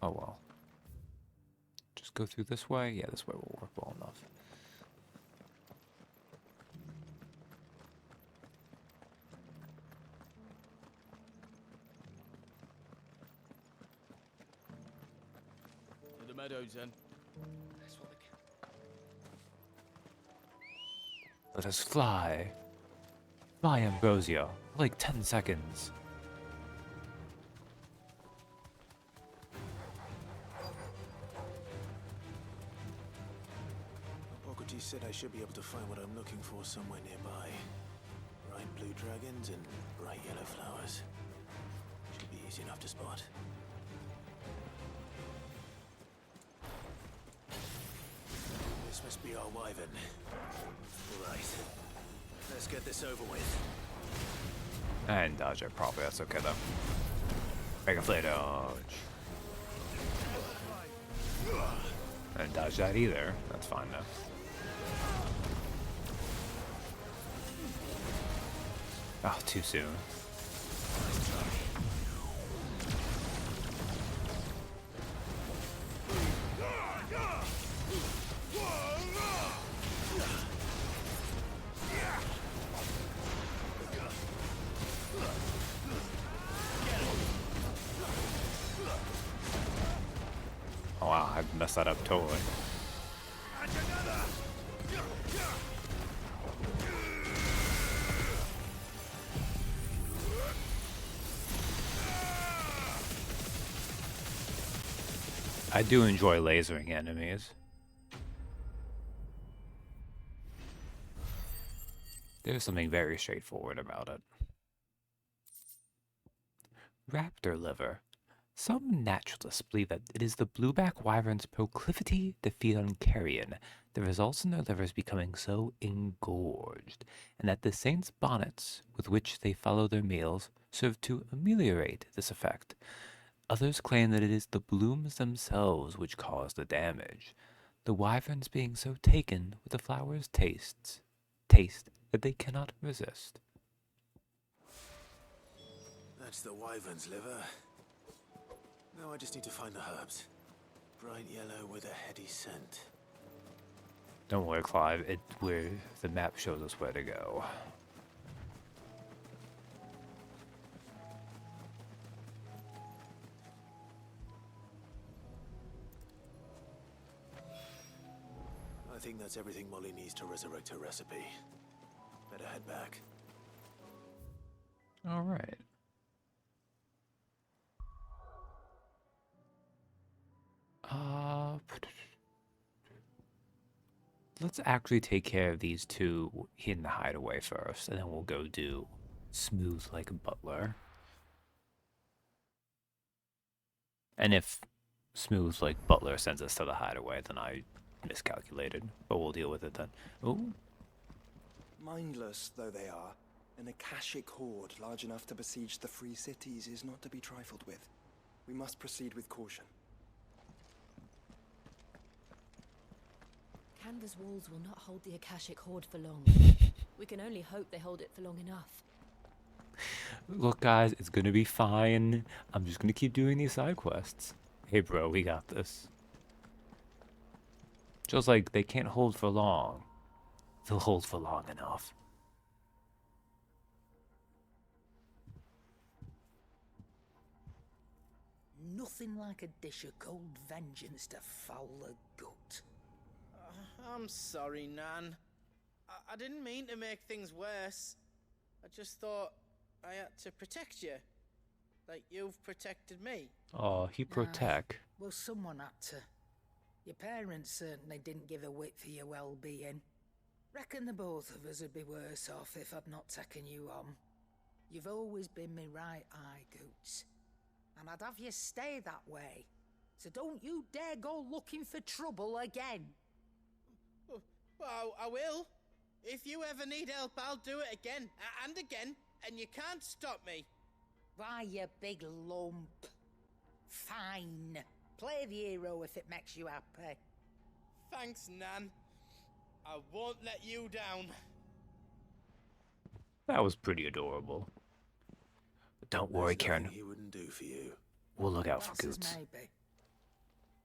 well. Just go through this way? Yeah, this way will work well enough. To the meadows, then. Let us fly. Fly, Ambrosia. Like 10 seconds. Boggarty said I should be able to find what I'm looking for somewhere nearby. Bright blue dragons and bright yellow flowers. Should be easy enough to spot. This must be our wyvern. Right. Let's get this over with. And dodge it properly. That's okay though. Mega Flare dodge. I didn't dodge that either. That's fine though. Oh, too soon. Oh wow, I messed that up totally. I do enjoy lasering enemies. There's something very straightforward about it. Raptor liver. Some naturalists believe that it is the blueback wyvern's proclivity to feed on carrion that results in their livers becoming so engorged, and that the saints' bonnets with which they follow their meals serve to ameliorate this effect. Others claim that it is the blooms themselves which cause the damage, the wyverns being so taken with the flower's taste that they cannot resist. That's the wyvern's liver. Now I just need to find the herbs. Bright yellow with a heady scent. Don't worry, Clive. The map shows us where to go. I think that's everything Molly needs to resurrect her recipe. Better head back. All right. Let's actually take care of these two in the hideaway first, and then we'll go do Smooth like a butler. And if Smooth like butler sends us to the hideaway, then I miscalculated, but we'll deal with it then. Oh. Mindless though they are, an Akashic horde large enough to besiege the free cities is not to be trifled with. We must proceed with caution. Canva's walls will not hold the Akashic horde for long. We can only hope they hold it for long enough. Look, guys, it's gonna be fine. I'm just gonna keep doing these side quests. Hey, bro, we got this. Just like they can't hold for long. They'll hold for long enough. Nothing like a dish of cold vengeance to foul the gut. I'm sorry, Nan. I didn't mean to make things worse. I just thought I had to protect you. Like you've protected me. Oh, he protect. Well, someone had to. Your parents certainly didn't give a whit for your well-being. Reckon the both of us would be worse off if I'd not taken you on. You've always been me right eye, Goots. And I'd have you stay that way. So don't you dare go looking for trouble again. Well, I will. If you ever need help, I'll do it again and again, and you can't stop me. Why, you big lump. Fine. Play the hero if it makes you happy. Thanks, Nan. I won't let you down. That was pretty adorable. But don't worry, Karen. He wouldn't do for you. We'll look out for That's Goots. maybe.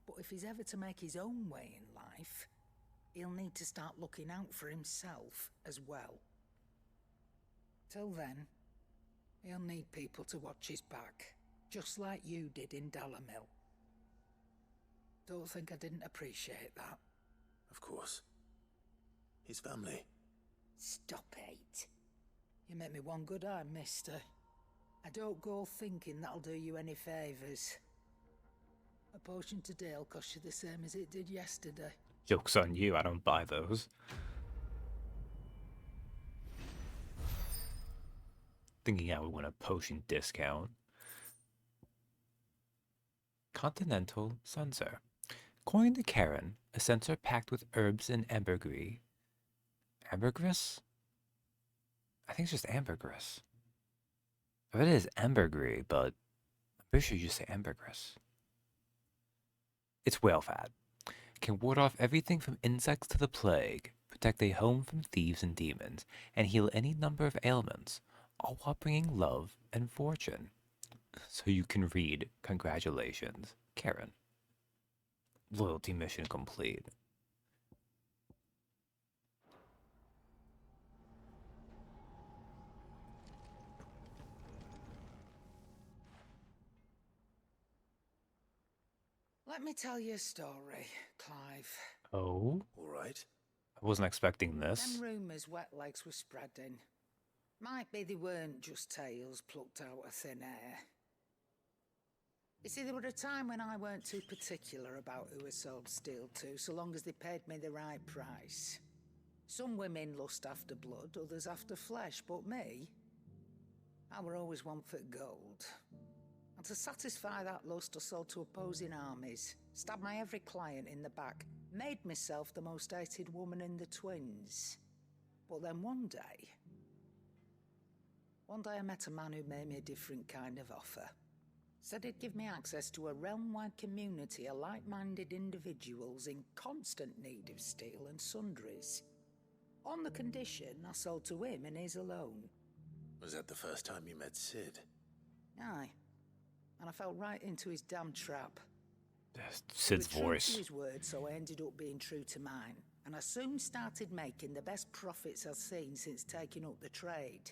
But if he's ever to make his own way in life, he'll need to start looking out for himself as well. Till then, he'll need people to watch his back, just like you did in Dalamil. Don't think I didn't appreciate that. Of course. His family. Stop it. You make me one good eye, mister. I don't go thinking that'll do you any favours. A potion today'll cost you the same as it did yesterday. Joke's on you, I don't buy those. Thinking I would win a potion discount. Continental Censer. According to Karen, a censer packed with herbs and ambergris. Ambergris? I think it's just ambergris. I bet it is ambergris, but I'm Pretty sure you say ambergris. It's whale fat. Can ward off everything from insects to the plague, protect a home from thieves and demons, and heal any number of ailments, all while bringing love and fortune. So you can read, congratulations, Karen. Loyalty mission complete. Let me tell you a story, Clive. Oh? All right. I wasn't expecting this. Them rumours wet legs were spreading. Might be they weren't just tales plucked out of thin air. You see, there were a time when I weren't too particular about who I sold steel to, so long as they paid me the right price. Some women lust after blood, others after flesh, but me, I were always one for gold. And to satisfy that lust, I sold to opposing armies, stabbed my every client in the back, made myself the most hated woman in the twins. But then one day I met a man who made me a different kind of offer. Said he'd give me access to a realm-wide community of like-minded individuals in constant need of steel and sundries. On the condition I sold to him and his alone. Was that the first time you met Sid? Aye. And I fell right into his damn trap. Sid's He was true voice. to his word, so I ended up being true to mine. And I soon started making the best profits I've seen since taking up the trade.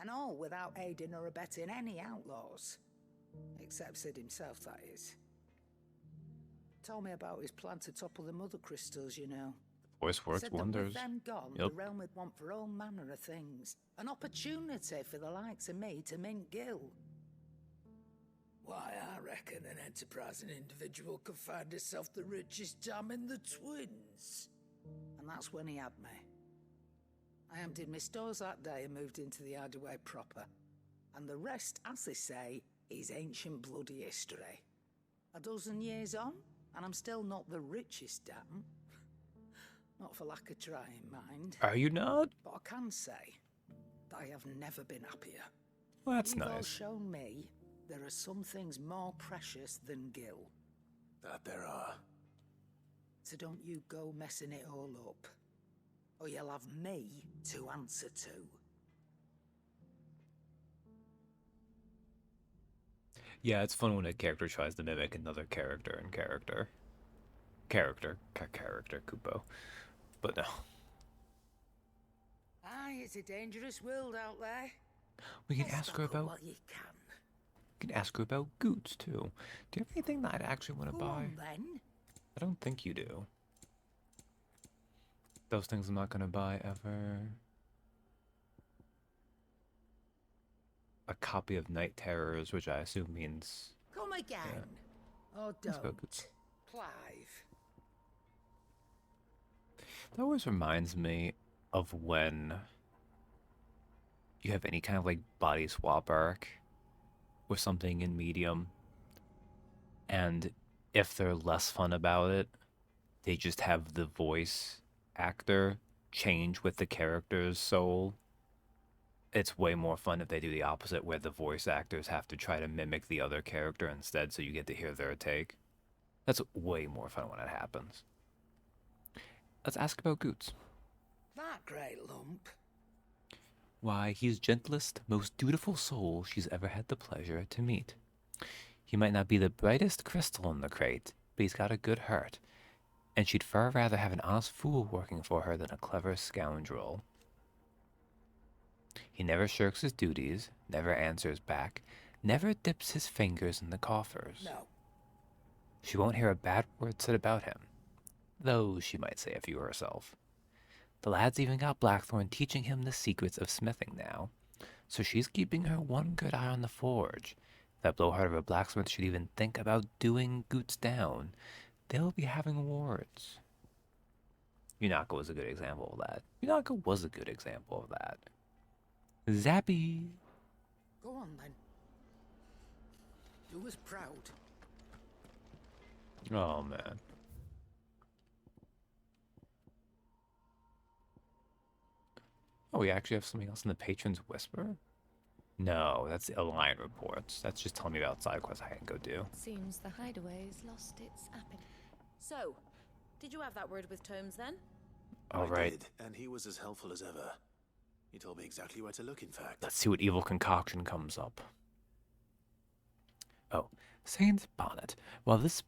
And all without aiding or abetting any outlaws. Except Sid himself, that is. Told me about his plan to topple the mother crystals, you know. Voice works Said wonders. That with them gone, Yep. the realm would want for all manner of things. An opportunity for the likes of me to mint gil. Why, I reckon an enterprising individual could find himself the richest dam in the twins. And that's when he had me. I emptied my stores that day and moved into the hideaway proper. And the rest, as they say, is ancient bloody history. A dozen years on, and I'm still not the richest dam. Not for lack of trying, mind. Are you not? But I can say that I have never been happier. Well, that's You've all nice. shown me there are some things more precious than gil. That there are. So don't you go messing it all up, or you'll have me to answer to. Yeah, it's fun when a character tries to mimic another character in character. Character, Kupo. But no. Aye, it's a dangerous world out there. We can Let's ask her stock up about... what you can. We can ask her about Goots, too. Do you have anything that I'd actually want to Go buy? on, then. I don't think you do. Those things I'm not going to buy ever. A copy of Night Terrors, which I assume means... Come again. Yeah. Or Let's go, don't. Goots. Clive. That always reminds me of when you have any kind of like body swap arc with something in medium, and if they're less fun about it, they just have the voice actor change with the character's soul. It's way more fun if they do the opposite, where the voice actors have to try to mimic the other character instead, so you get to hear their take. That's way more fun when it happens. Let's ask about Goots. That great lump. Why, he's gentlest, most dutiful soul she's ever had the pleasure to meet. He might not be the brightest crystal in the crate, but he's got a good heart, and she'd far rather have an honest fool working for her than a clever scoundrel. He never shirks his duties, never answers back, never dips his fingers in the coffers. No. She won't hear a bad word said about him, though she might say a few herself. The lad's even got Blackthorn teaching him the secrets of smithing now, so she's keeping her one good eye on the forge. If that blowhard of a blacksmith should even think about doing Goots down, they'll be having wards. Yunaka was a good example of that. Yunaka was a good example of that. Zappy! Go on, then. Do us proud. Oh, man. Oh, we actually have something else in the Patron's Whisper? No, that's the Alliant reports. That's just telling me about side quests I can go do. Seems the hideaway's lost its appetite. So, did you have that word with Tomes then? All I right. did, and he was as helpful as ever. He told me exactly where to look, in fact. Let's see what evil concoction comes up. Oh, Saint Bonnet. While this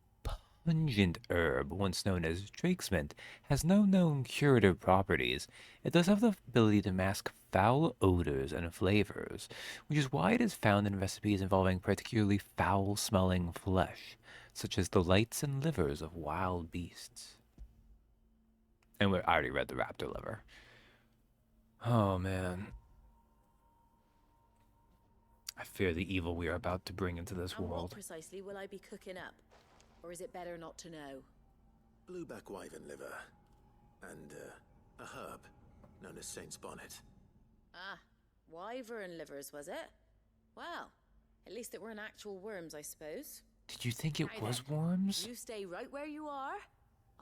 pungent herb, once known as Drake's Mint, has no known curative properties, it does have the ability to mask foul odors and flavors, which is why it is found in recipes involving particularly foul-smelling flesh, such as the lights and livers of wild beasts. And I already read the raptor liver. Oh, man. I fear the evil we are about to bring into this And what world. precisely will I be cooking up? Or is it better not to know? Blueback wyvern liver. And, a herb known as Saint's Bonnet. Ah, wyvern livers, was it? Well, at least it weren't actual worms, I suppose. Did you think it Now was then, worms? You stay right where you are.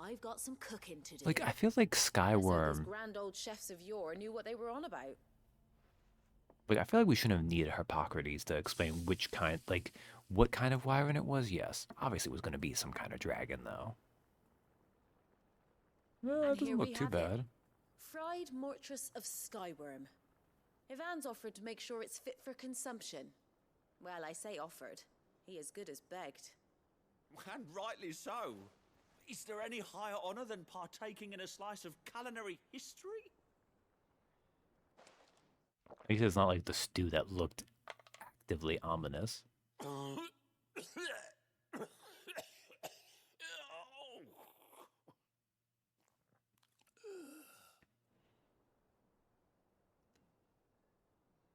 I've got some cooking to do. Like, I feel like Those Skyworm. grand old chefs of yore knew what they were on about. Like, I feel like we shouldn't have needed Hippocrates to explain which kind, like, what kind of wyvern it was. Yes, obviously it was going to be some kind of dragon, though. Well, that And doesn't here look we too have it. bad. Fried mortress of Skyworm. Ivan's offered to make sure it's fit for consumption. Well, I say offered. He as good as begged. And rightly so. Is there any higher honor than partaking in a slice of culinary history? At least it's not like the stew that looked actively ominous.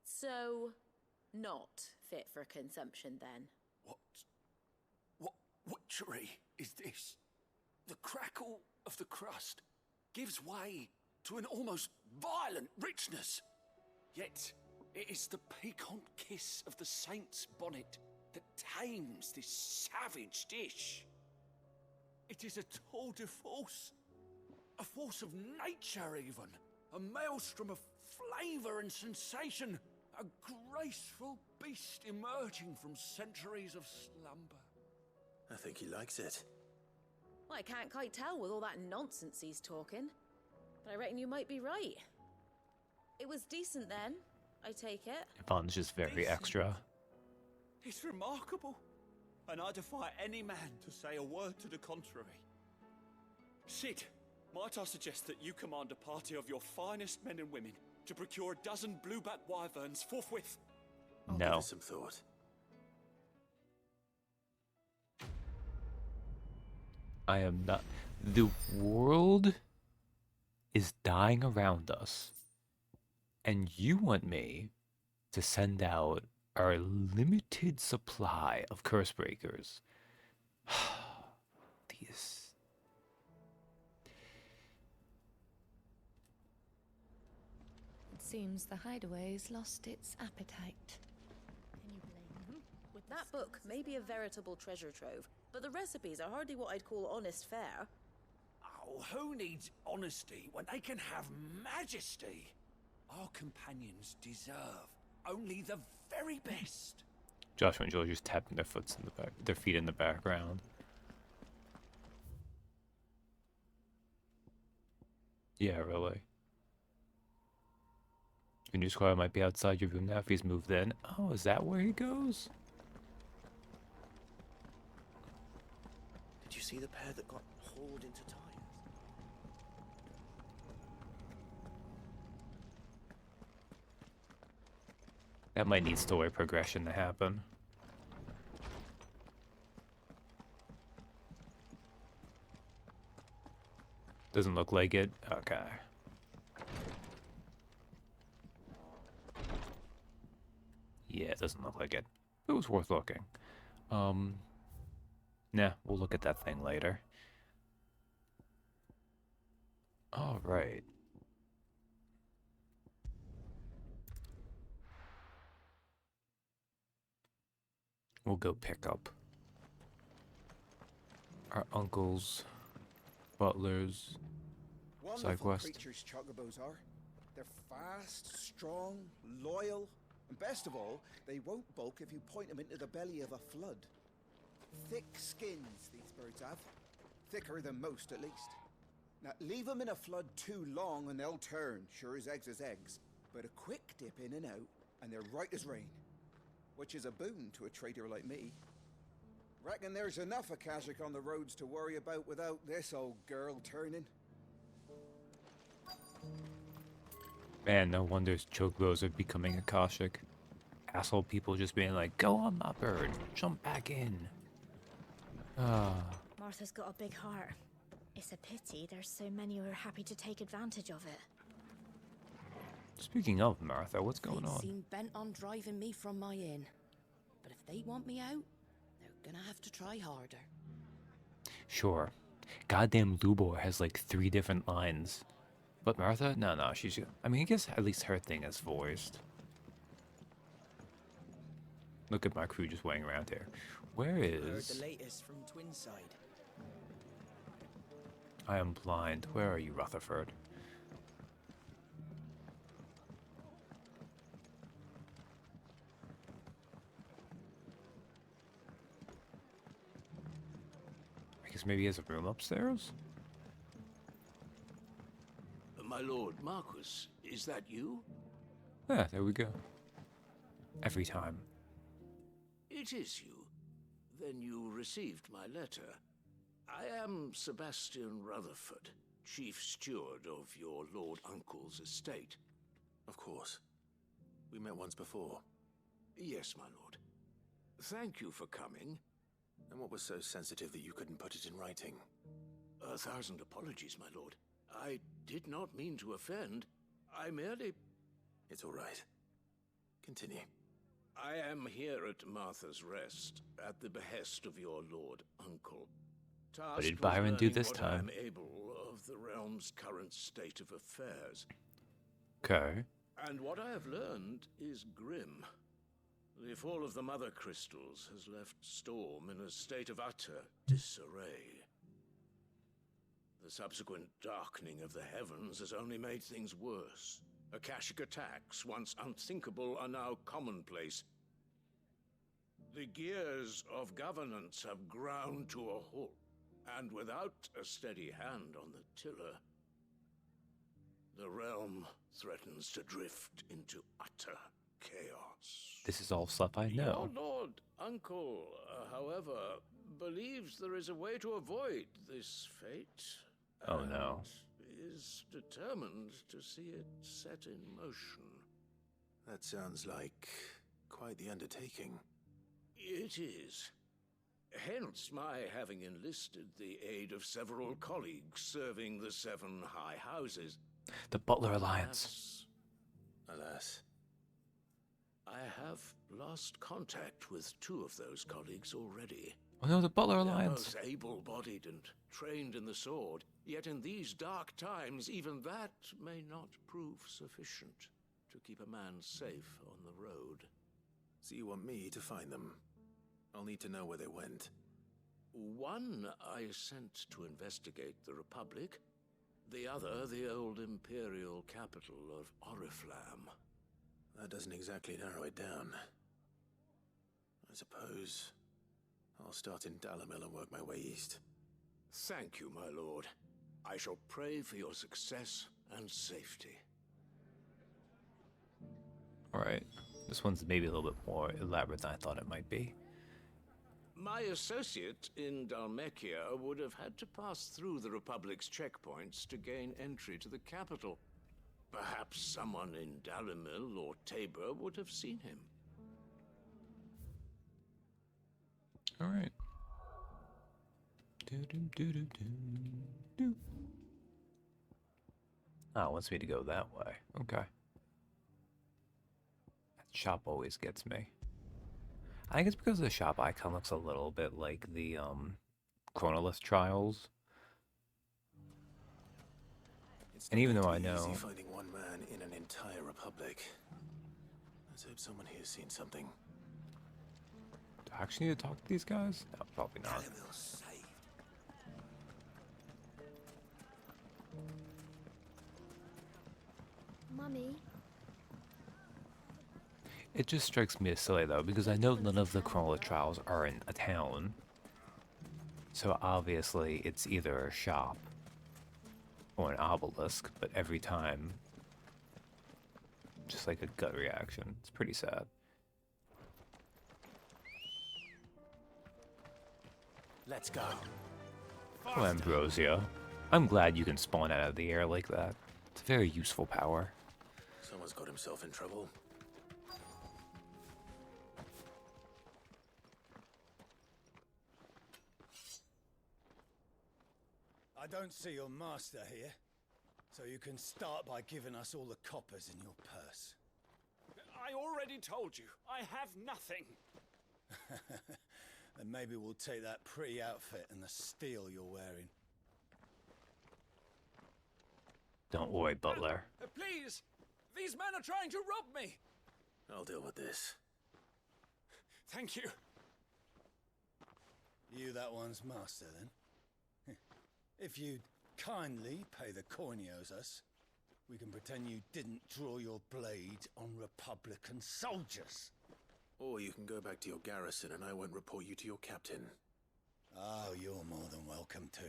So, not fit for consumption then. What witchery is this? The crackle of the crust gives way to an almost violent richness. Yet, it is the piquant kiss of the saint's bonnet that tames this savage dish. It is a tour de force, a force of nature even, a maelstrom of flavor and sensation, a graceful beast emerging from centuries of slumber. I think he likes it. Well, I can't quite tell with all that nonsense he's talking. But I reckon you might be right. It was decent then, I take it. Yvonne's just very extra. It's remarkable, and I defy any man to say a word to the contrary. Sid, might I suggest that you command a party of your finest men and women to procure a dozen blueback wyverns forthwith? I'll give it some thought. I am not. The world is dying around us, and you want me to send out our limited supply of curse breakers. These. It seems the hideaway's lost its appetite. Can you blame them? With that book may be a veritable treasure trove, but the recipes are hardly what I'd call honest fare. Oh, who needs honesty when they can have majesty? Our companions deserve only the very best. Joshua and Joel just tapping their their feet in the background. Yeah, really. Your new squire might be outside your room now if he's moved in. Oh, is that where he goes? Did you see the pair that got hauled into tires? That might need story progression to happen. Doesn't look like it. Okay. Yeah, it doesn't look like it. It was worth looking. Nah, we'll look at that thing later. All right. We'll go pick up our uncle's butler's side Wonderful quest. creatures chocobos are. They're fast, strong, loyal, And best of all, they won't bulk if you point them into the belly of a flood. Thick skins these birds have. Thicker than most, at least. Now, leave them in a flood too long and they'll turn, sure as eggs is eggs. But a quick dip in and out, and they're right as rain. Which is a boon to a trader like me. Reckon there's enough Akashic on the roads to worry about without this old girl turning. Man, no wonder chocobos are becoming Akashic. Asshole people just being like, go on my bird, jump back in. Ah. Martha's got a big heart. It's a pity there's so many who are happy to take advantage of it. Speaking of Martha, what's going on? They seem bent on driving me from my inn. But if they want me out, they're gonna have to try harder. Sure. Goddamn Lubor has like 3 different lines. But Martha? No, she's... I mean, I guess at least her thing is voiced. Look at my crew just weighing around here. Where Heard is... the latest from Twinside. I am blind. Where are you, Rutherford? I guess maybe he has a room upstairs? My lord Marquis, is that you? Yeah, there we go. Every time. It is you. Then you received my letter. I am Sebastian Rutherford, chief steward of your lord uncle's estate. Of course. We met once before. Yes, my lord. Thank you for coming. And what was so sensitive that you couldn't put it in writing? 1,000 apologies, my lord. I did not mean to offend. I merely... It's all right. Continue. I am here at Martha's Rest, at the behest of your lord uncle. What did Byron do this time? I am able of the realm's current state of affairs. Okay. And what I have learned is grim. The fall of the Mother Crystals has left Storm in a state of utter disarray. The subsequent darkening of the heavens has only made things worse. Akashic attacks, once unthinkable, are now commonplace. The gears of governance have ground to a halt, and without a steady hand on the tiller, the realm threatens to drift into utter chaos. This is all stuff I know. Your lord uncle, however, believes there is a way to avoid this fate. Oh no. Is determined to see it set in motion. That sounds like quite the undertaking. It is. Hence my having enlisted the aid of several colleagues serving the 7 high houses. The Butler Alliance. Alas. I have lost contact with 2 of those colleagues already. Oh no, the Butler Alliance. They're most able-bodied and trained in the sword, yet in these dark times, even that may not prove sufficient to keep a man safe on the road. So you want me to find them? I'll need to know where they went. One I sent to investigate the Republic, the other the old Imperial capital of Oriflamme. That doesn't exactly narrow it down. I suppose I'll start in Dalimil and work my way east. Thank you, my lord. I shall pray for your success and safety. Alright. This one's maybe a little bit more elaborate than I thought it might be. My associate in Dhalmekia would have had to pass through the Republic's checkpoints to gain entry to the capital. Perhaps someone in Dalimil or Tabor would have seen him. Alright. Ah, it wants me to go that way. Okay. That shop always gets me. I think it's because the shop icon looks a little bit like the Chronolith Trials. And even though I know... Easy finding one man in an entire republic. Let's hope someone here's seen something. Do I actually need to talk to these guys? No, probably not. Mummy. It just strikes me as silly though, because I know none of the Crawler trials are in a town. So obviously it's either a shop or an obelisk, but every time, just like a gut reaction. It's pretty sad. Let's go. Oh, Ambrosia. I'm glad you can spawn out of the air like that. It's a very useful power. Someone's got himself in trouble. I don't see your master here, so you can start by giving us all the coppers in your purse. I already told you, I have nothing. Then maybe we'll take that pretty outfit and the steel you're wearing. Don't worry, Butler. Please! These men are trying to rob me! I'll deal with this. Thank you. You that one's master, then? If you'd kindly pay the coin he owes us, we can pretend you didn't draw your blade on Republican soldiers. Or you can go back to your garrison and I won't report you to your captain. Oh, you're more than welcome to.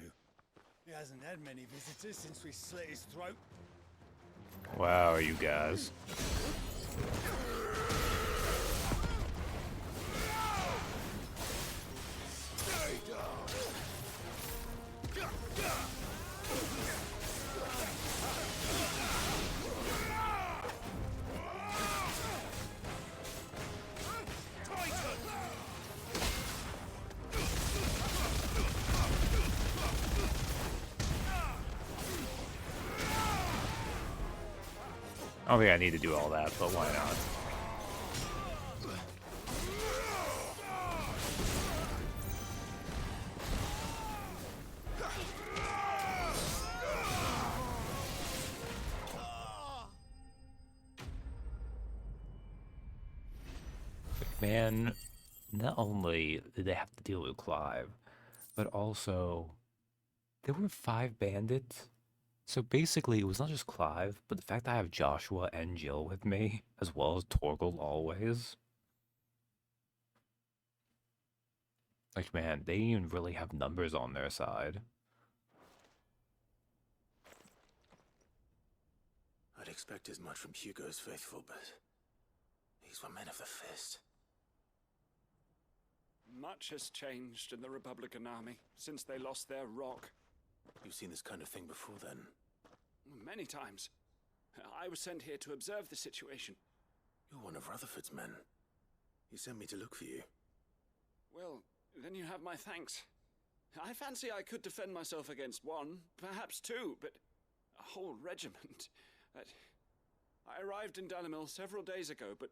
He hasn't had many visitors since we slit his throat. Wow, you guys. Oh yeah, I need to do all that, but why not? Man, not only did they have to deal with Clive, but also there were 5 bandits. So basically, it was not just Clive, but the fact that I have Joshua and Jill with me, as well as Torgal always. Like, man, they didn't even really have numbers on their side. I'd expect as much from Hugo's faithful, but these were men of the fist. Much has changed in the Republican army since they lost their rock. You've seen this kind of thing before, then? Many times. I was sent here to observe the situation. You're one of Rutherford's men. He sent me to look for you. Well, then you have my thanks. I fancy I could defend myself against one, perhaps 2, but a whole regiment. I arrived in Dalimil several days ago, but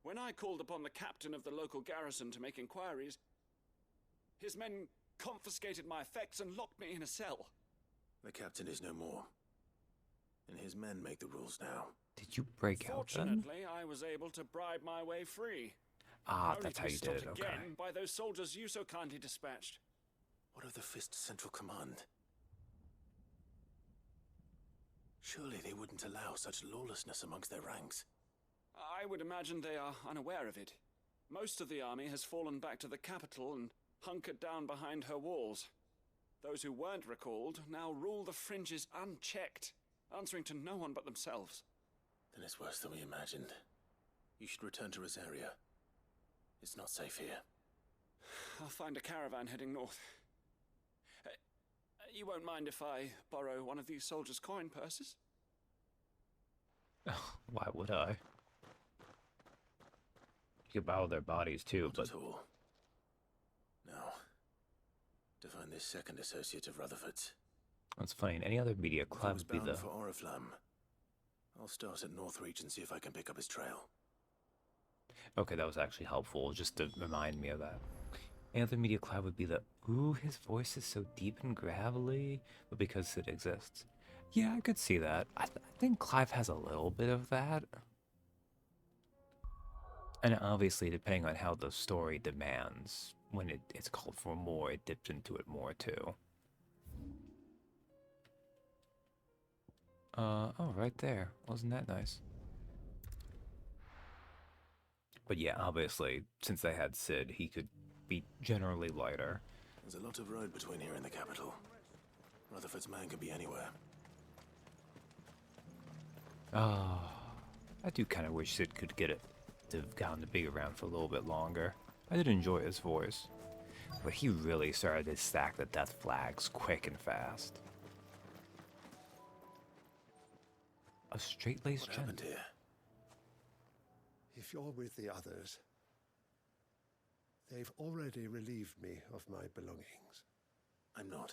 when I called upon the captain of the local garrison to make inquiries, his men confiscated my effects and locked me in a cell. The captain is no more, and his men make the rules now. Did you break out then? Fortunately, I was able to bribe my way free. Ah, Only that's to how be you did stopped it, okay. again by those soldiers you so kindly dispatched. What of the Fist's central command? Surely they wouldn't allow such lawlessness amongst their ranks. I would imagine they are unaware of it. Most of the army has fallen back to the capital and hunkered down behind her walls. Those who weren't recalled now rule the fringes unchecked, answering to no one but themselves. Then it's worse than we imagined. You should return to Rosaria. It's not safe here. I'll find a caravan heading north. You won't mind if I borrow one of these soldiers' coin purses? Why would I? You could borrow their bodies too, Not but... at all. Now, to find this second associate of Rutherford's. That's funny. In any other media, If he Clive was would be bound the... for Oriflamme. I'll start at Northreach and see if I can pick up his trail. Okay, that was actually helpful, just to remind me of that. Any other media, Clive would be the, ooh, his voice is so deep and gravelly, but because it exists. Yeah, I could see that. I think Clive has a little bit of that. And obviously, depending on how the story demands, when it's called for more, it dips into it more too. Oh, right there. Wasn't that nice? But yeah, obviously, since they had Sid, he could be generally lighter. There's a lot of road between here and the capital. Rutherford's man could be anywhere. Oh, I do kind of wish Sid could get it to have gotten to be around for a little bit longer. I did enjoy his voice, but he really started to stack the death flags quick and fast. A straight-laced gent. What happened here? If you're with the others, they've already relieved me of my belongings. I'm not.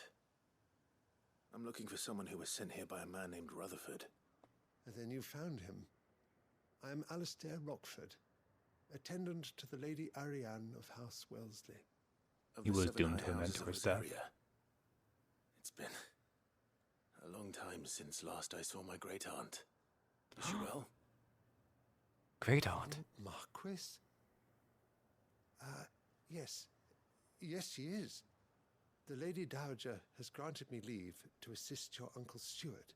I'm looking for someone who was sent here by a man named Rutherford. And then you found him. I am Alistair Rockford, attendant to the Lady Ariane of House Wellesley. Of He the was 7 doomed high to a houses of mentor's this death. area. It's been a long time since last I saw my great aunt. Is she well? Great aunt. Marquis? Yes. Yes, she is. The Lady Dowager has granted me leave to assist your Uncle Stuart.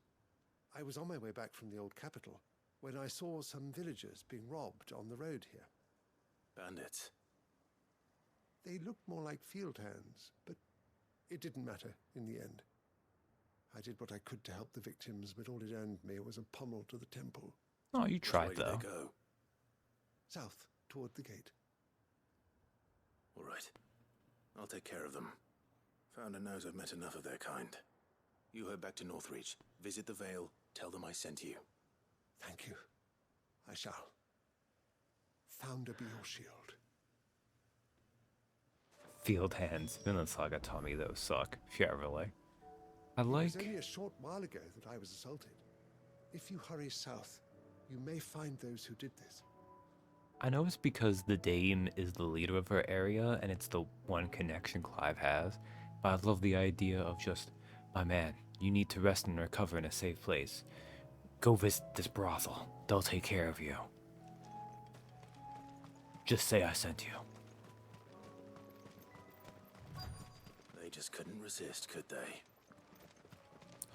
I was on my way back from the old capital when I saw some villagers being robbed on the road here. Bandits. They looked more like field hands, but it didn't matter in the end. I did what I could to help the victims, but all it earned me was a pummel to the temple. Oh, you tried, Which way though. did they go? South, toward the gate. All right. I'll take care of them. Founder knows I've met enough of their kind. You head back to Northreach, visit the Vale, tell them I sent you. Thank you. I shall. Founder be your shield. Field hands. Vinland Saga taught me those suck. Yeah, really. I It like... was only a short while ago that I was assaulted. If you hurry south, you may find those who did this. I know it's because the Dame is the leader of her area, and it's the one connection Clive has, but I love the idea of just, my man, you need to rest and recover in a safe place. Go visit this brothel. They'll take care of you. Just say I sent you. They just couldn't resist, could they?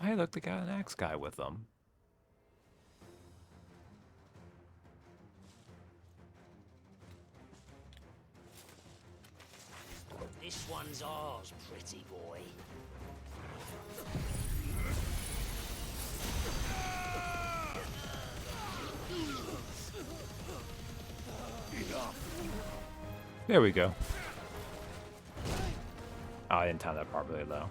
Hey, look, they got an axe guy with them. This one's ours, pretty boy. There we go. Oh, I didn't time that properly, though.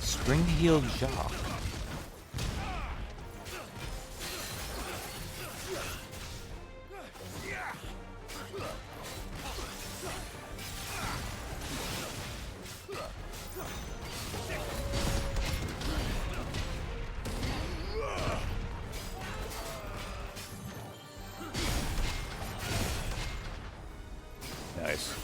Spring-heeled Jacques. Nice.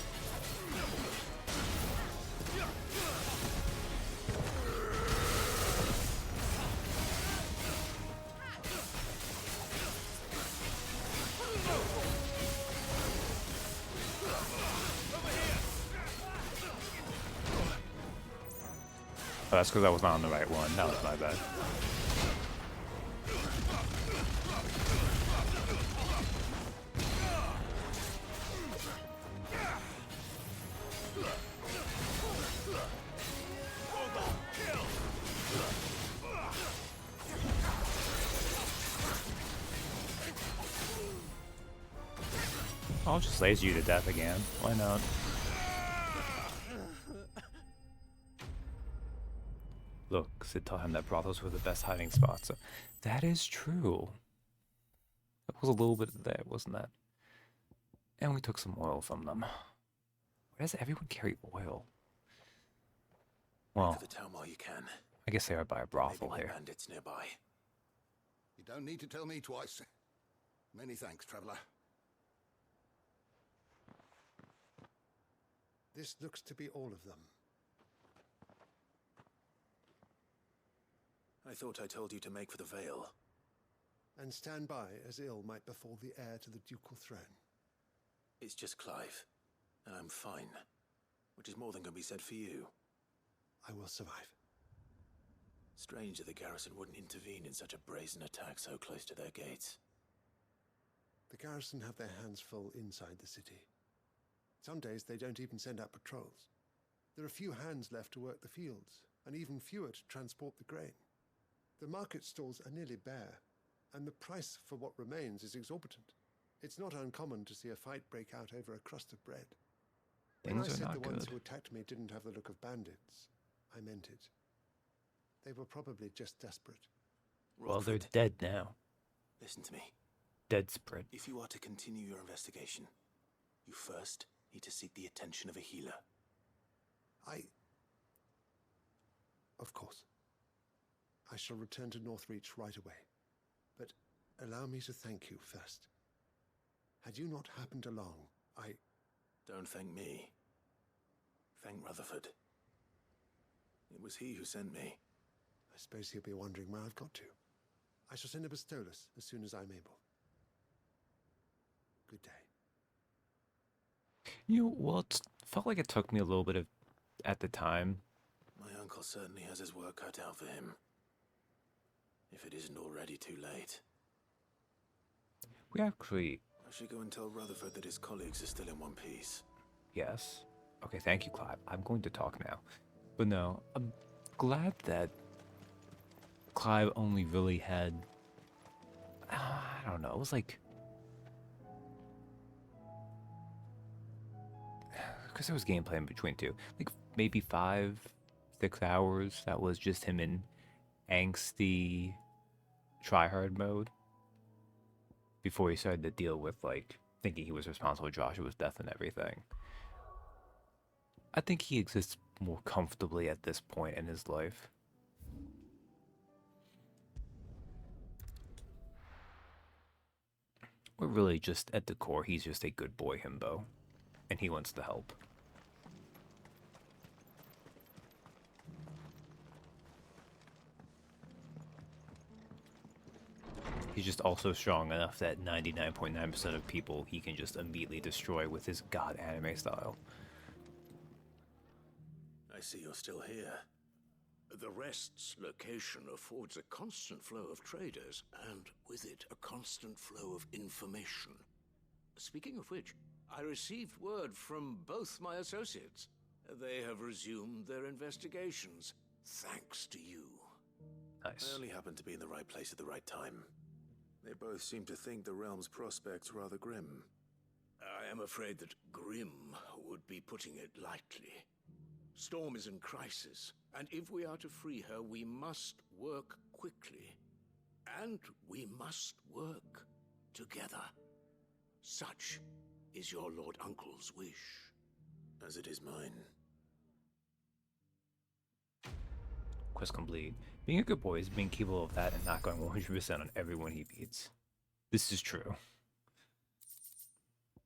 Oh, that's because I was not on the right one. That was my bad. I'll just laser you to death again. Why not? Look, Sid taught him that brothels were the best hiding spots. That is true. That was a little bit there, wasn't that? And we took some oil from them. Why does everyone carry oil? Well, For the town while you can. I guess they are by a brothel Maybe here. bandits nearby. You don't need to tell me twice. Many thanks, traveler. This looks to be all of them. I thought I told you to make for the Vale. And stand by as ill might befall the heir to the ducal throne. It's just Clive, and I'm fine. Which is more than can be said for you. I will survive. Strange that the garrison wouldn't intervene in such a brazen attack so close to their gates. The garrison have their hands full inside the city. Some days they don't even send out patrols. There are few hands left to work the fields, and even fewer to transport the grain. The market stalls are nearly bare, and the price for what remains is exorbitant. It's not uncommon to see a fight break out over a crust of bread. When I Things are said not the ones good. who attacked me didn't have the look of bandits, I meant it. They were probably just desperate. Well, they're dead now. Listen to me. Dead spread. If you are to continue your investigation, you first need to seek the attention of a healer. Of course. I shall return to Northreach right away. But allow me to thank you first. Had you not happened along, Don't thank me. Thank Rutherford. It was he who sent me. I suppose he'll be wondering where I've got to. I shall send him a stolus as soon as I'm able. Good day. You know, well, it felt like it took me a little bit of, at the time. My uncle certainly has his work cut out for him. If it isn't already too late. We actually... I should go and tell Rutherford that his colleagues are still in one piece. Yes. Okay, thank you, Clive. I'm going to talk now. But no, I'm glad that Clive only really had... I don't know, it was like... Because there was gameplay in between too. Like maybe 5-6 hours. That was just him in angsty tryhard mode. Before he started to deal with like thinking he was responsible for Joshua's death and everything. I think he exists more comfortably at this point in his life. We're really just at the core, he's just a good boy himbo. And he wants to help. He's just also strong enough that 99.9% of people he can just immediately destroy with his god anime style. I see you're still here. The Rest's location affords a constant flow of traders, and with it, a constant flow of information. Speaking of which, I received word from both my associates. They have resumed their investigations, thanks to you. Nice. I only happened to be in the right place at the right time. They both seem to think the realm's prospects rather grim. I am afraid that grim would be putting it lightly. Storm is in crisis, and if we are to free her, we must work quickly. And we must work together. Such is your Lord Uncle's wish. As it is mine. Quest complete. Being a good boy is being capable of that and not going 100% on everyone he beats. This is true.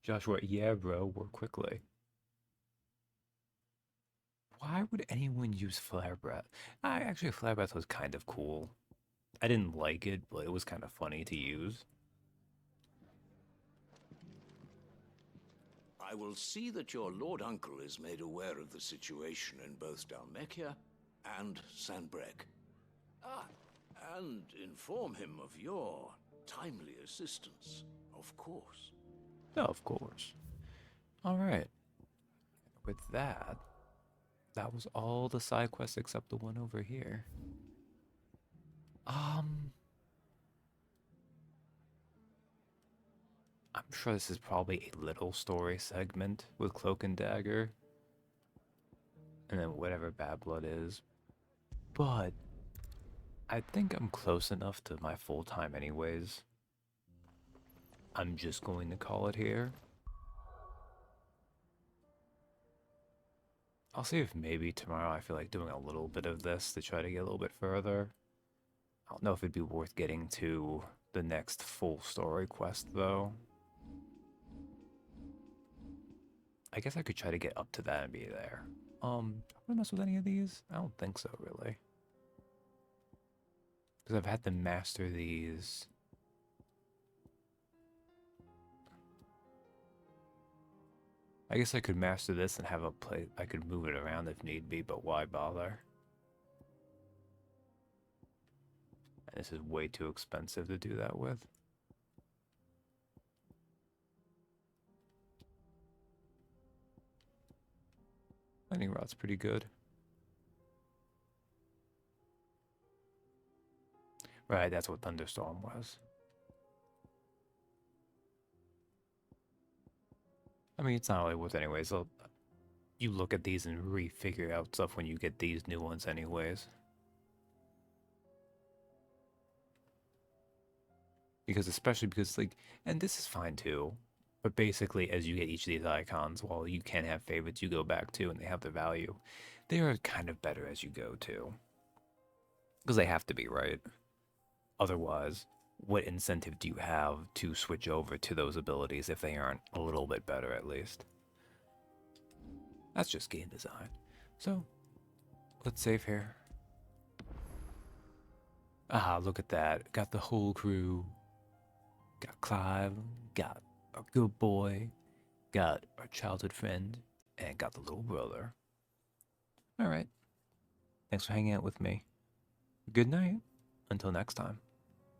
Joshua, yeah bro, work quickly. Why would anyone use Flare Breath? Actually, Flare Breath was kind of cool. I didn't like it, but it was kind of funny to use. I will see that your Lord Uncle is made aware of the situation in both Dalmekia and Sanbrek. And inform him of your timely assistance, of course. No, of course. Alright. With that, that was all the side quests except the one over here. I'm sure this is probably a little story segment with Cloak and Dagger. And then whatever Bad Blood is. But I think I'm close enough to my full time anyways. I'm just going to call it here. I'll see if maybe tomorrow I feel like doing a little bit of this to try to get a little bit further. I don't know if it'd be worth getting to the next full story quest though. I guess I could try to get up to that and be there. Do I want to mess with any of these? I don't think so, really. Because I've had to master these. I guess I could master this and have a play. I could move it around if need be, but why bother? And this is way too expensive to do that with. Lightning rod's pretty good. Right, that's what Thunderstorm was. I mean, it's not really worth it anyways. So you look at these and refigure out stuff when you get these new ones anyways. Especially because, like, and this is fine too, but basically as you get each of these icons, while you can have favorites you go back to and they have their value, they are kind of better as you go too. Because they have to be, right? Otherwise, what incentive do you have to switch over to those abilities if they aren't a little bit better at least? That's just game design. So, let's save here. Ah, look at that. Got the whole crew. Got Clive, got our good boy, got our childhood friend, and got the little brother. Alright. Thanks for hanging out with me. Good night. Until next time.